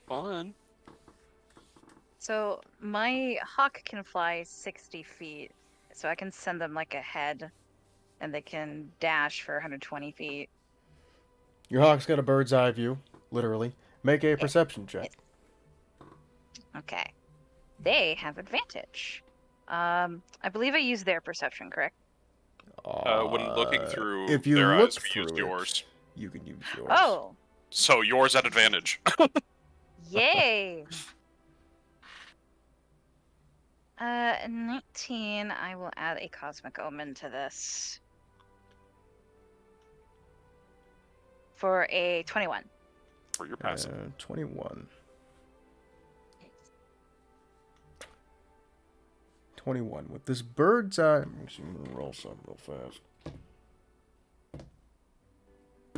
Fun. So my hawk can fly 60 feet, so I can send them like ahead, and they can dash for 120 feet. Your hawk's got a bird's eye view, literally. Make a perception check. Okay. They have advantage. I believe I used their perception, correct? When looking through if you their look eyes, we through used it, yours. you can use yours. Oh, So yours at advantage. yay! 19. I will add a cosmic omen to this for a 21. For your passive. 21. 21. With this bird's eye, I'm gonna roll something real fast.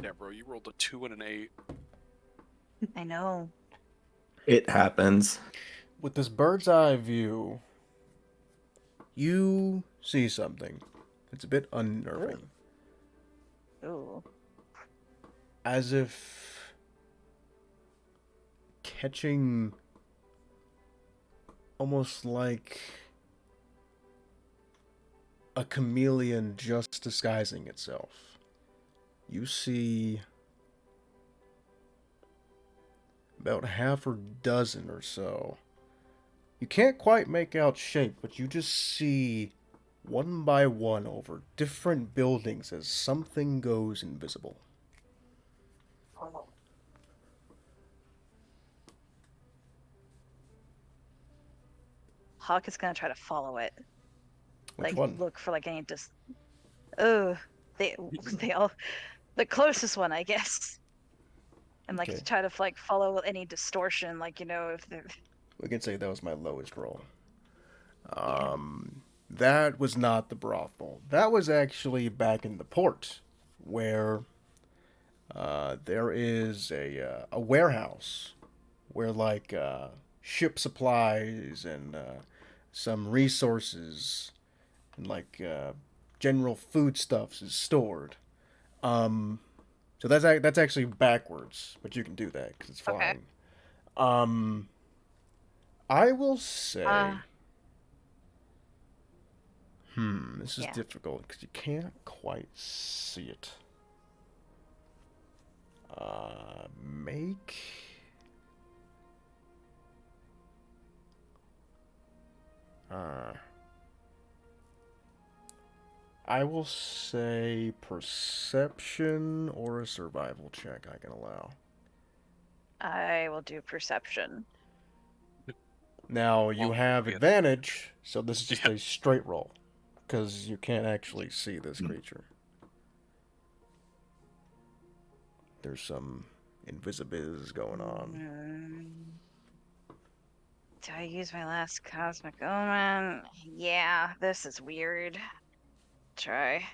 Yeah, bro, you rolled a 2 and an 8. I know. It happens. With this bird's eye view, you see something. It's a bit unnerving. Ooh. As if catching almost like a chameleon just disguising itself. You see about half a dozen or so. You can't quite make out shape, but you just see one by one over different buildings as something goes invisible. Hawk is gonna try to follow it. Which Like one? look for like any they all the closest one, I guess. And like Okay. try to like follow any distortion, like if they're We can say that was my lowest roll. Yeah. That was not the brothel. That was actually back in the port, where there is a warehouse where like ship supplies and some resources and like general foodstuffs is stored. Um, so that's actually backwards, but you can do that because it's Okay. flying. I will say. This is Yeah. difficult because you can't quite see it. Make. I will say perception or a survival check I can allow. I will do perception. Now you Well, have yeah. advantage, so this is just Yeah. a straight roll because you can't actually see this creature. There's some invisibiz going on. Do I use my last cosmic omen? Yeah, this is weird. Try.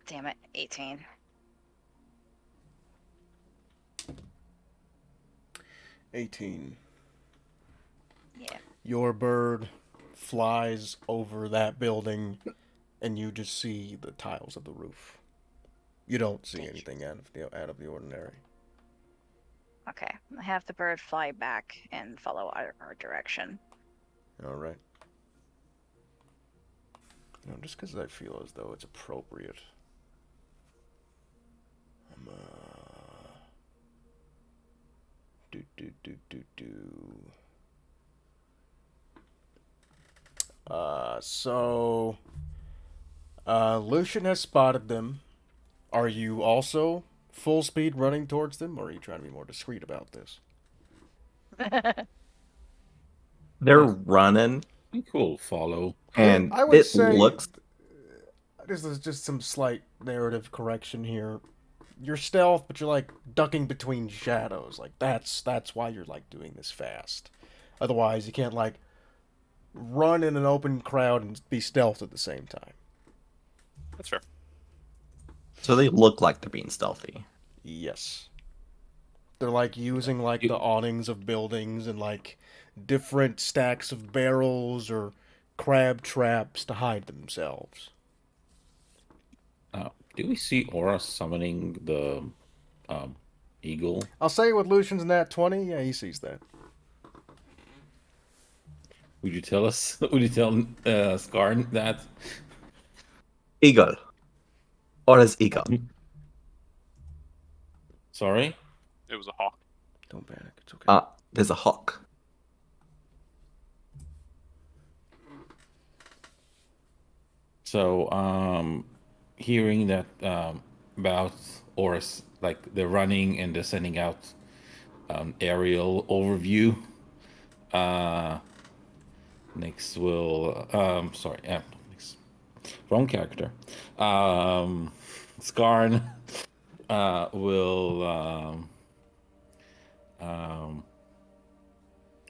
Damn it, 18. 18. Yeah. Your bird flies over that building, and you just see the tiles of the roof. You don't see anything out of the ordinary. Okay, I have the bird fly back and follow our direction. All right. Just because I feel as though it's appropriate. So Lucian has spotted them. Are you also full speed running towards them, or are you trying to be more discreet about this? They're running, I think we'll follow. and I would it say looks. this is just some slight narrative correction here. You're stealth, but you're like ducking between shadows. Like that's why you're like doing this fast. Otherwise, you can't like run in an open crowd and be stealth at the same time. That's fair. So they look like they're being stealthy. Yes. They're like using like the awnings of buildings and like different stacks of barrels or crab traps to hide themselves. Do we see Aura summoning the eagle? I'll say with Lucian's nat 20, yeah, he sees that. Would you tell us? Would you tell Skarn that? Eagle. Or is eagle? Sorry? It was a hawk. Don't panic, it's okay. There's a hawk. So, hearing that about Oris, like they're running and they're sending out aerial overview. Next will sorry, next, wrong character. Skarn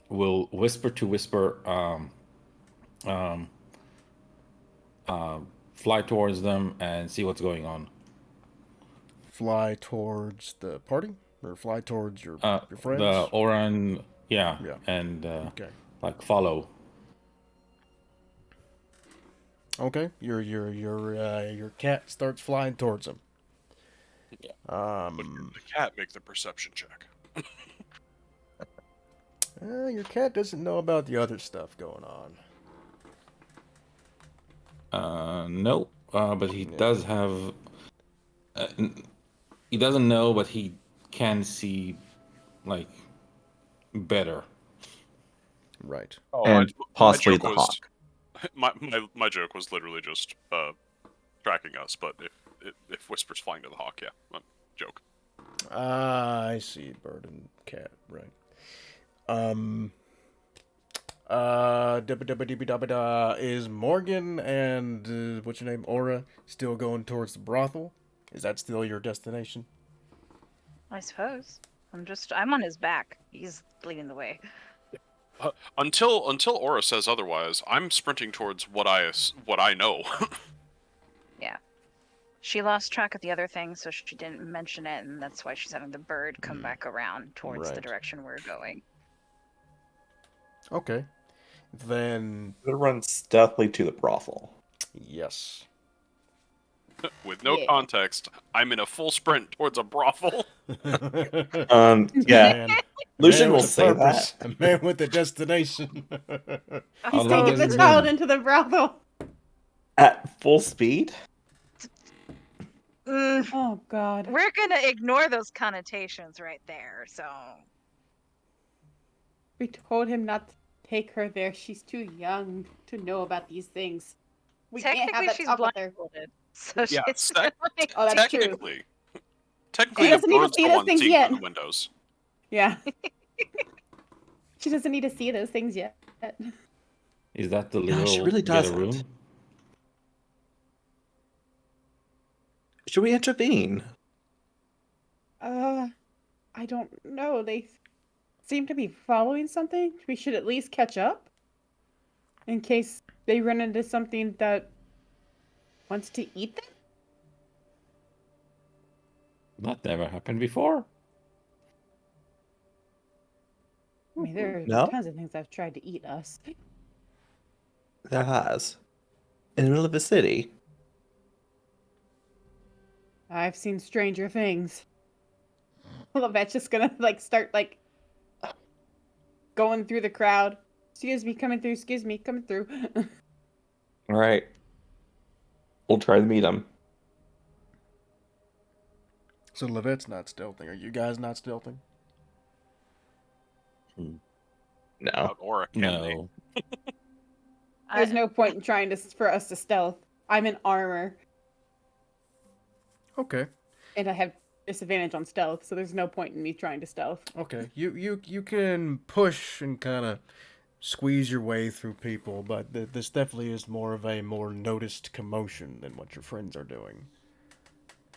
will whisper to whisper fly towards them and see what's going on. Fly towards the party? Or fly towards your friends? The Oran, yeah. Yeah. And Okay. like follow. Okay. Your cat starts flying towards him. Yeah. But the cat make the perception check. Your cat doesn't know about the other stuff going on. No, but he does have. He doesn't know, but he can see, like, better. Right. Oh, And possibly joke the was, hawk. My joke was literally just tracking us, but if Whisper's flying to the hawk, yeah, joke. I see. Bird and cat. Right. Is Morgan and what's your name, Aura, still going towards the brothel? Is that still your destination? I suppose. I'm on his back. He's leading the way. Until Aura says otherwise, I'm sprinting towards what I know. Yeah. She lost track of the other thing, so she didn't mention it, and that's why she's having the bird come back around towards the Right. direction we're going. Okay. Then It runs stealthily to the brothel. yes. With no Yeah. context, I'm in a full sprint towards a brothel. Yeah. Man. Lucian Man will with a say purpose. that. A man with a destination. He's long taking does the it child run? into the brothel. At full speed? Oh God. We're gonna ignore those connotations right there. So We told him not to take her there. She's too young to know about these things. We can't have technically, that she's talk with her. blindfolded. So Yeah, she's like, Oh, that's true. technically. Technically, She the doesn't need to birds see go those on things seeing yet. through the windows. Yeah. She doesn't need to see those things yet. Is that the Yeah, she literal really get a doesn't. room? Should we intervene? I don't know. They seem to be following something. We should at least catch up in case they run into something that wants to eat them. That never happened before. I mean, there have been No? tons of things I've tried to eat us. There has. In the middle of a city. I've seen stranger things. Levette's just gonna start going through the crowd. Excuse me, coming through. Excuse me, coming through. Alright. We'll try to meet him. So Levette's not stealthing. Are you guys not stealthing? No. Or can they? No. There's no point in trying for us to stealth. I'm in armor, Okay. and I have disadvantage on stealth, so there's no point in me trying to stealth. Okay. You can push and kind of squeeze your way through people, but this definitely is more of a more noticed commotion than what your friends are doing.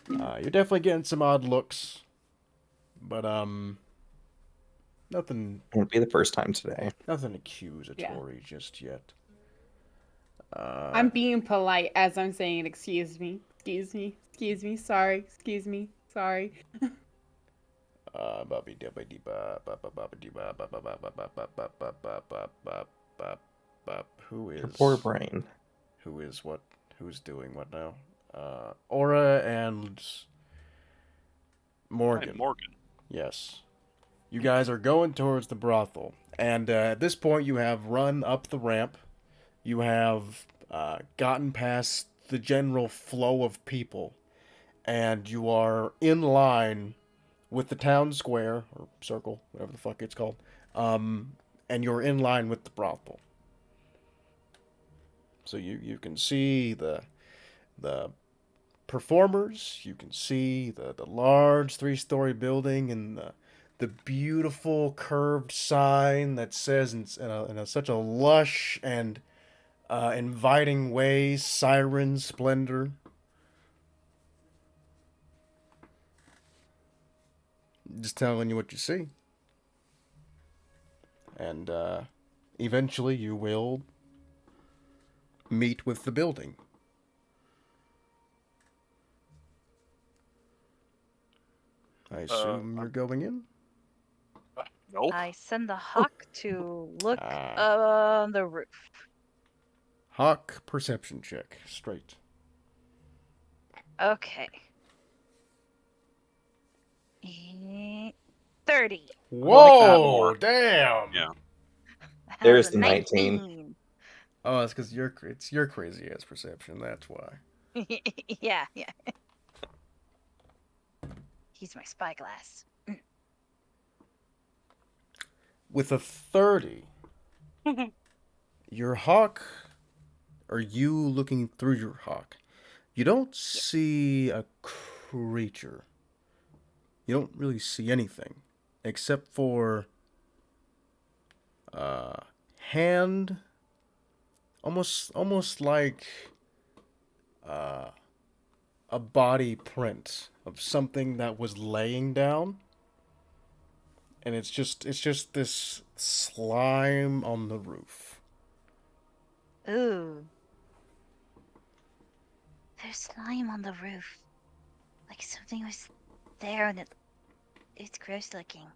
You're definitely getting some odd looks, but nothing Won't be the first time today. accusatory just yet. I'm being polite as I'm saying, excuse me, excuse me, excuse me, sorry, excuse me, sorry. Who Your is poor brain. who is what? Who's doing what now? Aura and Morgan. Hey, Morgan. Yes. You guys are going towards the brothel. And at this point, you have run up the ramp. You have gotten past the general flow of people. And you are in line with the town square, or circle, whatever the fuck it's called. And you're in line with the brothel. So you can see the performers. You can see the large 3-story building and the beautiful curved sign that says in such a lush and inviting way, Siren Splendor. Just telling you what you see. And eventually you will meet with the building. I assume you're going in? Nope. I send the hawk to look Ah. on the roof. Hawk perception check. Straight. Okay. 30. Whoa! Damn! Yeah. That There's was a the 19. Oh, it's because it's your crazy ass perception. That's why. Yeah. He's my spyglass. With a 30, your hawk, or you looking through your hawk, you don't see a creature. You don't really see anything except for hand, almost like a body print of something that was laying down, and it's just this slime on the roof. Ooh. There's slime on the roof. Like something was there and it's gross looking.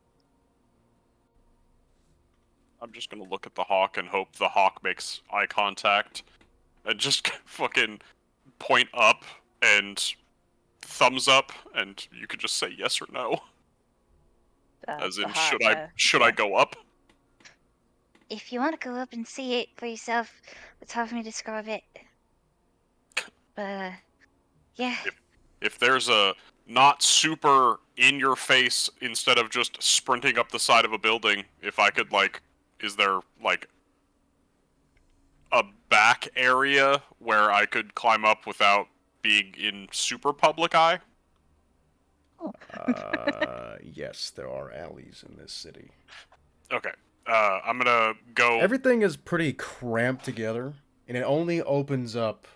I'm just gonna look at the hawk and hope the hawk makes eye contact and just fucking point up and thumbs up, and you could just say yes or no. As in, should I go up? If you want to go up and see it for yourself, it's hard for me to describe it. But yeah, If there's a not super in your face instead of just sprinting up the side of a building, if I could is there a back area where I could climb up without being in super public eye? Yes, there are alleys in this city. Okay. I'm gonna go. Everything is pretty cramped together, and it only opens up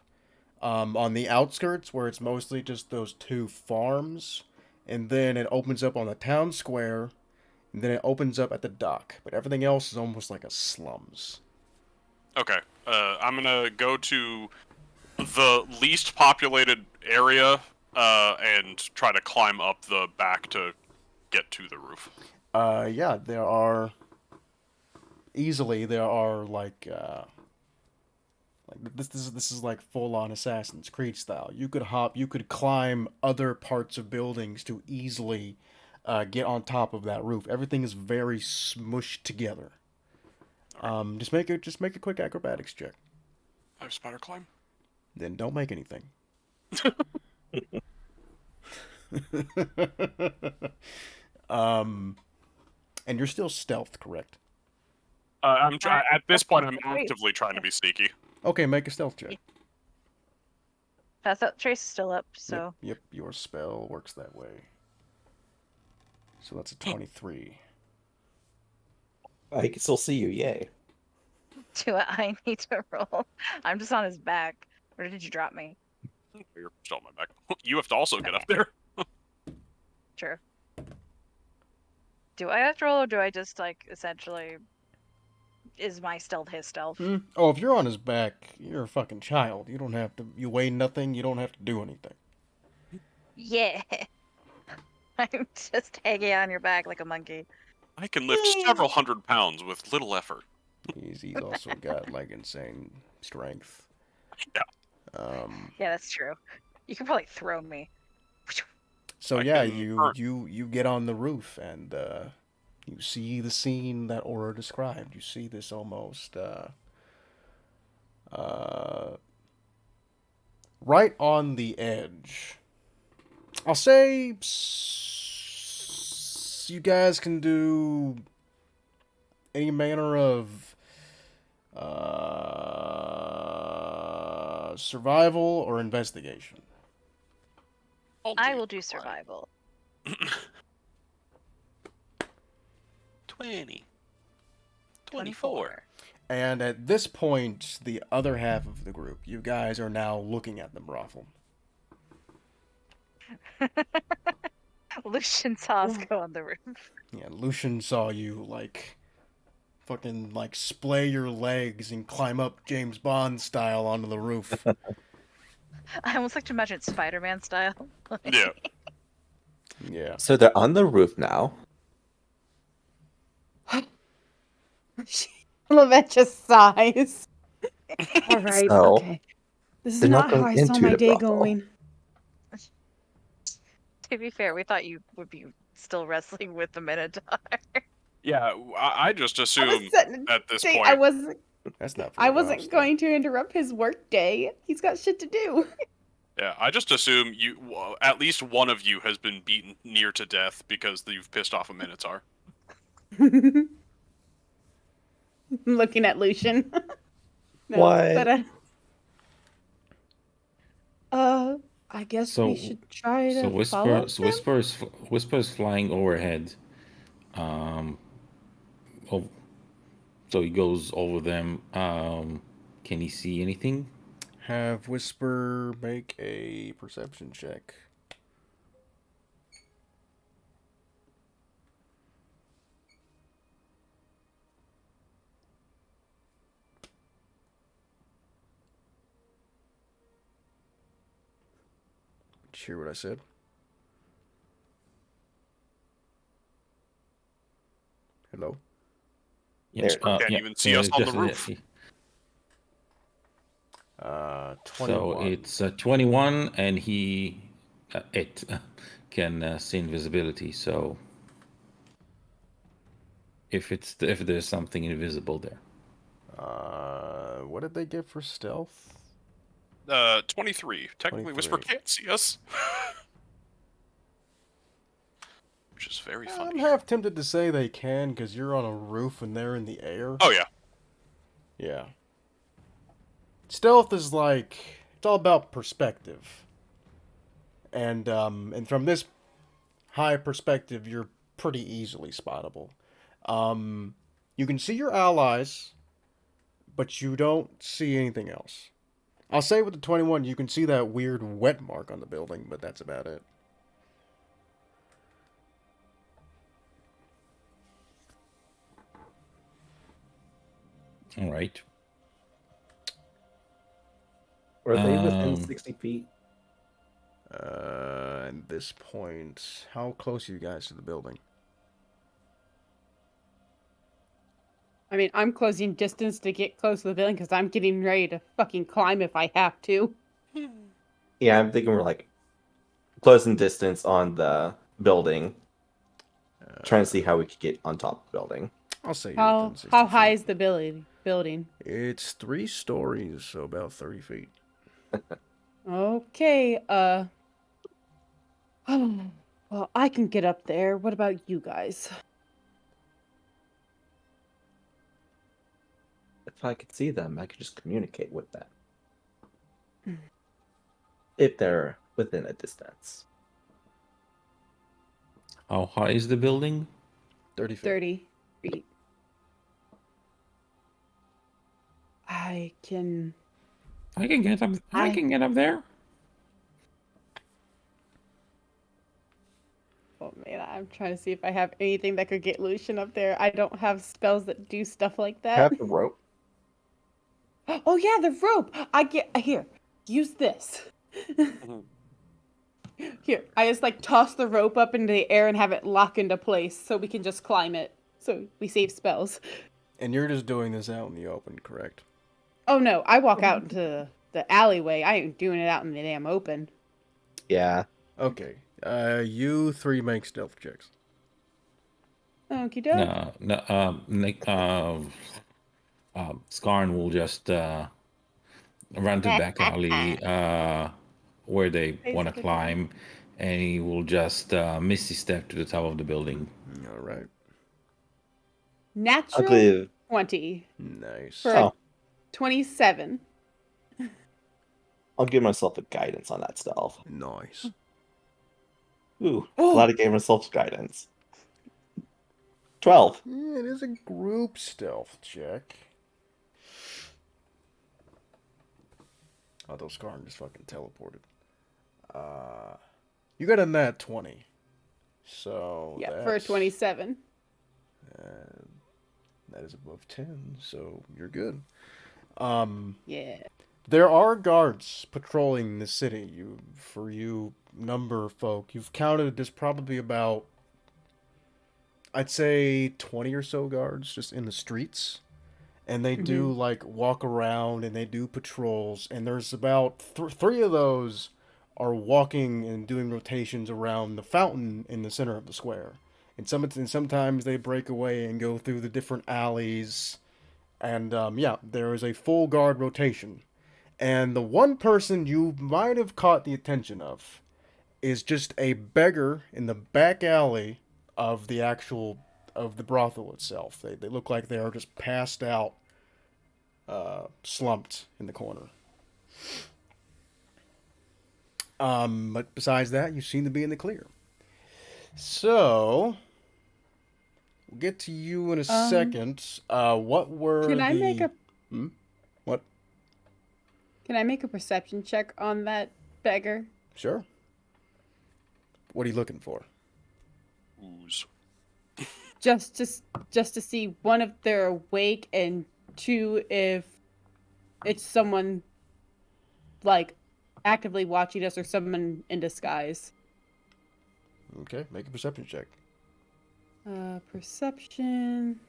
on the outskirts where it's mostly just those two farms, and then it opens up on the town square, and then it opens up at the dock. But everything else is almost like a slums. Okay. I'm gonna go to the least populated area and try to climb up the back to get to the roof. Yeah, there are this is like full on Assassin's Creed style. You could hop, you could climb other parts of buildings to easily get on top of that roof. Everything is very smushed together. Just make a quick acrobatics check. I have spider climb. Then don't make anything. And you're still stealth, correct? At this point. I'm Wait. actively trying to be sneaky. Okay, make a stealth check. That's up. Trace is still up, so Yep, your spell works that way. So that's a 23. I can still see you, yay. do I need to roll? I'm just on his back. Or did you drop me? You're still on my back. You have to also get up there. True. Do I have to roll, or do I just essentially? Is my stealth his stealth? Oh, if you're on his back, you're a fucking child. You don't have to. You weigh nothing. You don't have to do anything. Yeah. I'm just hanging on your back like a monkey. I can lift several hundred pounds with little effort. He's also got like insane strength. Yeah. Yeah, that's true. You can probably throw me. So I yeah, can you get on the roof and you see the scene that Aura described. You see this almost right on the edge. I'll say you guys can do any manner of survival or investigation. I will do survival. 20. 24. And at this point, the other half of the group, you guys are now looking at the brothel. Lucian saw us go on the roof. Yeah, Lucian saw you fucking splay your legs and climb up James Bond style onto the roof. I almost like to imagine it Spider-Man style. Yeah. Yeah. So they're on the roof now. Levette just sighs. All right, So, okay. This is they're not not how going I saw into my the day brothel. going. To be fair, we thought you would be still wrestling with the Minotaur. Yeah, I just I was assume setting at this say point. I wasn't That's not I very wasn't well, going to interrupt his work day. He's got shit to do. Yeah, I just assume at least one of you has been beaten near to death because you've pissed off a Minotaur. Looking at Lucian. No, What? But I guess we should try to follow them? Whisper's flying overhead. Oh, so he goes over them. Can he see anything? Have Whisper make a perception check. Did you hear what I said? Hello? Yes. Can't even see us on the roof. 21. So it's 21, and it can see invisibility. So if there's something invisible there. What did they get for stealth? 23. Technically, Whisper 23. can't see us. Which is very I'm funny. half tempted to say they can because you're on a roof and they're in the air. Oh, yeah. Yeah. Stealth is like it's all about perspective, and from this high perspective, you're pretty easily spottable. You can see your allies, but you don't see anything else. I'll say with the 21, you can see that weird wet mark on the building, but that's about it. All right. Are they within Um, 60 feet? At this point, how close are you guys to the building? I mean, I'm closing distance to get close to the building because I'm getting ready to fucking climb if I have to. Yeah, I'm thinking we're like close in distance on the building, trying to see how we could get on top of the building. I'll say you're How within 60 how high feet. is the building? It's 3 stories, so about 30 feet. Okay, well, I can get up there. What about you guys? If I could see them, I could just communicate with them. If they're within a distance. how high is the building? 30 feet. 30 feet. I can. I can get up. I I- can get up there. Oh man, I'm trying to see if I have anything that could get Lucian up there. I don't have spells that do stuff like that. Have the rope. Oh yeah, the rope. I get here. Use this. Here, I just like toss the rope up into the air and have it lock into place so we can just climb it. So we save spells. And you're just doing this out in the open, correct? Oh no, I walk out into the alleyway. I ain't doing it out in the damn open. Yeah. Okay. You 3 make stealth checks. Okie doke. No, no. Skarn will just run to the back alley where they want to Basically. climb, and he will just misty step to the top of the building. All right. I'll Natural give 20 Nice. for Oh. 27. I'll give myself a guidance on that stealth. Nice. Ooh, Oh. glad I gave myself guidance. 12. Yeah, it is a group stealth check. Oh, those Skarn just fucking teleported. You got a nat 20. So Yeah, that's, for a 27. that is above 10, so you're good. Yeah. There are guards patrolling the city. For you number folk, you've counted there's probably about, I'd say 20 or so guards just in the streets. And they do like walk around and they do patrols. And there's about 3 of those are walking and doing rotations around the fountain in the center of the square. And sometimes they break away and go through the different alleys. And yeah, there is a full guard rotation. And the one person you might have caught the attention of is just a beggar in the back alley of the brothel itself. They look like they are just passed out, slumped in the corner. But besides that, you seem to be in the clear. So we'll get to you in a second. What were Can I the... make a What? Can I make a perception check on that beggar? Sure. What are you looking for? Ooze. Just to see, one, if they're awake, and 2, if it's someone like actively watching us or someone in disguise. Okay, make a perception check. Perception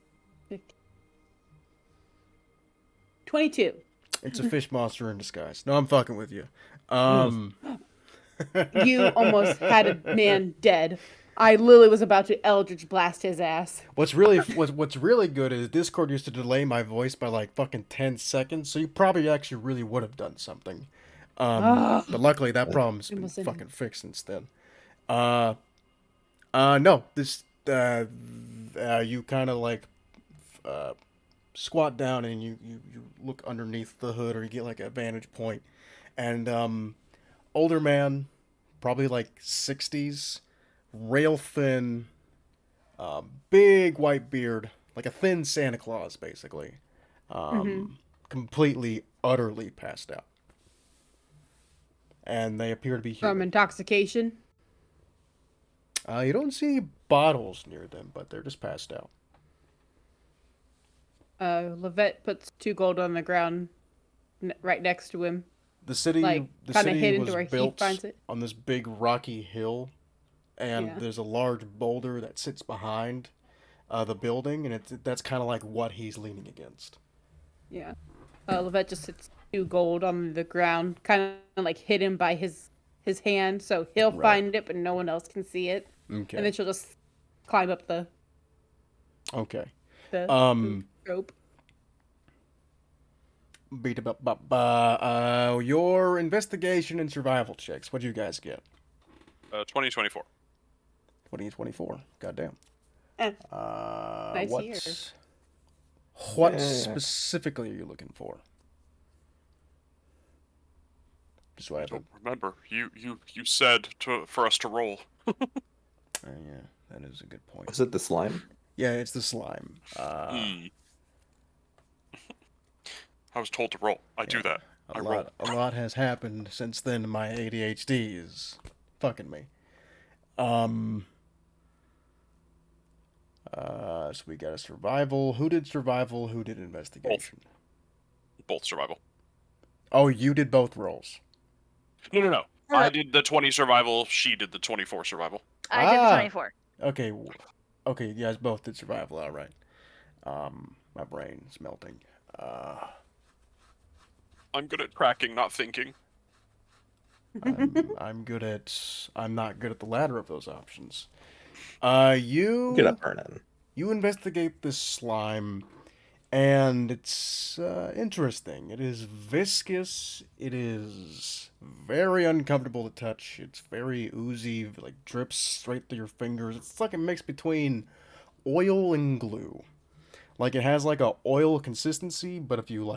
50. 22. It's a fish monster in disguise. No, I'm fucking with you. You almost had a man dead. I literally was about to Eldritch blast his ass. What's really good is Discord used to delay my voice by like fucking 10 seconds, so you probably actually really would have done something. Ah. But luckily that problem's been Almost in fucking fixed since then. No, this you kind of like squat down and you look underneath the hood, or you get like a vantage point, and older man, probably like 60s, rail thin, big white beard, like a thin Santa Claus, basically. Completely, utterly passed out. And they appear to be From human. intoxication. You don't see bottles near them, but they're just passed out. Levette puts 2 gold on the ground right next to him. The city, Like, the kinda city hidden to was where he built finds it? on this big rocky hill, and Yeah. there's a large boulder that sits behind the building, and that's kind of like what he's leaning against. Yeah. Levette just sits 2 gold on the ground, kind of like hidden by his hand, so he'll Right. find it, but no one else can see it. Okay. And then she'll just climb up the Okay. the rope. Beat your investigation and survival checks. What do you guys get? 2024. 2024. Goddamn. Nice year. What Yeah. specifically are you looking for? Just so I I have don't remember. You said for us to roll. yeah, that is a good point. Was it the slime? Yeah, it's the slime. I was told to roll. I do that. I roll. A lot has happened since then. My ADHD is fucking me. So we got a survival. Who did survival? Who did investigation? Both survival. Oh, you did both rolls. No. I did the 20 survival. She did the 24 survival. I did the 24. Okay. Okay, you guys both did survival. All right. My brain's melting. I'm good at tracking, not thinking. I'm not good at the latter of those options. You Get up, Vernon. You investigate this slime, and it's interesting. It is viscous. It is very uncomfortable to touch. It's very oozy, like drips straight through your fingers. It's like a mix between oil and glue. Like it has like a oil consistency, but if you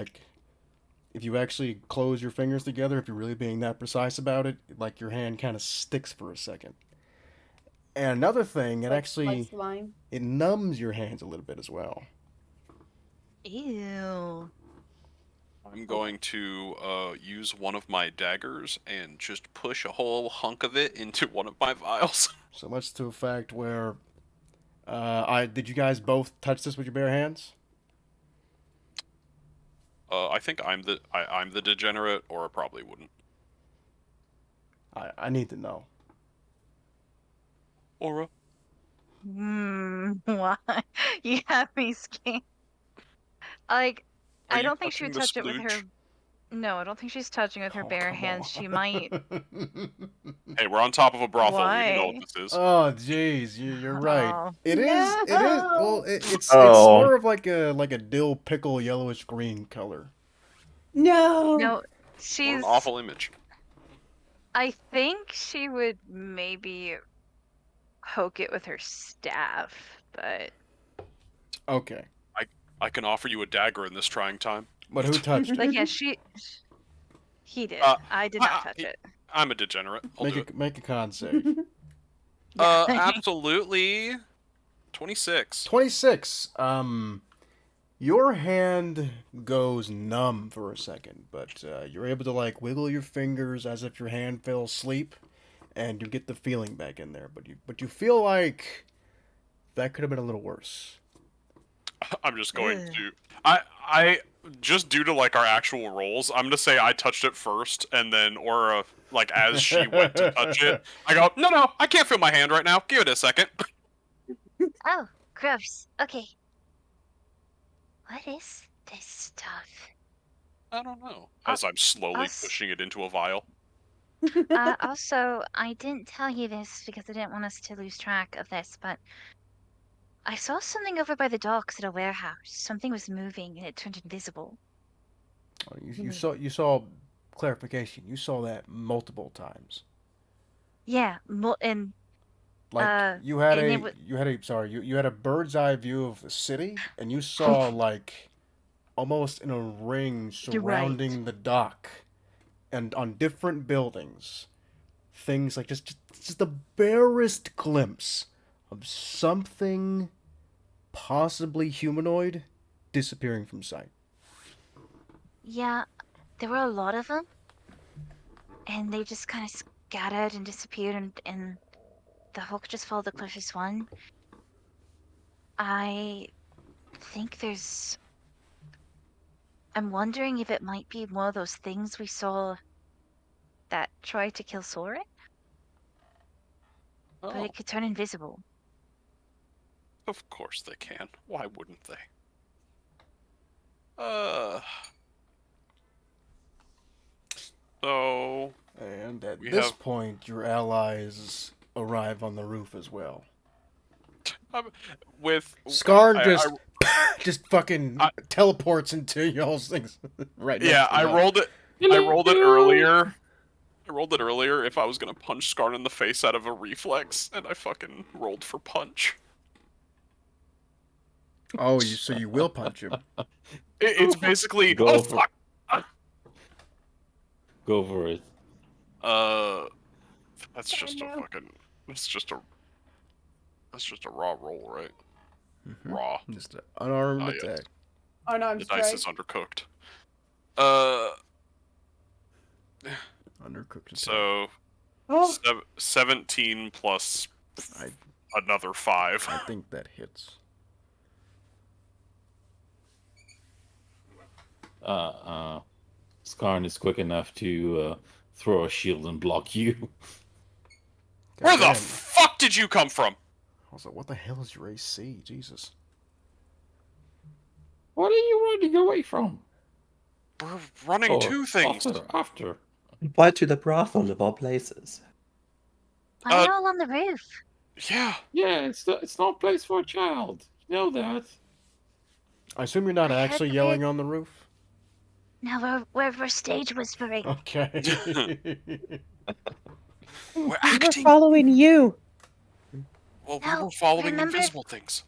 actually close your fingers together, if you're really being that precise about it, like your hand kind of sticks for a second. And another thing, Like slime. it numbs your hands a little bit as well. Ew. I'm going to use one of my daggers and just push a whole hunk of it into one of my vials. So much to the fact where, did you guys both touch this with your bare hands? I think I'm the degenerate, or I probably wouldn't. I need to know. Aura. Why? You have me scared. Like, Are I you don't think she touching would the touch it with her. splooge? No, I don't think she's touching with her Oh, bare come hands. She on. might. Hey, we're on top of a brothel. We know Why? what this is. Oh, jeez, you're right. Oh. It is. It is. Well, it's Oh. more of like a dill pickle yellowish green color. No. No, What she's. an awful image. I think she would maybe poke it with her staff, but Okay, I can offer you a dagger in this trying time. but who touched it? like yeah, he did. I did not touch it. I'm a degenerate. I'll do it. Make a con save. Absolutely. 26. 26. Your hand goes numb for a second, but you're able to like wiggle your fingers as if your hand fell asleep, and you get the feeling back in there. But you feel like that could have been a little worse. I'm just going Ugh. to. I just due to like our actual rolls, I'm gonna say I touched it first, and then Aura, like as she went to touch it, I go, no, I can't feel my hand right now. Give it a second. Oh, gross. Okay. What is this stuff? I don't know. As I'm slowly us- pushing it into a vial. Also, I didn't tell you this because I didn't want us to lose track of this, but I saw something over by the docks at a warehouse. Something was moving and it turned invisible. You saw clarification, you saw that multiple times. Yeah, and Like and it was you had a bird's eye view of the city, and you saw like almost in a ring you're right. surrounding the dock, and on different buildings, things like just the barest glimpse of something possibly humanoid disappearing from sight. Yeah, there were a lot of them, and they just kind of scattered and disappeared, and the Hulk just followed the closest one. I think there's. I'm wondering if it might be one of those things we saw that tried to kill Soren, but Oh, it could turn invisible. of course they can. Why wouldn't they? Uh. So And at we this have point, your allies arrive on the roof as well. with Skarn I, just just fucking I- teleports into y'all's things right yeah, next to I them. rolled it. I rolled it earlier. I rolled it earlier if I was gonna punch Skarn in the face out of a reflex, and I fucking rolled for punch. Oh, so you will punch him. It's basically Go oh for- fuck. Go for it. That's just a fucking. That's just a raw roll, right? Raw. Just an unarmed Ah, yes. attack. Unarmed The dice strike. is undercooked. Undercooked attack. So Oh, 17 plus I another 5. I think that hits. Skarn is quick enough to throw a shield and block you. Where the Goddamn. fuck did you come from? I was like, what the hell is your AC? Jesus. What are you running away from? We're running Oh, two things. After. Why to the brothel of all places? Why are you all on the roof? Yeah. Yeah, it's not a place for a child. You know that. I assume you're not I heard actually the yelling big- on the roof? No, we're stage whispering. Okay. We're we were acting. following you. Well, we No, were following remember- invisible things.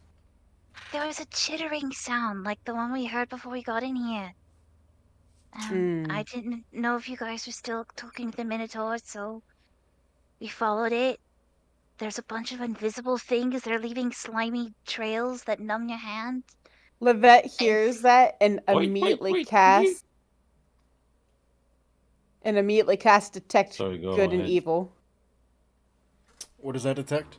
There was a chittering sound like the one we heard before we got in here. I didn't know if you guys were still talking to the Minotaur, so we followed it. There's a bunch of invisible things. They're leaving slimy trails that numb your hand. Levette hears that and Wait, immediately can you- casts detect Sorry, go good and ahead. evil. What does that detect?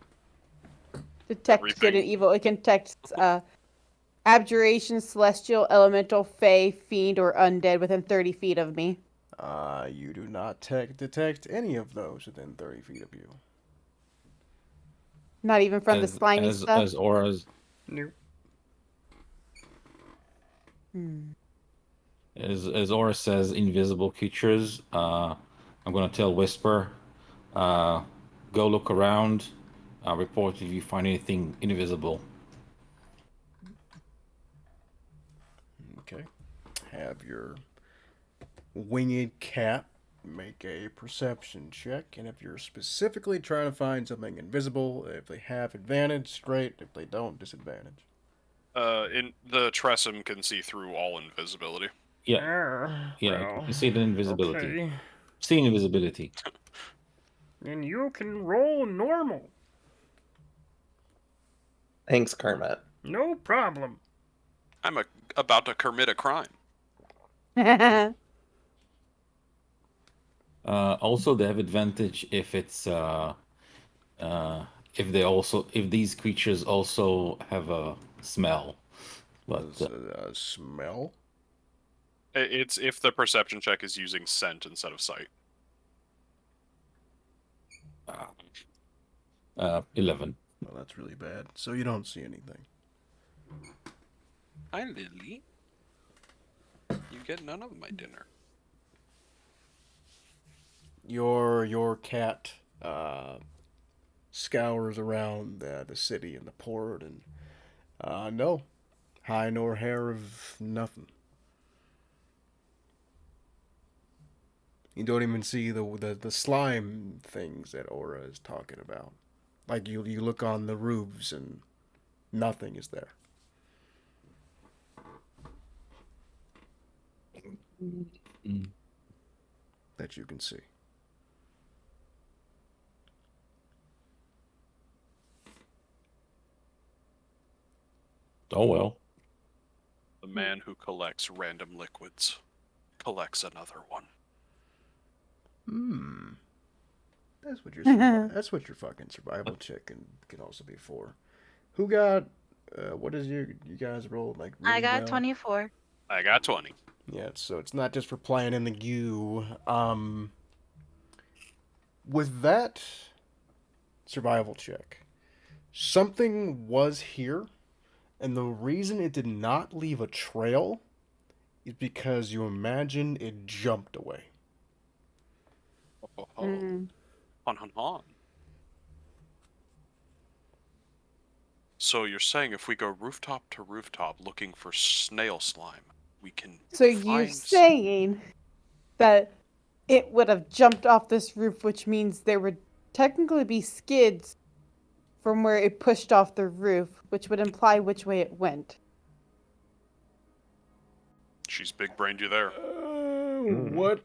Detect good Everything. and evil. It can detect abjuration, celestial, elemental, fey, fiend, or undead within 30 feet of me. You do not detect any of those within 30 feet of you. Not even from the slimy stuff. As auras, Nope. as Aura says, invisible creatures. I'm gonna tell Whisper, go look around. Report if you find anything invisible. Okay. Have your winged cat make a perception check, and if you're specifically trying to find something invisible, if they have advantage, great. If they don't, disadvantage. In the Tressum can see through all invisibility. Yeah, Well, you see the invisibility. okay. See invisibility. Then you can roll normal. Thanks, Kermit. No problem. I'm about to commit a crime. Also, they have advantage if it's if these creatures also have a smell. But Smell? It's if the perception check is using scent instead of sight. 11. Well, that's really bad. So you don't see anything. Hi, Lily. You get none of my dinner. Your cat scours around the city and the port, and no, hide nor hair of nothing. You don't even see the slime things that Aura is talking about. Like you look on the roofs and nothing is there. That you can see. Oh well. The man who collects random liquids collects another one. That's what your that's what your fucking survival check can also be for. Who got what is you guys rolled like really I got well? 24. I got 20. Yeah, so it's not just for playing in the goo. With that survival check, something was here, and the reason it did not leave a trail is because you imagine it jumped away. Oh, hon. So you're saying if we go rooftop to rooftop looking for snail slime, we can So you're find saying that it would have jumped off this roof, which means there would technically be skids from where it pushed off the roof, which would imply which way it went. She's big brained you there. What?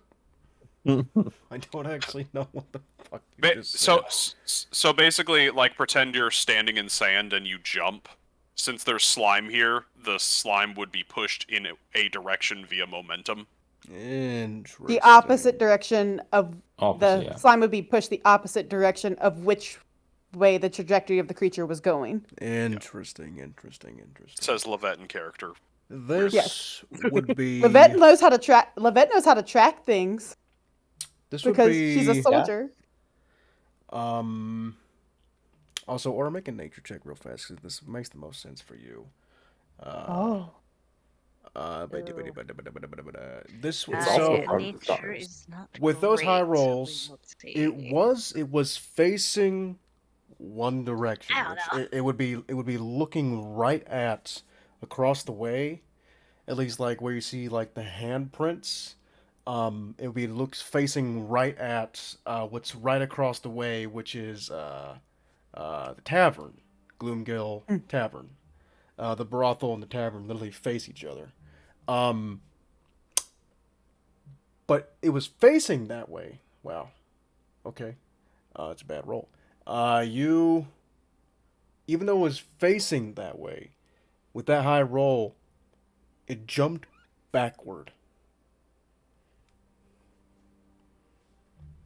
I don't actually know what the fuck you just said. So basically, like, pretend you're standing in sand and you jump. Since there's slime here, the slime would be pushed in a direction via momentum. Interesting. The opposite direction of Opposite, the yeah. slime would be pushed the opposite direction of which way the trajectory of the creature was going. Interesting. Says Levette in character. This Yes. would be. Levette knows how to track. Levette knows how to track things This would because be. she's a soldier. Also, or make a nature check real fast because this makes the most sense for you. This It's also so part of the nature stars. is not with those high great, rolls, we will see. it was facing one direction. I don't Which know. it would be looking right at across the way, at least like where you see like the handprints. It would be looks facing right at what's right across the way, which is the tavern, Gloomgill Tavern. The brothel and the tavern literally face each other. But it was facing that way. Wow. Okay. It's a bad roll. You, even though it was facing that way, with that high roll, it jumped backward.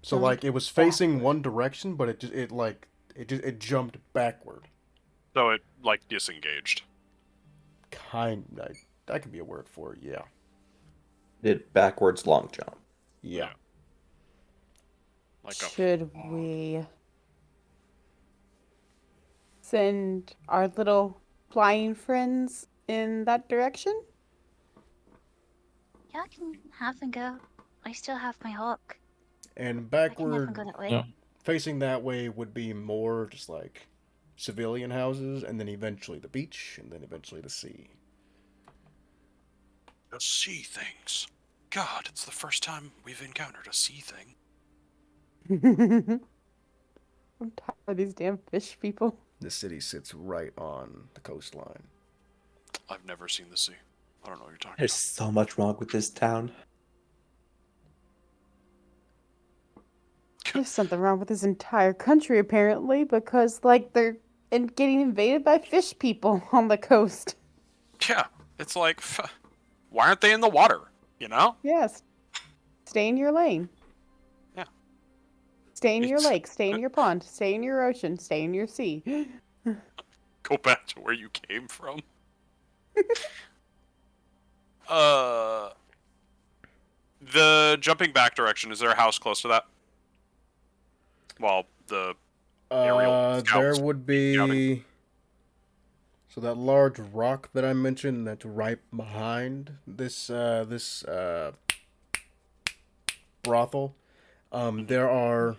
So like it was facing one direction, but it jumped backward. So it, like, disengaged. That could be a word for it. Yeah. Did backwards long jump. Yeah. Like Should we send our little flying friends in that direction? Yeah, I can have them go. I still have my hawk. And I can have them backward go that way. Yeah. facing that way would be more just like civilian houses, and then eventually the beach, and then eventually the sea. The sea things. God, it's the first time we've encountered a sea thing. I'm tired of these damn fish people. The city sits right on the coastline. I've never seen the sea. I don't know what you're talking There's so much wrong with this town. There's something wrong with this entire country, apparently, because, like, they're getting invaded by fish people on the coast. about. Yeah, it's like, why aren't they in the water? You know? Yes. Stay in your lane. Yeah. Stay in your It's- lake. Stay in your pond. Stay in your ocean. Stay in your sea. Go back to where you came from. The jumping back direction, is there a house close to that? Well, the aerial There scouts would scouting. be. So that large rock that I mentioned that's right behind this brothel. There are.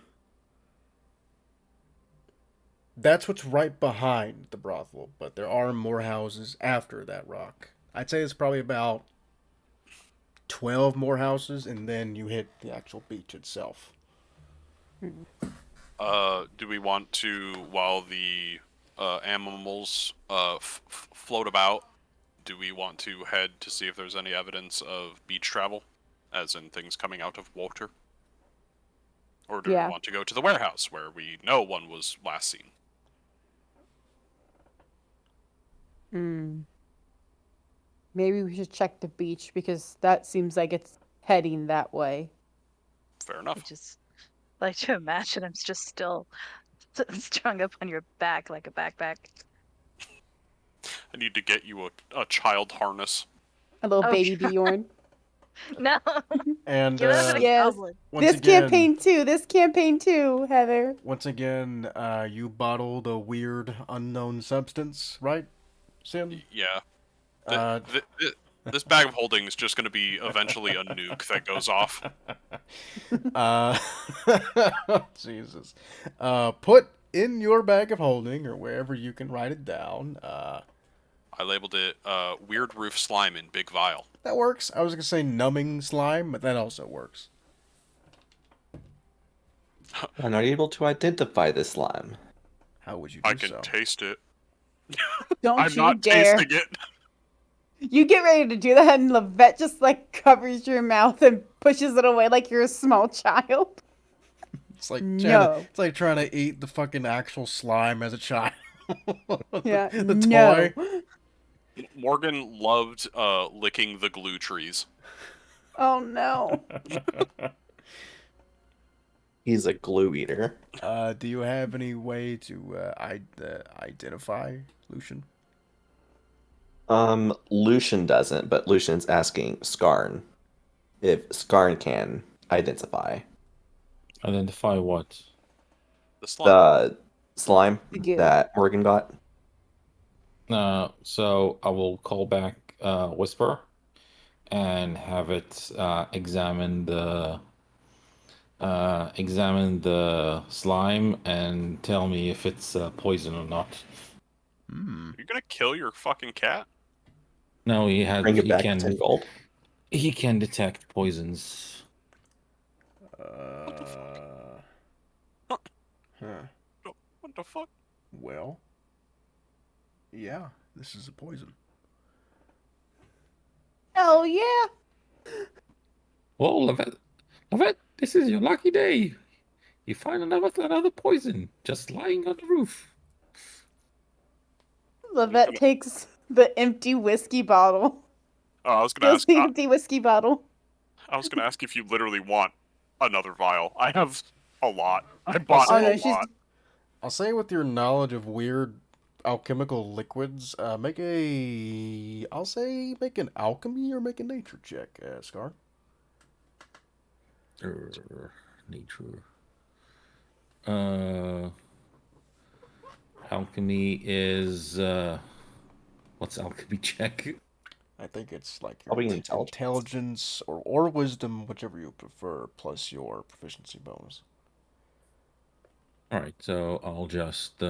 That's what's right behind the brothel, but there are more houses after that rock. I'd say it's probably about 12 more houses, and then you hit the actual beach itself. Do we want to, while the animals float about, do we want to head to see if there's any evidence of beach travel, as in things coming out of water? Or do we want to go to the warehouse where we know one was last seen? Maybe we should check the beach because that seems like it's heading that way. Fair I enough. just like to imagine I'm just still strung up on your back like a backpack. I need to get you a child harness. A little Oh, baby God. Bjorn. No, And give that to the Yes. goblin. once This again, campaign too, Heather. once again, you bottled a weird unknown substance, right, Sim? Yeah. Uh, This bag of holding is just going to be eventually a nuke that goes off. Jesus. Put in your bag of holding, or wherever you can write it down. I labeled it Weird Roof Slime in Big Vial. That works. I was gonna say numbing slime, but that also works. I'm not able to identify this slime. How would you do I can so? taste it. Don't I'm you not dare. tasting it. You get ready to do that, and Levette just like covers your mouth and pushes it away like you're a small child. It's like No. it's like trying to eat the fucking actual slime as a child. Yeah, the no. toy. Morgan loved licking the glue trees. Oh no. He's a glue eater. Do you have any way to identify Lucian? Lucian doesn't, but Lucian's asking Skarn if Skarn can identify Identify what? The slime. the slime The goo. that Morgan got. So I will call back Whisper and have it examine the slime and tell me if it's poison or not. You're gonna kill your fucking cat? No, Bring it back 10 gold. He can detect poisons. Huh. What the fuck? Well, yeah, this is a poison. Hell yeah. Well, Lavette, this is your lucky day. You find another poison just lying on the roof. Levette takes the empty whiskey bottle. Oh, I was gonna Fills ask. the empty whiskey bottle. I was gonna ask if you literally want another vial. I have a lot. I bought Oh a no, she's lot. I'll say with your knowledge of weird alchemical liquids, make an alchemy or make a nature check, Scar. Nature. Alchemy is what's alchemy check? I think it's like your Probably intelligence. intelligence or wisdom, whichever you prefer, plus your proficiency bonus. All right, so I'll just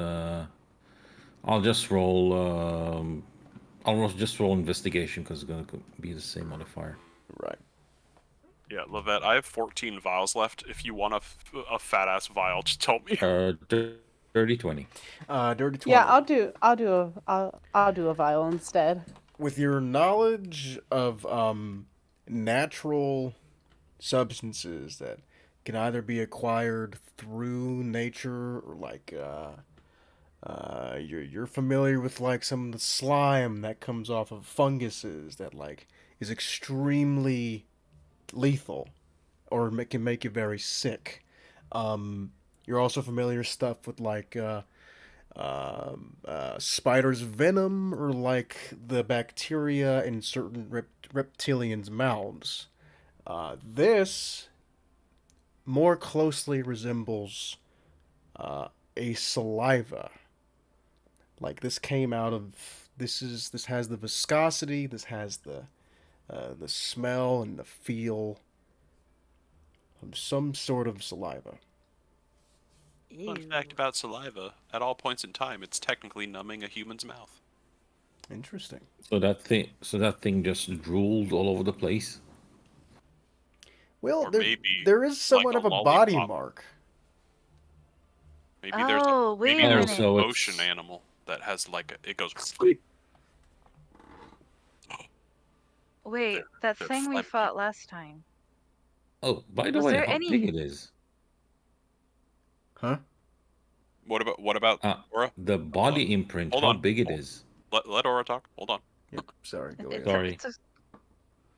roll just roll investigation because it's gonna be the same modifier. Right. Yeah, Lavette, I have 14 vials left. If you want a fat ass vial, just tell me. Dirty 20. Dirty 20. yeah. I'll do a vial instead. With your knowledge of natural substances that can either be acquired through nature or like you're familiar with like some of the slime that comes off of funguses that like is extremely lethal or can make you very sick. You're also familiar stuff with like spider's venom or like the bacteria in certain reptilians' mouths. This more closely resembles a saliva. Like this came out of this has the viscosity, this has the smell and the feel of some sort of saliva. Fun fact about saliva: at all points in time, it's technically numbing a human's mouth. Interesting. So that thing just drooled all over the place. Well, Or there, maybe there is somewhat like of a a body lollipop. mark. Maybe Oh, wait maybe a there's minute. an So ocean it's- animal that has like it goes. Wait, that they're thing we flappy. fought last time. Oh, by the Was way, there how any- big it is? Huh? What about Aura? The body imprint, Hold how on. big it is? Let Aura talk. Hold on. Yep. Sorry. Go It's ahead. Sorry.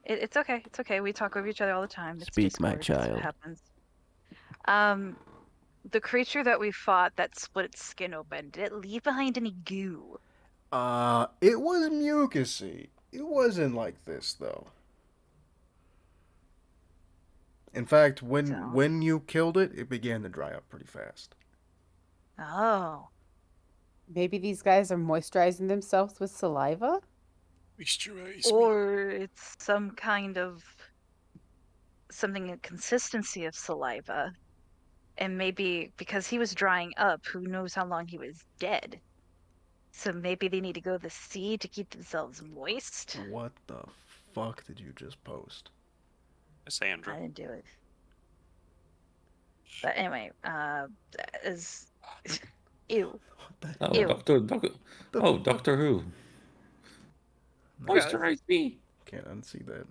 it's okay. It's okay. We talk over each other all the time. It's Speak, my Discord. That's what child. happens. The creature that we fought that split its skin open, did it leave behind any goo? It was mucusy. It wasn't like this though. In fact, when you killed it, it began to dry up pretty fast. Oh. Maybe these guys are moisturizing themselves with saliva? Moisturize me. Or it's some kind of something in consistency of saliva. And maybe because he was drying up, who knows how long he was dead. So maybe they need to go to the sea to keep themselves moist. What the fuck did you just post? Sandra. I didn't do it. But anyway, is ew. What the Oh, Ew. Doctor Who. Gross. Moisturize me. Can't unsee that.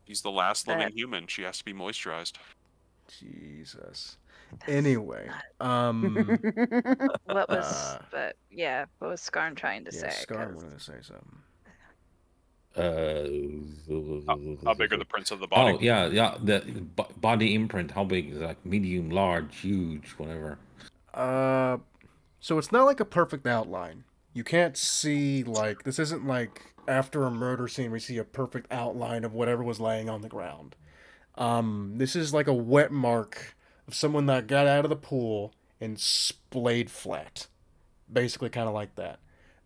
He's the last living But- human. She has to be moisturized. Jesus. That's Anyway, not- What was? But yeah, what was Skarn trying to yeah, say? Scar 'Cause- wanted to say something. How big are the prints of the body? Oh yeah. The body imprint. How big is it? Like medium, large, huge, whatever. So it's not like a perfect outline. You can't see like this isn't like after a murder scene we see a perfect outline of whatever was laying on the ground. This is like a wet mark of someone that got out of the pool and splayed flat. Basically kind of like that.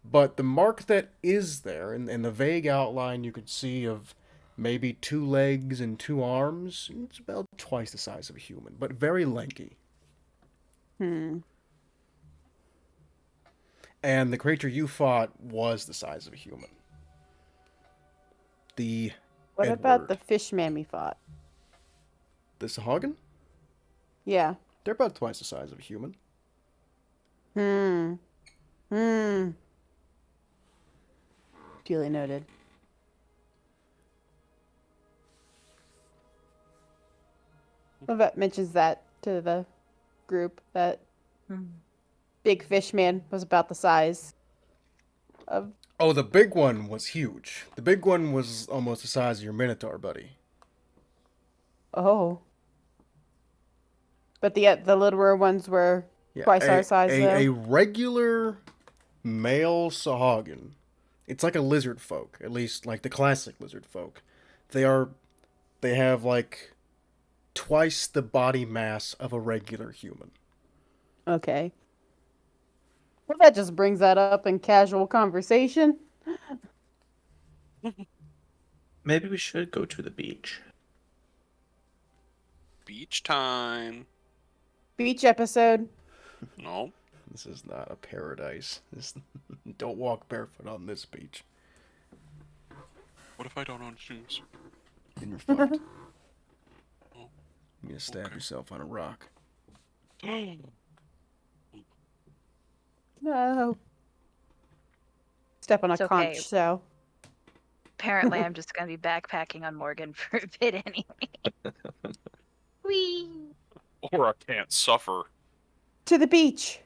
But the mark that is there in the vague outline you could see of maybe 2 legs and 2 arms, it's about twice the size of a human, but very lanky. And the creature you fought was the size of a human. The What about Edward. the fish man we fought? The Sahagin? Yeah. They're about twice the size of a human. Duly noted. Levette mentions that to the group, that big fish man was about the size of... Oh, the big one was huge. The big one was almost the size of your Minotaur, buddy. Oh. But the littler ones were twice our size, though. A regular male Sahagin. It's like a lizard folk, at least like the classic lizard folk. They have like twice the body mass of a regular human. Okay. Well, that just brings that up in casual conversation. Maybe we should go to the beach. Beach time. Beach episode. No. This is not a paradise. Don't walk barefoot on this beach. What if I don't own shoes? Then you're fucked. Oh, You're gonna stab okay. yourself on a rock. No. Step on a It's okay. conch, so. Apparently, I'm just gonna be backpacking on Morgan for a bit anyway. Whee! Or I can't suffer. To the beach.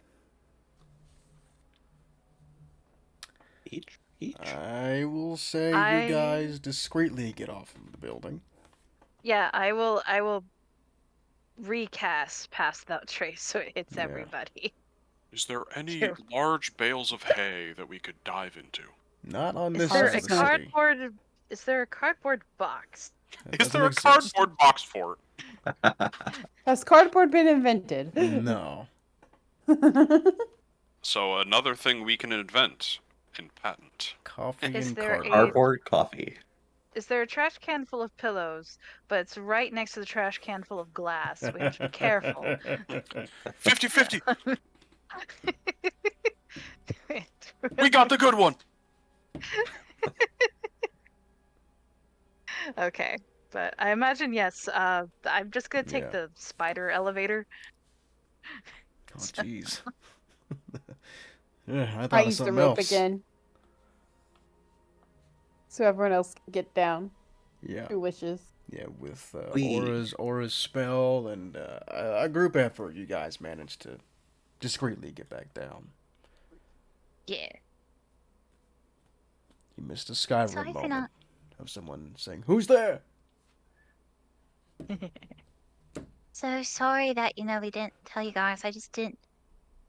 Beach? I will say I- you guys discreetly get off of the building. Yeah, I will recast past that trace so it hits Yeah. everybody. Is there any Sure. large bales of hay that we could dive into? Not on Is this there side a of the city. cardboard? Is there a cardboard box? That Is there a doesn't exist. cardboard box for it? Has cardboard been invented? No. So another thing we can invent and patent. Coffee Is and there cardboard. Cardboard coffee. Is there a trash can full of pillows, but it's right next to the trash can full of glass? So we have to be careful. 50-50! We got the good one! Okay, but I imagine yes. I'm just gonna take Yeah. the spider elevator. Oh, jeez. Yeah, I I thought of use the something rope else. again. So everyone else can get down. Yeah. Who wishes? Yeah, with We- Aura's spell and a group effort, you guys managed to discreetly get back down. Yeah. You missed a Skyrim Sorry for moment not. of someone saying, "Who's there?" So sorry that we didn't tell you guys. I just didn't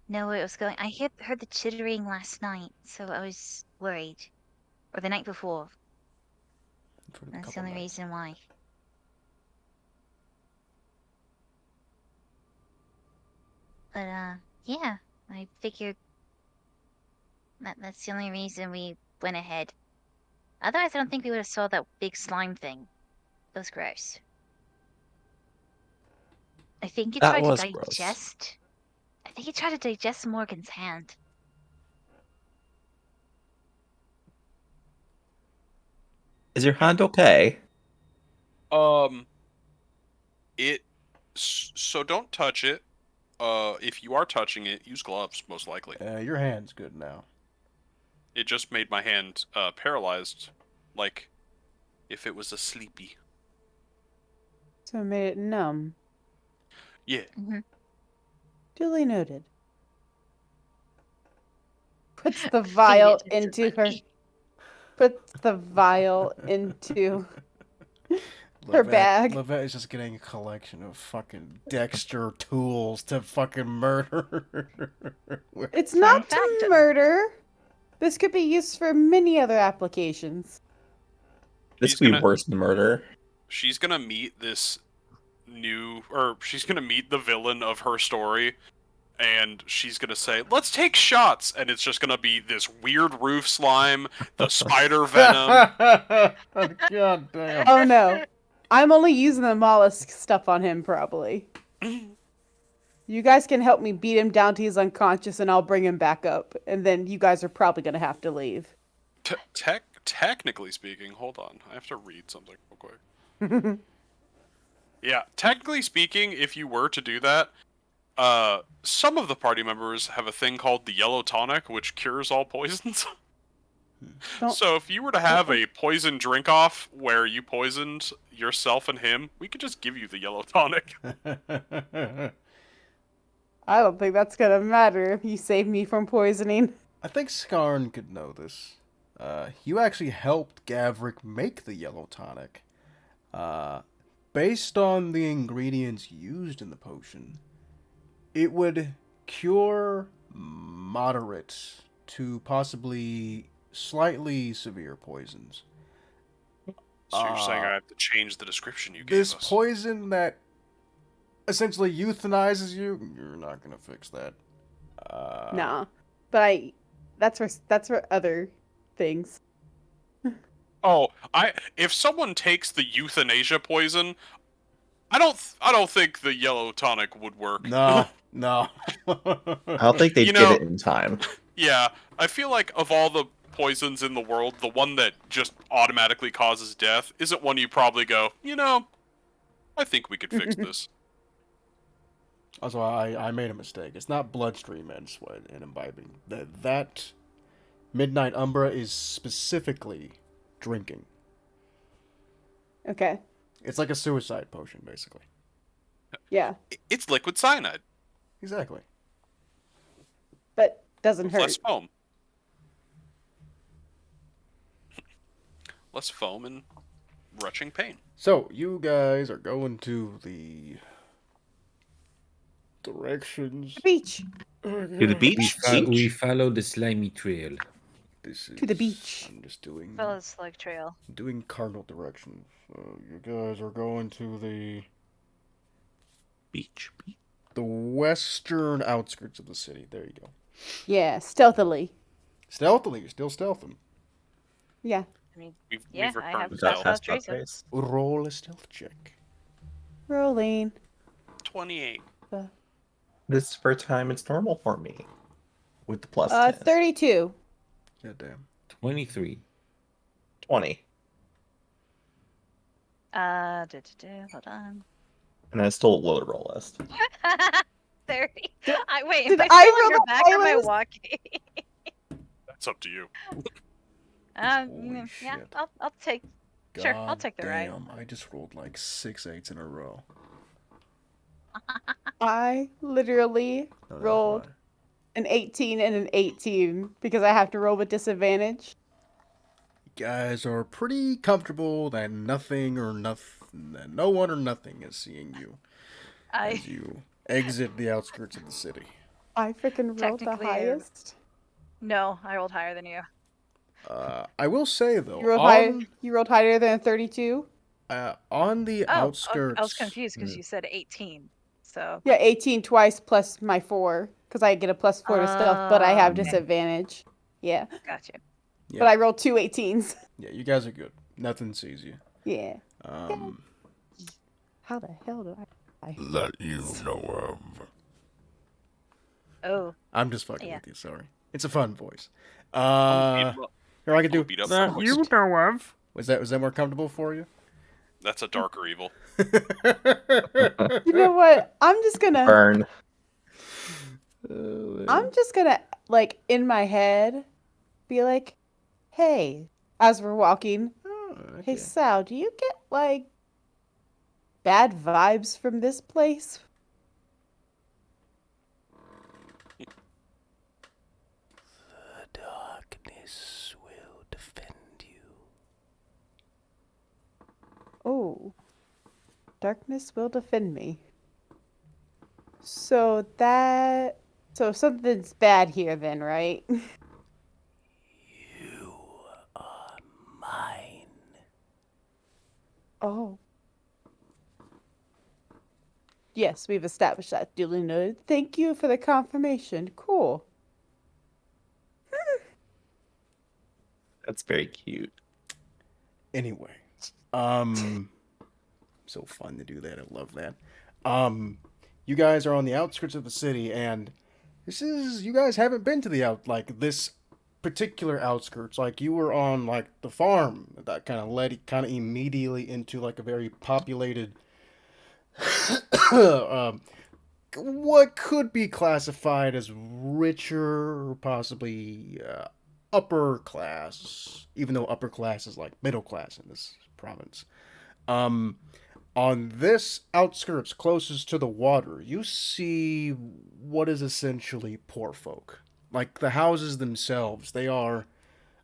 know where it was going. I heard the chittering last night, so I was worried. Or the night before. For a That's the couple only nights. reason why. But yeah, I figured that's the only reason we went ahead. Otherwise, I don't think we would have saw that big slime thing. It was gross. I think it That tried to was gross. digest. I think it tried to digest Morgan's hand. Is your hand okay? It. So don't touch it. If you are touching it, use gloves, most likely. Your hand's good now. It just made my hand paralyzed, like if it was a sleepy. So it made it numb. Yeah. Mm-hmm. Duly noted. Puts the Feed vial it to into her. somebody. Puts the vial into her bag. Levette is just getting a collection of fucking Dexter tools to fucking murder. It's Fun not fact. to murder. This could be used for many other applications. This She's could be gonna- worse than murder. She's gonna meet she's gonna meet the villain of her story, and she's gonna say, "Let's take shots," and it's just gonna be this weird roof slime, the spider venom. God damn. Oh no. I'm only using the mollusk stuff on him, probably. You guys can help me beat him down till he's unconscious, and I'll bring him back up. And then you guys are probably going to have to leave. Technically speaking, hold on, I have to read something real quick. Yeah, technically speaking, if you were to do that, some of the party members have a thing called the yellow tonic, which cures all poisons. Don't- So if you were to have a poison drink off where you poisoned yourself and him, we could just give you the yellow tonic. I don't think that's going to matter if you save me from poisoning. I think Skarn could know this. You actually helped Gavrik make the yellow tonic. Based on the ingredients used in the potion, it would cure moderate to possibly slightly severe poisons. So you're saying I have to change the description you This gave us? poison that essentially euthanizes you, you're not gonna fix that. Nah. But that's for other things. Oh, if someone takes the euthanasia poison, I don't think the yellow tonic would work. No, no. I don't think they'd You get know- it in time. Yeah, I feel like of all the poisons in the world, the one that just automatically causes death isn't one you probably go, I think we could fix this. Also, I made a mistake. It's not bloodstream and sweat and imbibing. That Midnight Umbra is specifically drinking. Okay. It's like a suicide potion, basically. Yeah. It's liquid cyanide. Exactly. But doesn't With hurt. less foam. Less foam and retching pain. So, you guys are going to the directions. Beach. To the beach? We follow the slimy trail. This is, To the beach. I'm just doing Fellas like trail. cardinal directions. So you guys are going to the Beach. western outskirts of the city. There you go. Yeah, stealthily. Stealthily, you're still stealthing. Yeah. I mean, We've Yeah, I have returned to Was that stealth. stealth. past that Reason. phase? Roll a stealth check. Rolling. 28. This is the first time it's normal for me. With the plus 10. 32. God damn. 23. 20. Hold on. And I stole a lower roll list. 30. Did- Wait, did am I I still on roll your the back or am I highest? walking? That's up to you. Holy Yeah, shit. I'll take. Sure, I'll God take the ride. damn, I just rolled like 6 8s in a row. I literally No, that's rolled fine. an 18 and an 18 because I have to roll with disadvantage. You guys are pretty comfortable that nothing or nothing, that no one or nothing is seeing you I as you exit the outskirts of the city. I freaking rolled the technically highest. no, I rolled higher than you. I will say though, You rolled higher. You rolled higher than a 32. On the Oh, I was outskirts. confused because you said 18. So. Yeah, 18 twice plus my 4 because I get a +4 to stealth, but I have Okay, disadvantage. Yeah, got you. Yeah, but I rolled 2 18s. yeah, you guys are good. Nothing sees you. Yeah. Um, How the hell do I? that you know of. Oh, I'm just fucking yeah. with you. Sorry, it's a fun voice. Beat 'em up. Here I can do Beat up that voice. you know of. Was that more comfortable for you? That's a darker evil. You know what? I'm just gonna. Burn. I'm just gonna like in my head, be like, "Hey," as we're walking. Oh, Hey okay. Sal, do you get like bad vibes from this place? The darkness will defend you. Oh, darkness will defend me. So something's bad here then, right? You are mine. Oh. Yes, we've established that. Duly noted. Thank you for the confirmation. Cool. That's very cute. Anyway, so fun to do that. I love that. You guys are on the outskirts of the city, and you guys haven't been to this particular outskirts. Like you were on like the farm that kind of led kind of immediately into like a very populated, um, what could be classified as richer or possibly upper class, even though upper class is like middle class in this province. Um, on this outskirts closest to the water, you see what is essentially poor folk. Like the houses themselves, they are.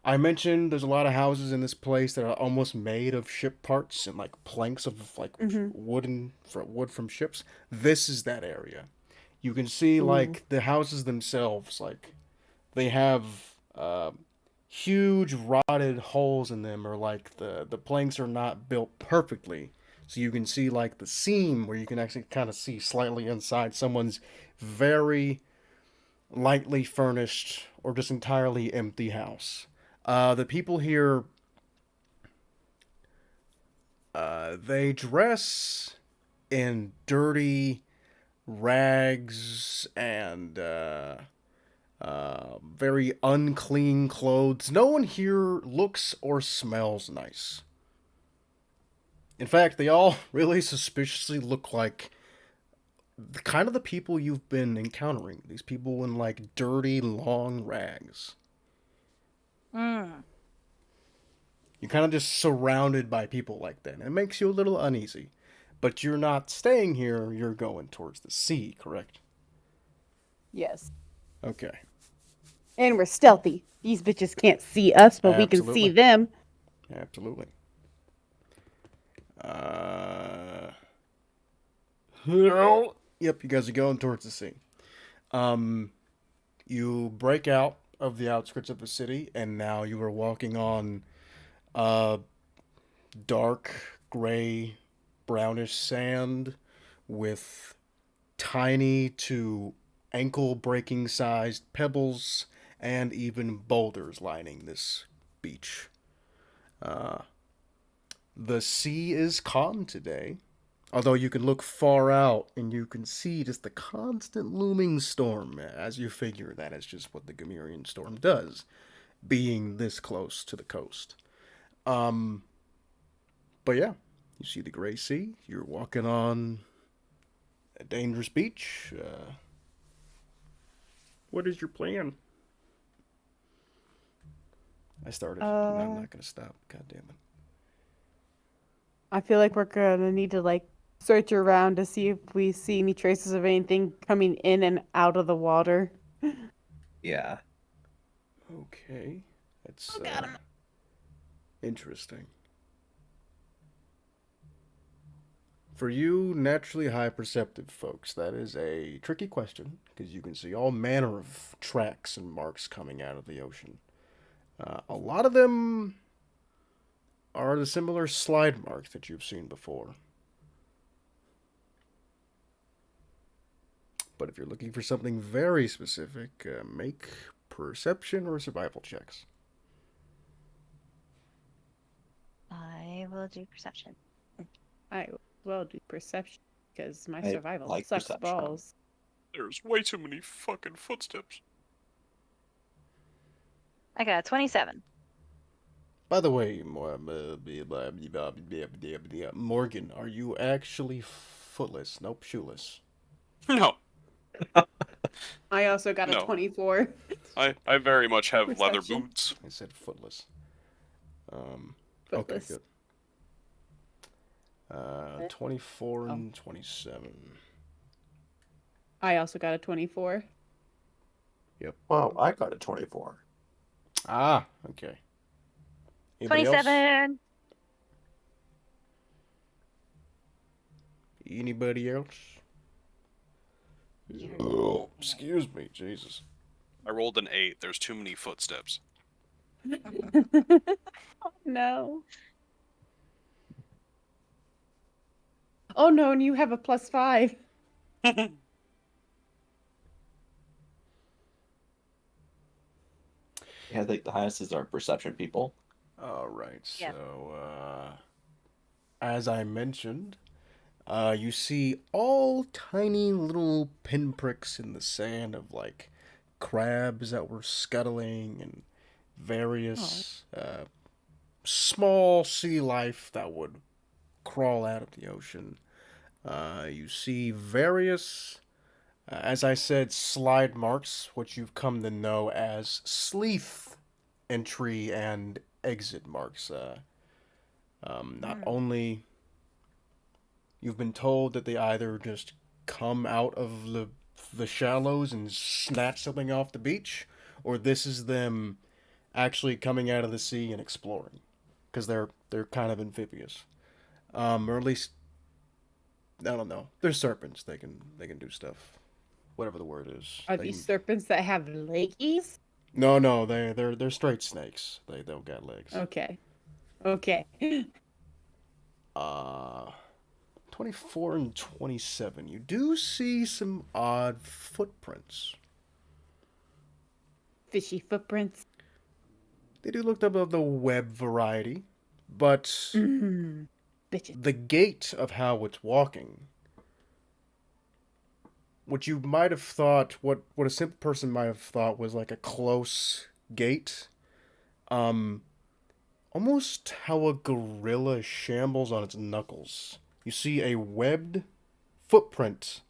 I mentioned there's a lot of houses in this place that are almost made of ship parts and like planks of like Mm-hmm. wood from ships. This is that area. You can see Ooh. like the houses themselves, like they have uh, huge rotted holes in them, or like the planks are not built perfectly. So you can see like the seam where you can actually kind of see slightly inside someone's very lightly furnished or just entirely empty house. The people here, they dress in dirty rags and very unclean clothes. No one here looks or smells nice. In fact, they all really suspiciously look like kind of the people you've been encountering. These people in like dirty, long rags. Mm. You're kind of just surrounded by people like that, and it makes you a little uneasy. But you're not staying here, you're going towards the sea, correct? Yes. Okay. And we're stealthy. These bitches can't see us, but we can see Absolutely. them. Absolutely. Yep, you guys are going towards the sea. Um, you break out of the outskirts of the city, and now you are walking on dark gray, brownish sand with tiny to ankle breaking sized pebbles and even boulders lining this beach. The sea is calm today, although you can look far out and you can see just the constant looming storm, as you figure that is just what the Gamerian storm does, being this close to the coast. But yeah, You see the gray sea. You're walking on a dangerous beach. What is your plan? I started. I'm not gonna stop. God damn it. I feel like we're gonna need to like search around to see if we see any traces of anything coming in and out of the water. Yeah. Okay, that's Oh, got him. interesting. For you, naturally high perceptive folks, that is a tricky question because you can see all manner of tracks and marks coming out of the ocean. A lot of them are the similar slide marks that you've seen before. But if you're looking for something very specific, make perception or survival checks. I will do perception. I will do perception because my I survival like sucks perception. balls. There's way too many fucking footsteps. I got a 27. By the way, Morgan, are you actually footless? Nope, shoeless. No, I also got a No. 24. I very much have leather Perception. boots. I said footless. Okay, Footless. good. 24 and 27. I also got a 24. Wow, I got a 24. Ah, okay. Anybody else? 27. Anybody else? Oh, excuse me, Jesus. I rolled an 8. There's too many footsteps. Oh no. Oh no, and you have a +5. Yeah, I think the highest is our perception people. All right, Yeah. so as I mentioned, you see all tiny little pinpricks in the sand of like crabs that were scuttling and various small sea life that would crawl out of the ocean. You see various, as I said, slide marks, which you've come to know as sleeth entry and exit marks. Not only you've been told that they either just come out of the shallows and snatch something off the beach, or this is them actually coming out of the sea and exploring, because they're kind of amphibious, or at least I don't know. They're serpents. They can do stuff, whatever the word is. Are They these can- serpents that have leggies? No, they're straight snakes. They don't got legs. Okay. Okay. Uh, 24 and 27. You do see some odd footprints. Fishy footprints. They do look of the web variety, but Bitches. the gait of how it's walking, what you might have thought, what a simple person might have thought was like a close gait, almost how a gorilla shambles on its knuckles. You see a webbed footprint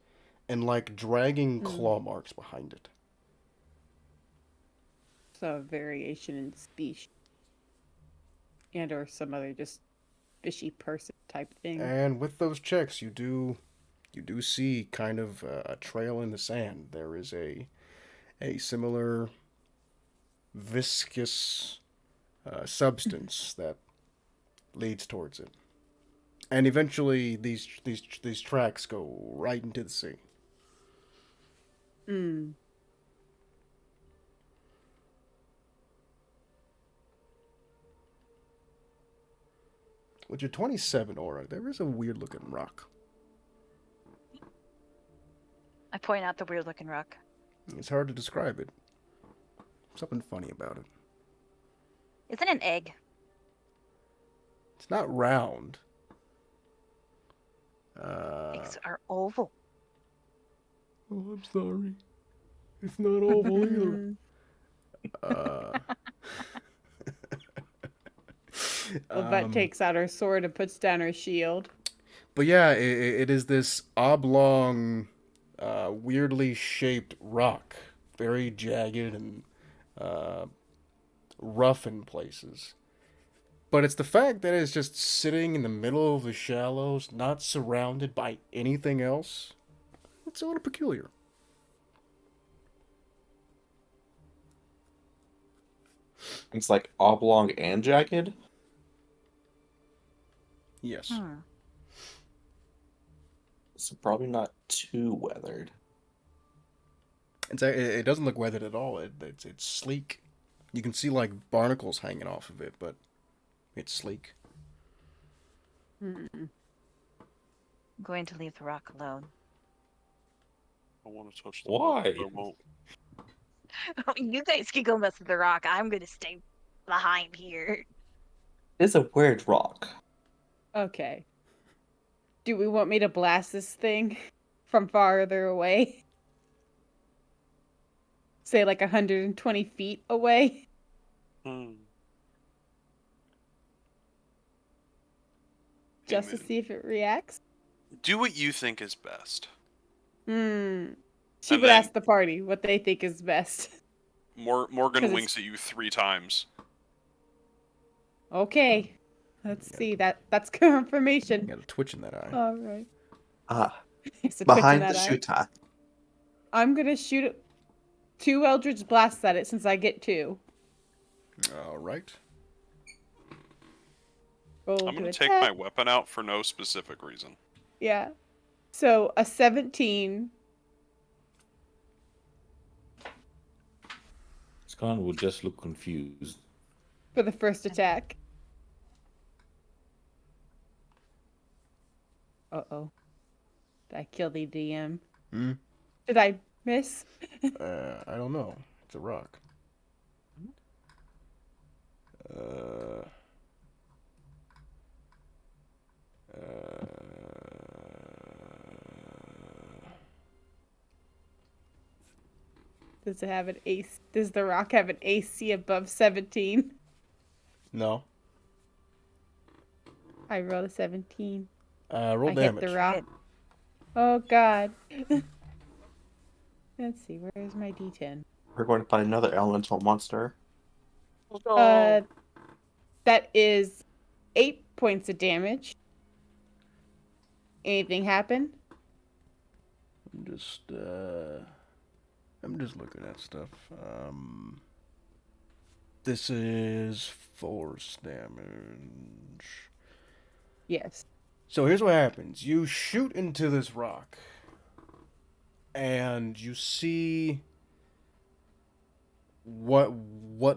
and like dragging claw marks behind it. So a variation in species. And or some other just fishy person type thing. And with those checks, you do see kind of a trail in the sand. There is a similar viscous substance that leads towards it, and eventually these tracks go right into the sea. Mm. With your 27 aura, there is a weird looking rock. I point out the weird looking rock. It's hard to describe it. Something funny about it. Is it an egg? It's not round. Eggs are oval. Oh, I'm sorry. It's not oval either. Levette takes out her sword and puts down her shield. But yeah, it is this oblong, weirdly shaped rock, very jagged and uh, rough in places. But it's the fact that it's just sitting in the middle of the shallows, not surrounded by anything else. It's a little peculiar. It's like oblong and jagged. Yes. Hmm. So probably not too weathered. It doesn't look weathered at all. It's sleek. You can see like barnacles hanging off of it, but it's sleek. I'm going to leave the rock alone. I want to touch the Why? rock, but I won't. You guys can go mess with the rock. I'm going to stay behind here. It's a weird rock. Okay. Do we want me to blast this thing from farther away? Say like 120 feet away? Hmm. Just to Amen. see if it reacts? Do what you think is best. She And would then- ask the party what they think is best. Morgan 'Cause winks at you 3 times. Okay. Let's see. That's confirmation. Got a twitch in that eye. All right. It's a twitch in Behind that the eye. shooter. I'm gonna shoot 2 Eldritch Blasts at it since I get 2. All right. Roll I'm to going to take attack. my weapon out for no specific reason. Yeah. So a 17. Scan would just look confused. For the first attack. Uh-oh. Did I kill the DM? Hmm. Did I miss? I don't know. It's a rock. Does it have an AC? Does the rock have an AC above 17? No. I rolled a 17. Roll I damage. hit the rock. Oh god. Let's see, where is my D10? We're going to find another elemental monster. That is 8 points of damage. Anything happen? I'm just looking at stuff. This is force damage. Yes. So here's what happens. You shoot into this rock, and you see what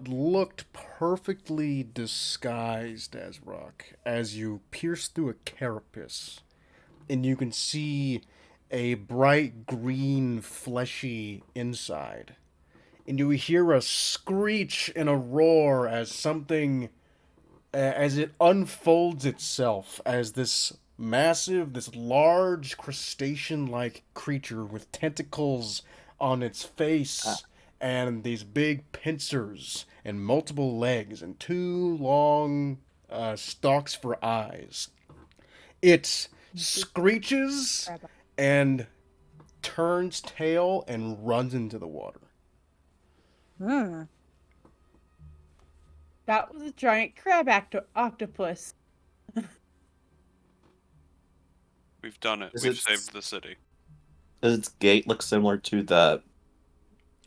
looked perfectly disguised as rock as you pierce through a carapace, and you can see a bright green fleshy inside, and you hear a screech and a roar as something as it unfolds itself as this large crustacean-like creature with tentacles on its face and these big pincers and multiple legs and 2 long stalks for eyes. It screeches and turns tail and runs into the water. That was a giant crab octopus. We've done it. Is We've it- saved the city. Does its gait look similar to the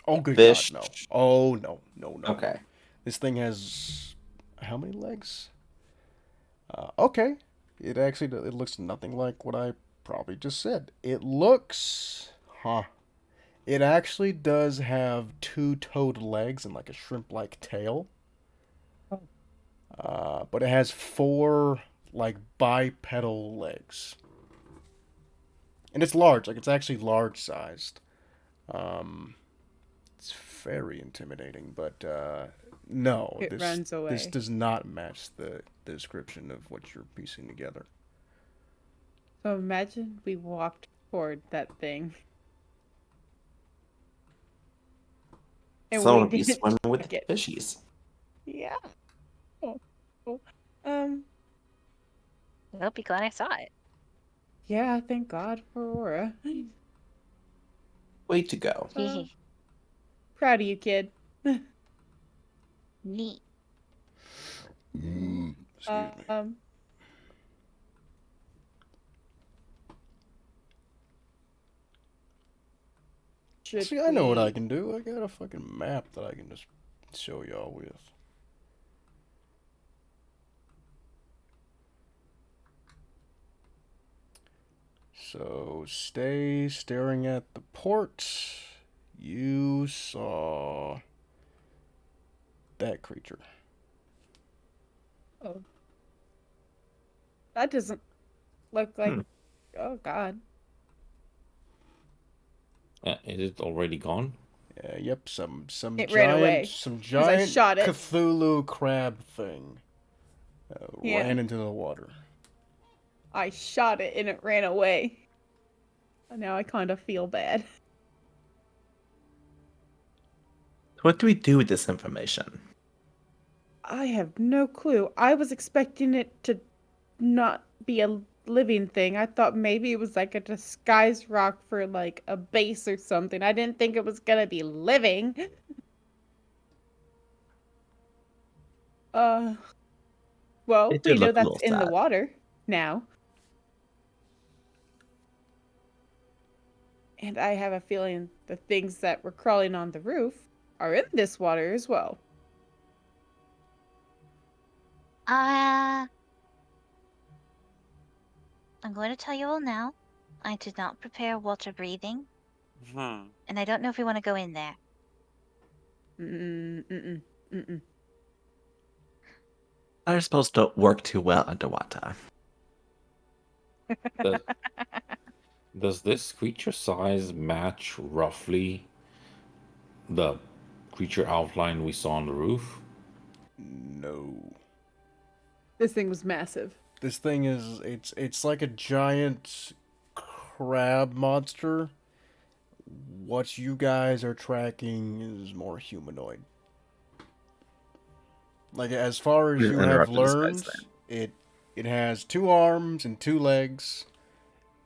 Oh, good fish? God, no. Oh, no. Okay. This thing has how many legs? Okay. It looks nothing like what I probably just said. It actually does have 2-toed legs and like a shrimp-like tail. But it has 4 like bipedal legs. And it's large, like it's actually large sized. It's very intimidating, but no, It runs away. This does not match the description of what you're piecing together. So imagine we walked toward that thing. And Someone we be didn't swimming with check it. fishies. Yeah. Oh. I'll be glad I saw it. Yeah, thank God for Aurora. Way to go. Proud of you, kid. Neat. Excuse me. Should See, I know what I we- can do. I got a fucking map that I can just show y'all with. So stay staring at the port. You saw that creature. Oh. That doesn't look like. Hmm. Oh God. Is it already gone? It Yep, some ran away, giant shot it. Cthulhu crab thing Yeah. ran into the water. I shot it and it ran away. Now I kind of feel bad. What do we do with this information? I have no clue. I was expecting it to not be a living thing. I thought maybe it was like a disguised rock for like a base or something. I didn't think it was gonna be living. Well, It we did know look a that's little in the sad. water now. And I have a feeling the things that were crawling on the roof are in this water as well. I'm going to tell you all now. I did not prepare water breathing, Hmm. and I don't know if we want to go in there. Mm-mm. Our spells don't work too well underwater. Does, does this creature size match roughly the creature outline we saw on the roof? No. This thing was massive. This thing is it's like a giant crab monster. What you guys are tracking is more humanoid. Like as far as We you have interrupted this guy's learned, it has 2 arms and 2 legs.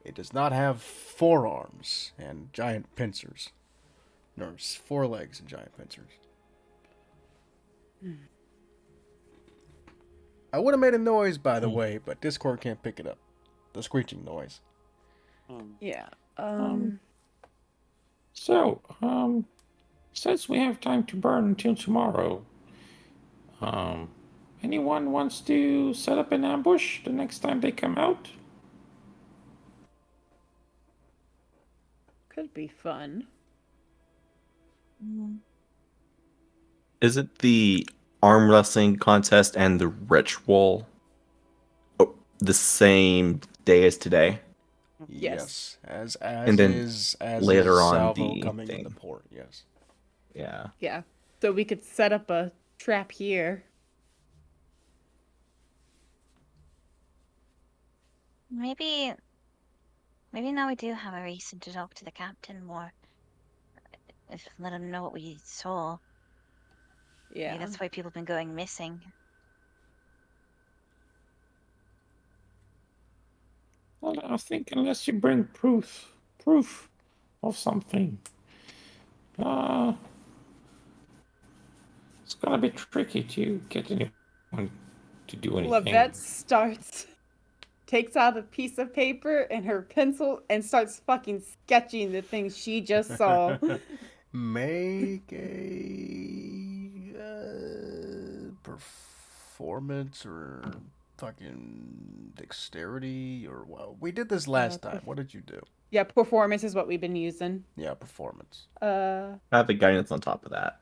It does not have 4 arms and giant pincers. No, it's 4 legs and giant pincers. I would have made a noise, by the way, but Discord can't pick it up. The screeching noise. Yeah. So, since we have time to burn until tomorrow, anyone wants to set up an ambush the next time they come out? Could be fun. Is it the arm wrestling contest and the ritual the same day as today? Yes. As And then is later on Salvo the coming in the thing. port. Yes. Yeah. Yeah. So we could set up a trap here. Maybe now we do have a reason to talk to the captain more. If let him know what we saw. Yeah. Maybe that's why people have been going missing. Well, I think unless you bring proof of something, it's gonna be tricky to get anyone to do anything. Lavette takes out a piece of paper and her pencil and starts fucking sketching the things she just saw. Make a performance or fucking dexterity or well, we did this last time. What did you do? Yeah, performance is what we've been using. Yeah, performance. I have the guidance on top of that.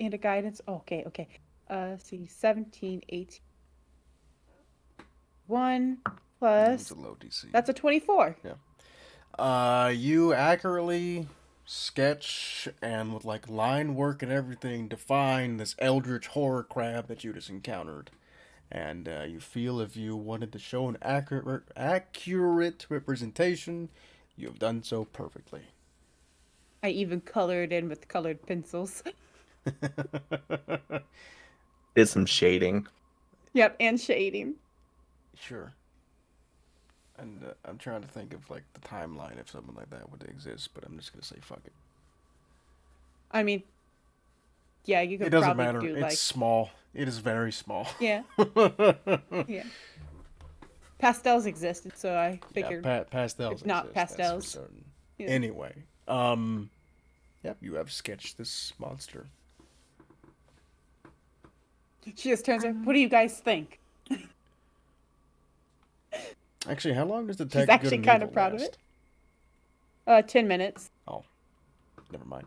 And a guidance. Okay. See, 17, 18. 1 plus. It's a low DC. That's a 24. You accurately sketch and with like line work and everything define this eldritch horror crab that you just encountered. And you feel if you wanted to show an accurate representation, you have done so perfectly. I even colored in with colored pencils. Did some shading. Yep, and shading. Sure. And I'm trying to think of like the timeline if something like that would exist, but I'm just gonna say fuck it. I mean, yeah, you It could doesn't probably matter. do It's like small. It is very small. yeah, yeah. Pastels existed, so I Yeah, figured pastels if not exist. That's for pastels, certain. yeah. Anyway, yep, you have sketched this monster. She just turns around. What do you guys think? Actually, how long does the She's tech good actually and kind evil of proud of last? it. 10 minutes. Oh, never mind.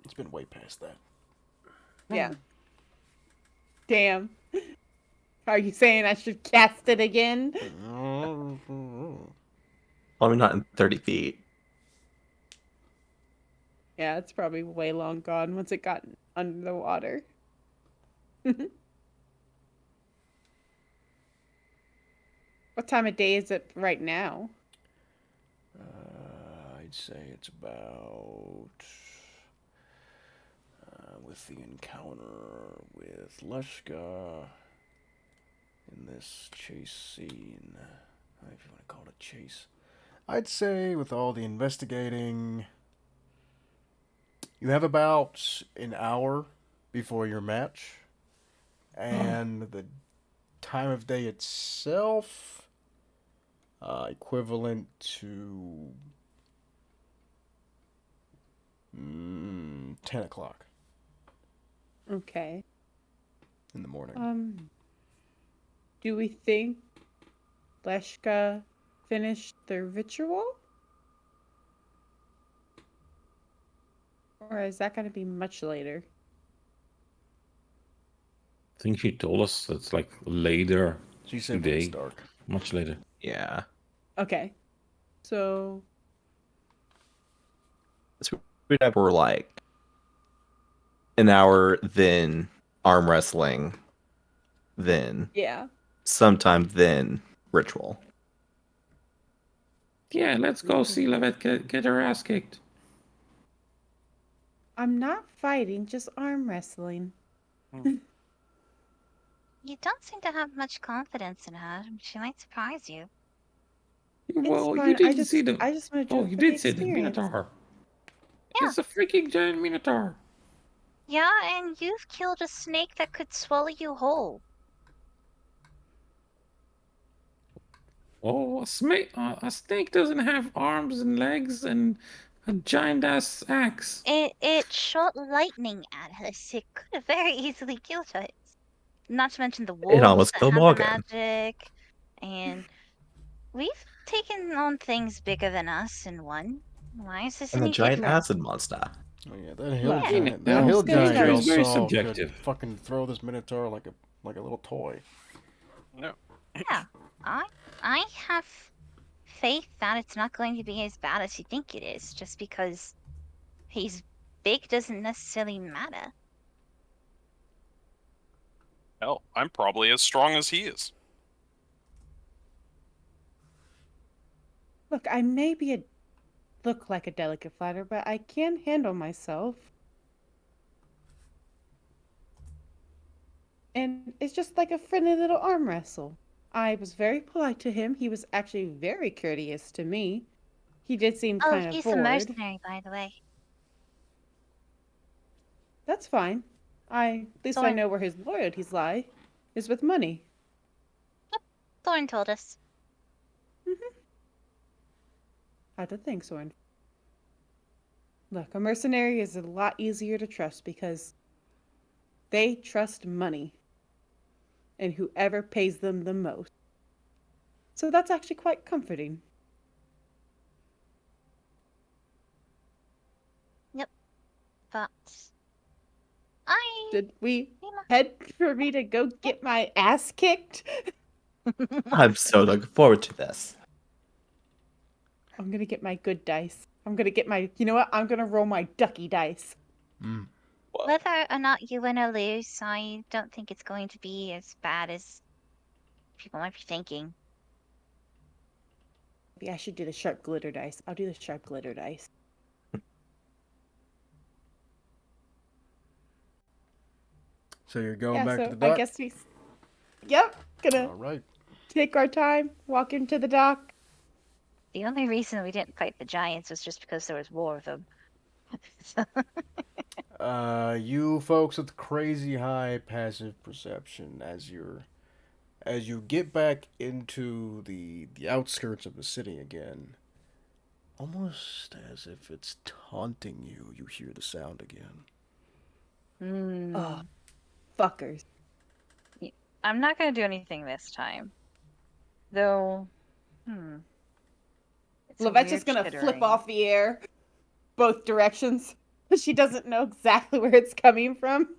It's been way past that. Yeah. Damn. Are you saying I should cast it again? Probably not in 30 feet. Yeah, it's probably way long gone once it got under the water. What time of day is it right now? I'd say it's about with the encounter with Leshka in this chase scene. If you want to call it a chase, I'd say with all the investigating, you have about an hour before your match, and the time of day itself equivalent to 10 o'clock Okay. in the morning. Do we think Leshka finished the ritual? Or is that going to be much later? I think she told us it's like later She said when it's today, dark. much later. Yeah. Okay. So, So we're like an hour, then arm wrestling, then yeah. sometime then ritual. Yeah, let's go see Lavette get her ass kicked. I'm not fighting, just arm wrestling. You don't seem to have much confidence in her. She might surprise you. Well, you fine. didn't see the. I just want to do Oh, it you for the did see the experience. Minotaur. Yeah. It's a freaking giant Minotaur. Yeah, and you've killed a snake that could swallow you whole. Oh, a snake doesn't have arms and legs and a giant ass axe. It shot lightning at us. It could have very easily killed us. Not to mention the It wolves almost that killed have the Morgan. magic. And we've taken on things bigger than us and won. Why is this And the any giant different? acid monster. Oh yeah, that hill Look, giant. Yeah, That hill gonna giant tell y'all you. very saw could subjective. fucking throw this minotaur like a little toy. No. Yeah, I have faith that it's not going to be as bad as you think it is. Just because he's big doesn't necessarily matter. Hell, I'm probably as strong as he is. Look, I may look like a delicate fighter, but I can handle myself. And it's just like a friendly little arm wrestle. I was very polite to him. He was actually very courteous to me. He did seem Oh, kind of he's a bored. mercenary, by the way. That's fine. At least I Soren, know where his loyalties lie. Is with money. Thorn told us. I don't think so. Look, a mercenary is a lot easier to trust because they trust money and whoever pays them the most. So that's actually quite comforting. Yep. But I Did we head for me to go get my ass kicked? I'm so looking forward to this. I'm gonna get my good dice. I'm gonna get my, you know what? I'm gonna roll my ducky dice. Whether or not you win or lose, I don't think it's going to be as bad as people might be thinking. Maybe I should do the sharp glitter dice. I'll do the sharp glitter dice. So you're going Yeah, back to so the I dock? guess Yep, gonna All right. take our time, walk into the dock. The only reason we didn't fight the giants was just because there was more of them. So, You folks with crazy high passive perception, as you get back into the outskirts of the city again, almost as if it's taunting you, you hear the sound again. Oh, Mm. fuckers. I'm not gonna do anything this time, though. It's a Levette's just weird gonna flip chittering. off the air both directions. She doesn't know exactly where it's coming from.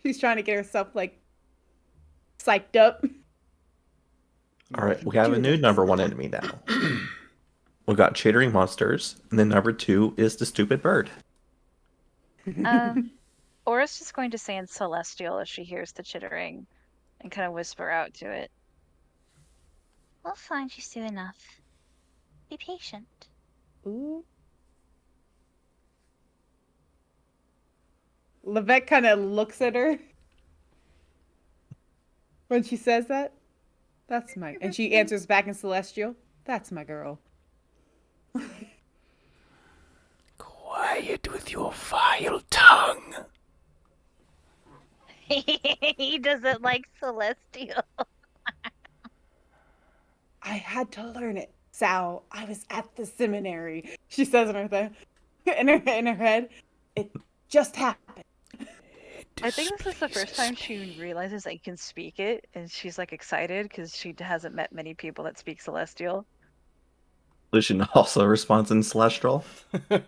She's trying to get herself, like, psyched up. All right, we have a Do new this. number one enemy now. We got chittering monsters, and then number 2 is the stupid bird. Aura's just going to say in Celestial as she hears the chittering and kind of whisper out to it. we'll find you soon enough. Be patient. Ooh. Levette kind of looks at her when she says that. That's my... And she answers back in Celestial. That's my girl. Quiet with your vile tongue. He doesn't like Celestial. I had to learn it, Sal. I was at the seminary. She says in her in her head. It just happened. I think this is the first time she realizes that you can speak it, and she's like excited because she hasn't met many people that speak Celestial. Lucian also responds in Celestial. Yeah,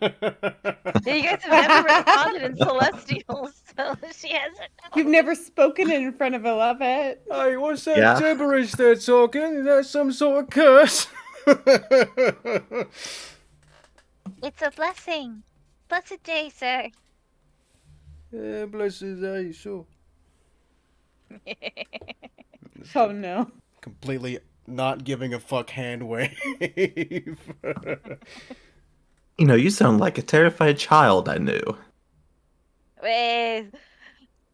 you guys have never responded in Celestial, so she hasn't. You've never spoken it in front of a Levette. Hey, what's that Yeah. gibberish they're talking? Is that some sort of curse? It's a blessing. Blessed day, sir. Yeah, bless his eye, sure. Oh no. Completely not giving a fuck hand wave. You know, you sound like a terrified child I knew. With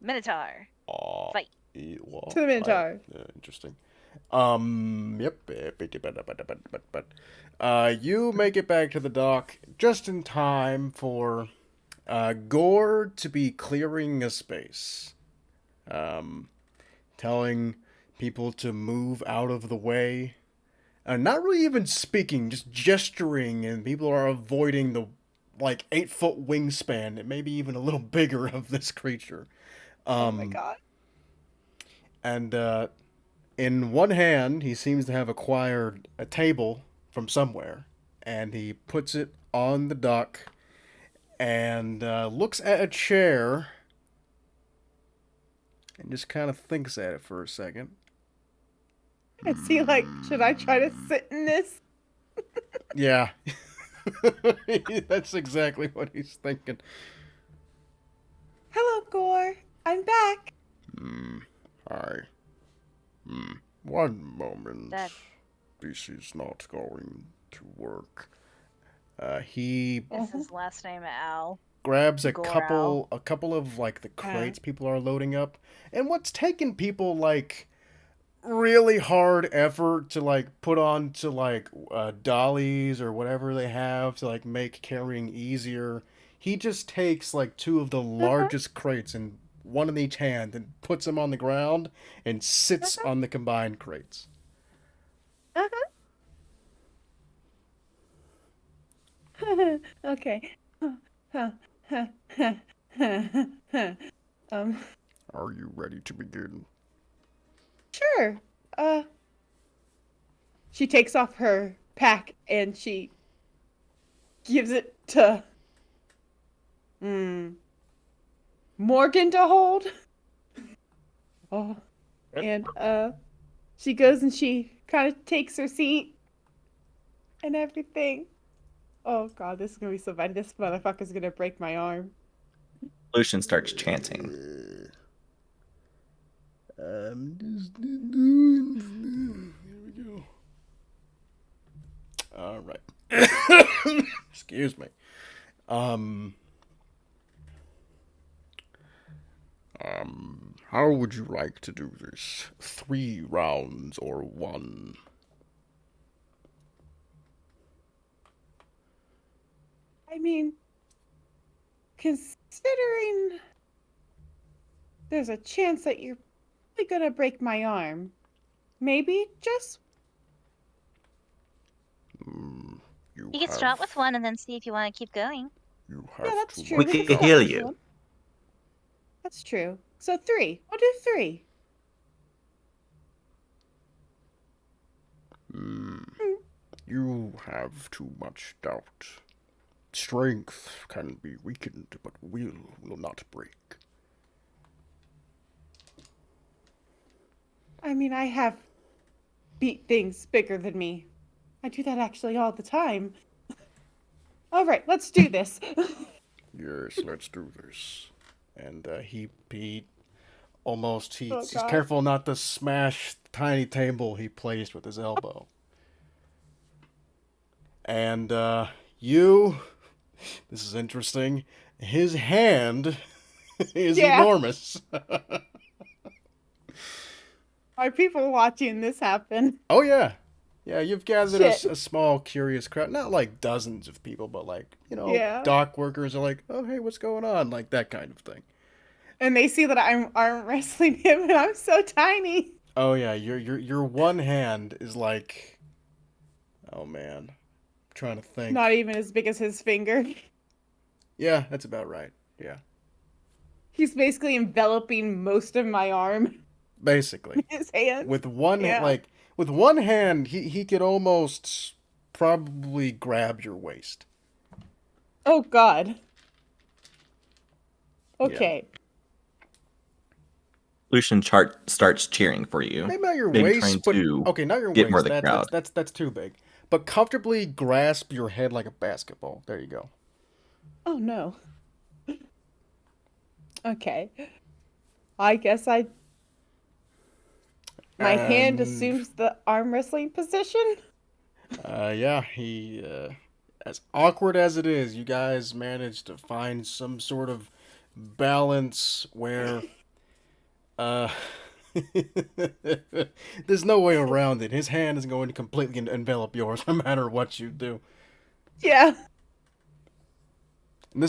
Minotaur. Aw, Fight. well, To the Minotaur. interesting. Yep. You make it back to the dock just in time for Gore to be clearing a space. Telling people to move out of the way. Not really even speaking, just gesturing, and people are avoiding the, 8-foot wingspan, and maybe even a little bigger of this creature. Oh my god. And in one hand, he seems to have acquired a table from somewhere, and he puts it on the dock and looks at a chair and just kind of thinks at it for a second. Is he like, should I try to sit in this? Yeah. That's exactly what he's thinking. Hello, Gore. I'm back. Hi. One moment. That This is not going to work. He is his last name, Al. grabs a Goral. couple of the crates people are loading up, and what's taken people really hard effort to put on to dollies or whatever they have to make carrying easier. He just takes 2 of the largest crates in one in each hand and puts them on the ground and sits on the combined crates. Okay. Are you ready to begin? Sure. She takes off her pack and she gives it to Morgan to hold. Oh. And she goes and she kind of takes her seat and everything. Oh god, this is gonna be so bad. This motherfucker's gonna break my arm. Lucian starts chanting. I'm just doing. Here we go. All right. Excuse me. How would you like to do this? 3 rounds or 1? I mean, considering there's a chance that you're probably gonna break my arm, maybe just You You can have, start with one and then see if you want to keep going. you yeah, have that's too true. We much We can can start heal with you. one. That's true. So 3. We'll do 3. You have too much doubt. Strength can be weakened, but will not break. I mean, I have beat things bigger than me. I do that actually all the time. All right, let's do this. Yes, let's do this. And he almost Oh he's God. careful not to smash the tiny table he placed with his elbow. And you, this is interesting. His hand is Yeah. enormous. Are people watching this happen? Oh yeah, yeah. You've gathered Shit. a small curious crowd, not like dozens of people, but like Yeah. dock workers are like, oh hey, what's going on, like that kind of thing. And they see that I'm arm wrestling him and I'm so tiny. Oh yeah, your one hand is like, oh man, I'm trying to think. Not even as big as his finger. Yeah, that's about right. Yeah, He's basically enveloping most of my arm. basically. His hand. With one Yeah. with one hand, he could almost probably grab your waist. Oh God. Yeah. Okay. Lucian starts cheering for you. Maybe not your Maybe waist, trying but to okay, not your get more waist. of the crowd. That's too big. But comfortably grasp your head like a basketball. There you go. Oh no. Okay. I guess my hand And assumes the arm wrestling position. yeah, he as awkward as it is, you guys managed to find some sort of balance where uh there's no way around it. His hand is going to completely envelop yours no matter what you do. Yeah. And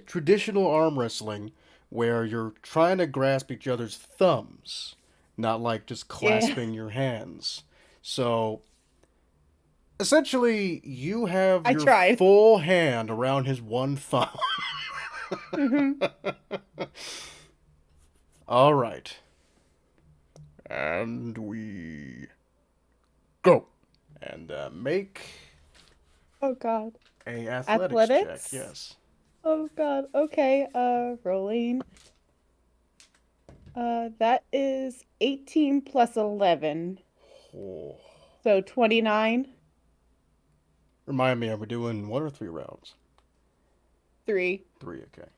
traditional arm wrestling where you're trying to grasp each other's thumbs, not like just Yeah. clasping your hands. So essentially, you have I your tried. full hand around his one thumb. Hmm. All right. And we go. And make Oh God. a athletics check. Yes. Oh God. Okay. Rolling. That is 18 plus 11, Oh. so 29. Remind me, are we doing 1 or 3 rounds? 3. 3, okay.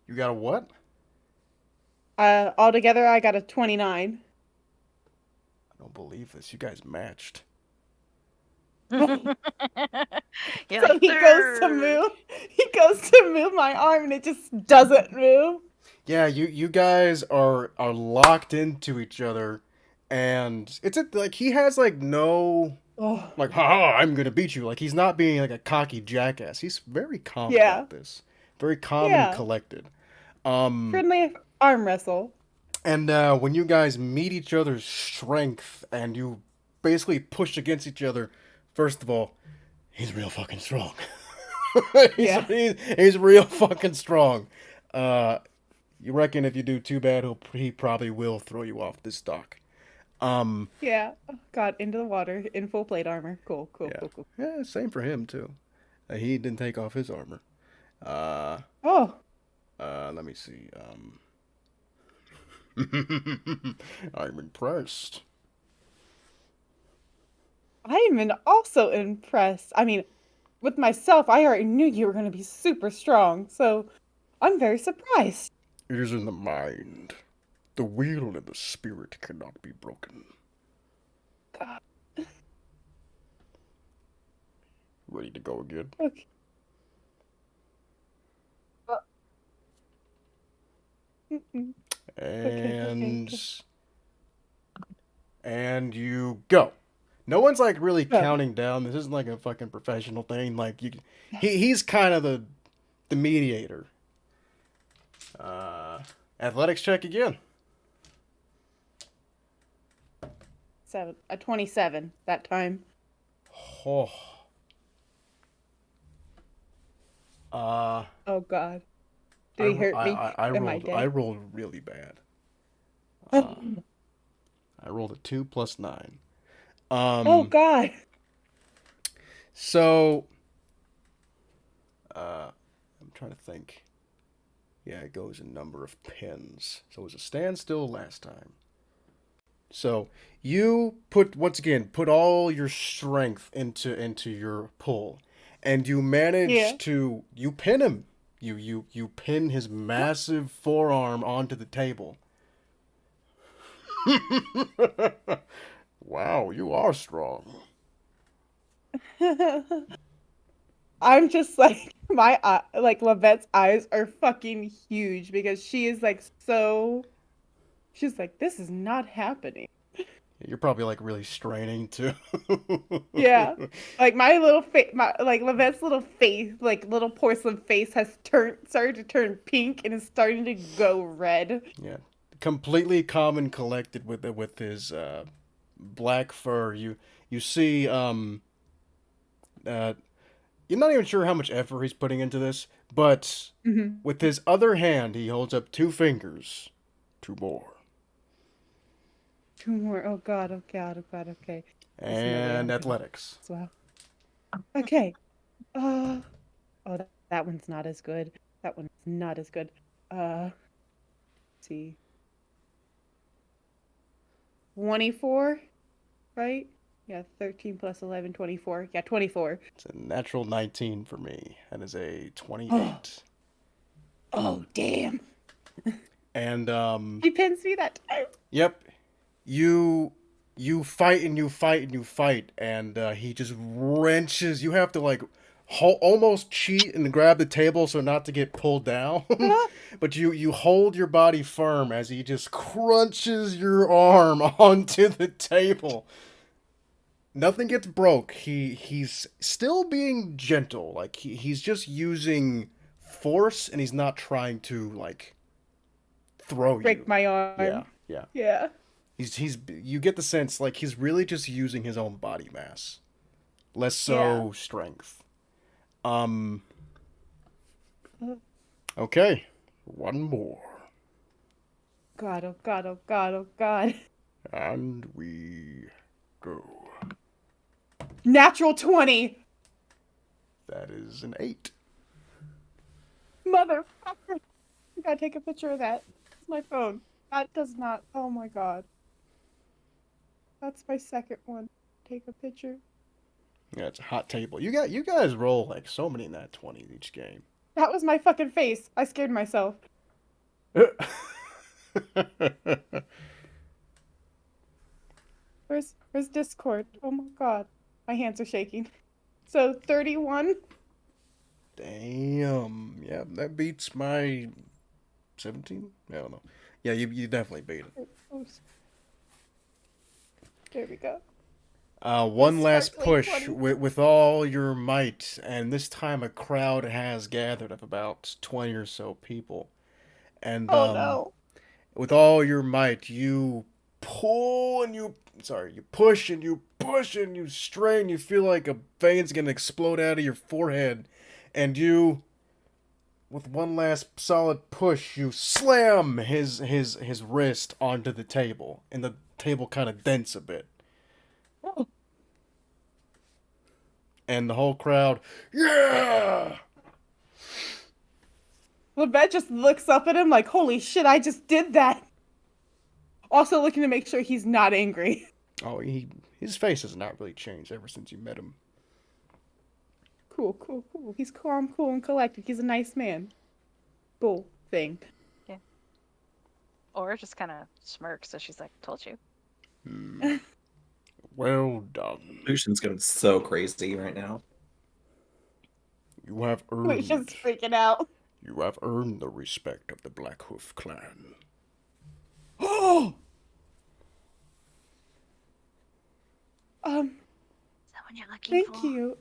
You got a what? Altogether, I got a 29. I don't believe this. You guys matched. You're So like, he goes to "Third." move. He goes to move my arm, and it just doesn't move. Yeah, you guys are locked into each other, and like he has like no Oh, like haha I'm gonna beat you. Like he's not being like a cocky jackass. He's very calm yeah, about this, very calm and yeah. collected. Friendly arm wrestle. And when you guys meet each other's strength and you basically push against each other, first of all, he's real fucking strong. Yeah. He's real fucking strong. You reckon if you do too bad, he probably will throw you off this dock. Yeah. Oh, God, into the water in full plate armor. Cool, cool, Yeah, cool, cool. yeah, same for him too. He didn't take off his armor. Uh, Oh, let me see. I'm impressed. I'm also impressed. I mean, with myself, I already knew you were going to be super strong, so I'm very surprised. It is in the mind. The will and the spirit cannot be broken. God. Ready to go again? Okay. And okay. and you go. No one's like really Go. counting down. This isn't like a fucking professional thing. Like he's kind of the mediator. Athletics check again. 27 that time. Oh. Oh God. Did he hurt me? Am I I dead? rolled really bad. I rolled a 2 plus 9. Oh God. So, I'm trying to think. Yeah, it goes in number of pins. So it was a standstill last time. So you put all your strength into your pull, and you manage to pin him. You pin his massive forearm onto the table. Wow, you are strong. I'm just like my like Lavette's eyes are fucking huge because she is like so. She's like, this is not happening. You're probably like really straining too. Yeah, like my little face, my like Lavette's little face, like little porcelain face, has started to turn pink and is starting to go red. Yeah, completely calm and collected with his black fur. You see uh, you're not even sure how much effort he's putting into this, but Mm-hmm. with his other hand, he holds up 2 fingers. 2 more. 2 more. Oh God. Oh God. Oh God. Okay. There's no way And I'm gonna athletics. as well. Okay. Oh, that one's not as good. That one's not as good. Let's see. 24, right? Yeah, 13 plus 11, 24. Yeah, 24. It's a natural 19 for me. That is a 28. Oh, damn. And He pins me that time. yep, you fight and you fight and you fight, and he just wrenches. You have to like almost cheat and grab the table so not to get pulled down, but you hold your body firm as he just crunches your arm onto the table. Nothing gets broke. He's still being gentle. Like he's just using force, and he's not trying to like throw you. Break my arm. Yeah. Yeah. He's you get the sense like he's really just using his own body mass, less Yeah. so strength. Okay, one more, God, oh God, oh God, oh God. and we go. Natural 20. That is an 8. Motherfucker. I gotta take a picture of that. It's my phone. That does not. Oh my God. That's my second one. Take a picture. Yeah, it's a hot table. You guys roll like so many nat 20s each game. That was my fucking face. I scared myself. Where's Discord? Oh my God. My hands are shaking. So 31. Damn. Yeah, that beats my 17. I don't know. Yeah, you definitely beat it. Oops. There we go. One last Sparkly push 20. with all your might, and this time a crowd has gathered of about 20 or so people. And Oh no. with all your might, you pull and you push and you push and you strain. You feel like a vein's gonna explode out of your forehead, and you, with one last solid push, you slam his wrist onto the table, and the table kind of dents a bit. Oh. And the whole crowd, yeah! Levette just looks up at him like, holy shit, I just did that. Also looking to make sure he's not angry. Oh, his face has not really changed ever since you met him. Cool, cool, cool. He's calm, cool, and collected. He's a nice man. Cool thing. Yeah. Or just kind of smirks, so she's like, told you. Well done. Lucian's going so crazy right now. You have Lucian's earned freaking out. You have earned the respect of the Blackhoof clan. Oh. Is that what you're looking Thank for? you.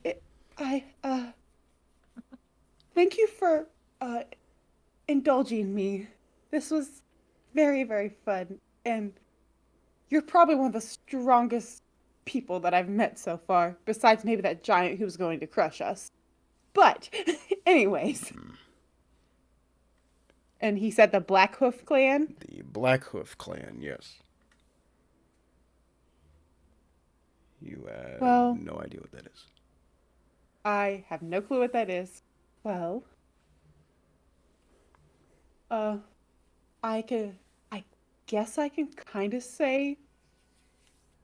Thank you for indulging me. This was very, very fun, and you're probably one of the strongest people that I've met so far, besides maybe that giant who's going to crush us. But, anyways. And he said the Blackhoof clan? The Blackhoof clan, yes. You have Well, no idea what that is. I have no clue what that is. Well, I guess I can kind of say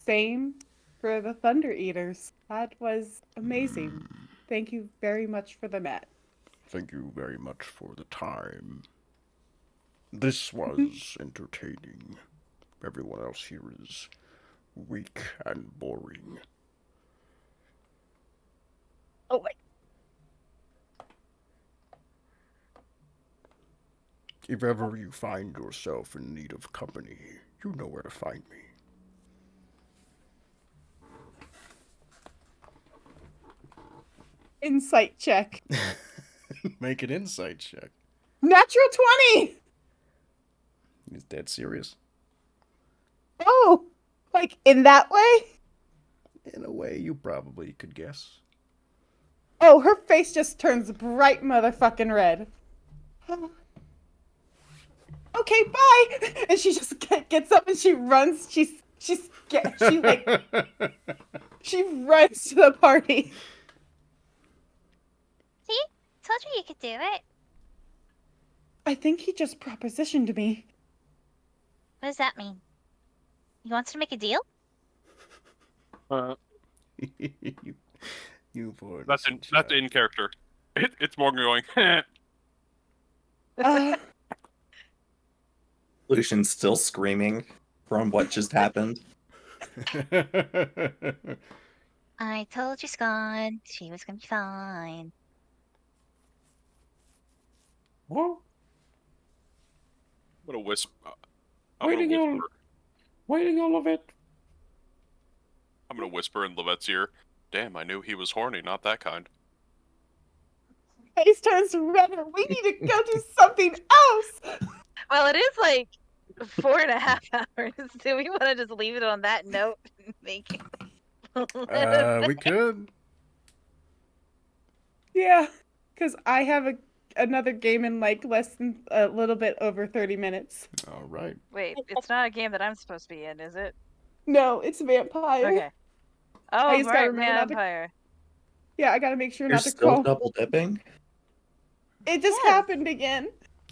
same for the Thunder Eaters. That was amazing. Thank you very much for the met. Thank you very much for the time. This was entertaining. Everyone else here is weak and boring. Oh, wait. If ever you find yourself in need of company, you know where to find me. Insight check. Make an insight check. Natural 20! He's dead serious. Oh, like in that way? In a way, you probably could guess. Oh, her face just turns bright motherfucking red. Okay, bye! And she just gets up and she runs. She like she runs to the party. See? Told you you could do it. I think he just propositioned me. What does that mean? He wants to make a deal? you poor. That's in character. It's Morgan going. Lucian's still screaming from what just happened. I told you, Scott. She was gonna be fine. What? I'm gonna whisper. Waiting all of it. I'm gonna whisper in Levette's ear. Damn, I knew he was horny, not that kind. Face turns redder. We need to go do something else. Well, it is like 4.5 hours. Do we want to just leave it on that note and make it? We could. Yeah, because I have another game in like less than a little bit over 30 minutes. All right. Wait, it's not a game that I'm supposed to be in, is it? No, it's vampire. Okay. Oh, just gotta right, remember not to- vampire. Yeah, I gotta make sure You're not to still call. double dipping? It just happened again.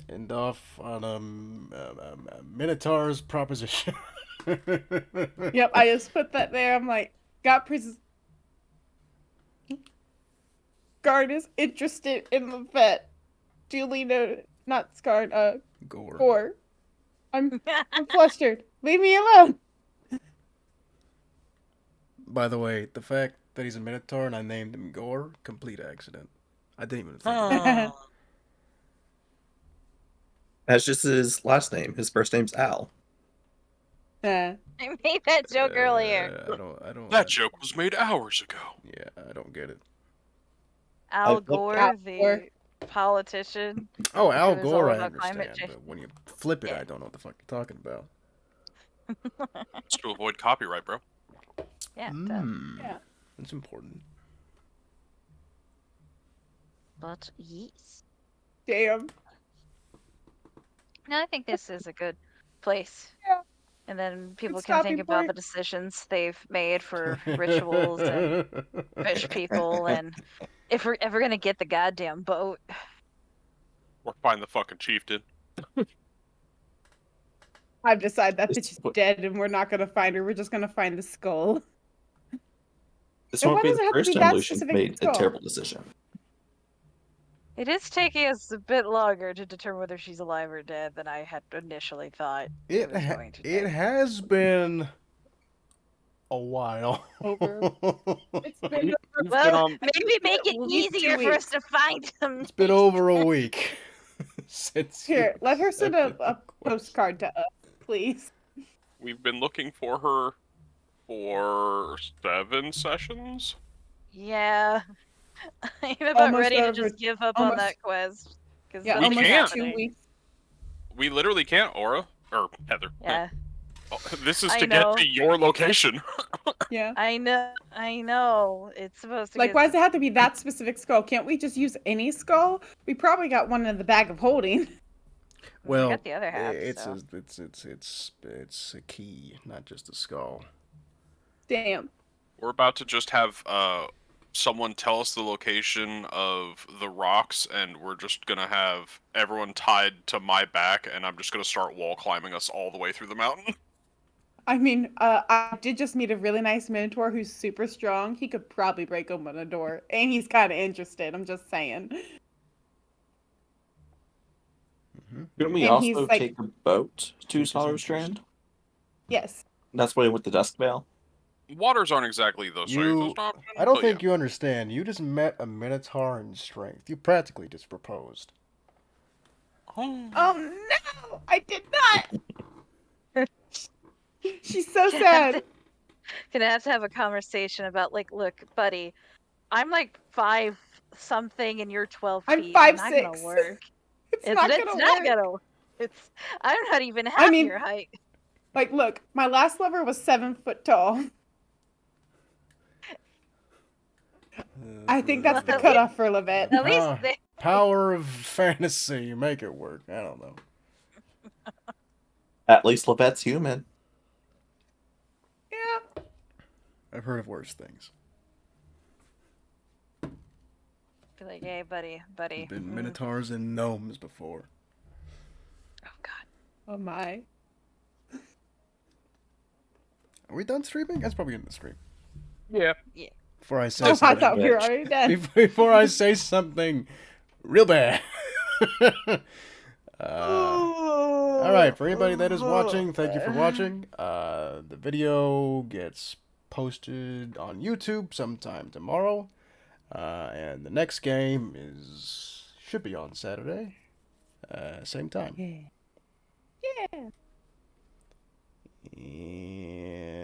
End off on Minotaur's proposition. Yep, I just put that there. I'm like, Guard is interested in the vet. Duly noted. Not Scarred, Gore. Gore. I'm flustered. Leave me alone. By the way, the fact that he's a Minotaur and I named him Gore, complete accident. I didn't even think of that. That's just his last name. His first name's Al. I made that joke earlier. I don't. That joke was made hours ago. Yeah, I don't get it. Al Gore, the politician. Oh, Al who's Gore, all I about climate understand, change. but when you flip it, I don't know what the fuck you're talking about. It's to avoid copyright, bro. Yeah, Yeah. That's important. but yes. Damn. No, I think this is a good place. Yeah. And then people Good can think stopping about point. the decisions they've made for rituals and fish people, and if we're ever gonna get the goddamn boat. Or find the fucking chieftain. I've decided that This bitch is what- dead and we're not gonna find her. We're just gonna find the skull. This And won't why be does it the have to first be time that Lucian's specific made a skull? terrible decision. It is taking us a bit longer to determine whether she's alive or dead than I had initially thought it was going to It take. has been a while. Over. It's been Well, maybe make it at least 2 easier for us weeks. to find them. It's been over a week since. Here, you let her send a accepted the quest. postcard to us, please. We've been looking for her for 7 sessions. Yeah. I'm about Almost ready to over- just give up on almost- that quest. Because Yeah, We almost can't. 2 weeks. We literally can't, Aura. Or Heather. Yeah. Oh, this is I to get know. to your location. Yeah. I know. It's supposed to Like, get why does it have to be that specific skull? Can't we just use any skull? We probably got one in the bag of holding. we Well, got the other half, it's so. it's a key, not just a skull. Damn. We're about to just have someone tell us the location of the rocks, and we're just gonna have everyone tied to my back, and I'm just gonna start wall climbing us all the way through the mountain. I mean, I did just meet a really nice Minotaur who's super strong. He could probably break open a door, and he's kind of interested. I'm just saying. Couldn't we And he's also like- take a boat to Which is Solar interesting. Strand? Yes. That's why with the Duskvale. Waters aren't exactly the safest option. I don't but think yeah. you understand. You just met a Minotaur in strength. You practically just proposed. Oh no! I did not. She's so sad. Gonna have to have a conversation about, like, look, buddy, I'm like 5 something and you're 12 I'm feet. 5'6". It's not gonna work. It's not it's gonna not work. gonna. It's. I'm not even half mean- your height. Like, look, my last lover was 7 foot tall. I think that's the Well, cutoff for Levette. At least they. Power of fantasy. You make it work. I don't know. At least Levette's human. Yeah. I've heard of worse things. Be like, hey, buddy. There's been Minotaurs and gnomes before. Oh God. Oh my. Are we done streaming? That's probably in the stream. Yeah. Before I say Oh, I something. thought we were already done. Before I say something real bad. All right, for anybody that is watching, thank you for watching. The video gets posted on YouTube sometime tomorrow, and the next game should be on Saturday, same time. Yeah. Yeah. And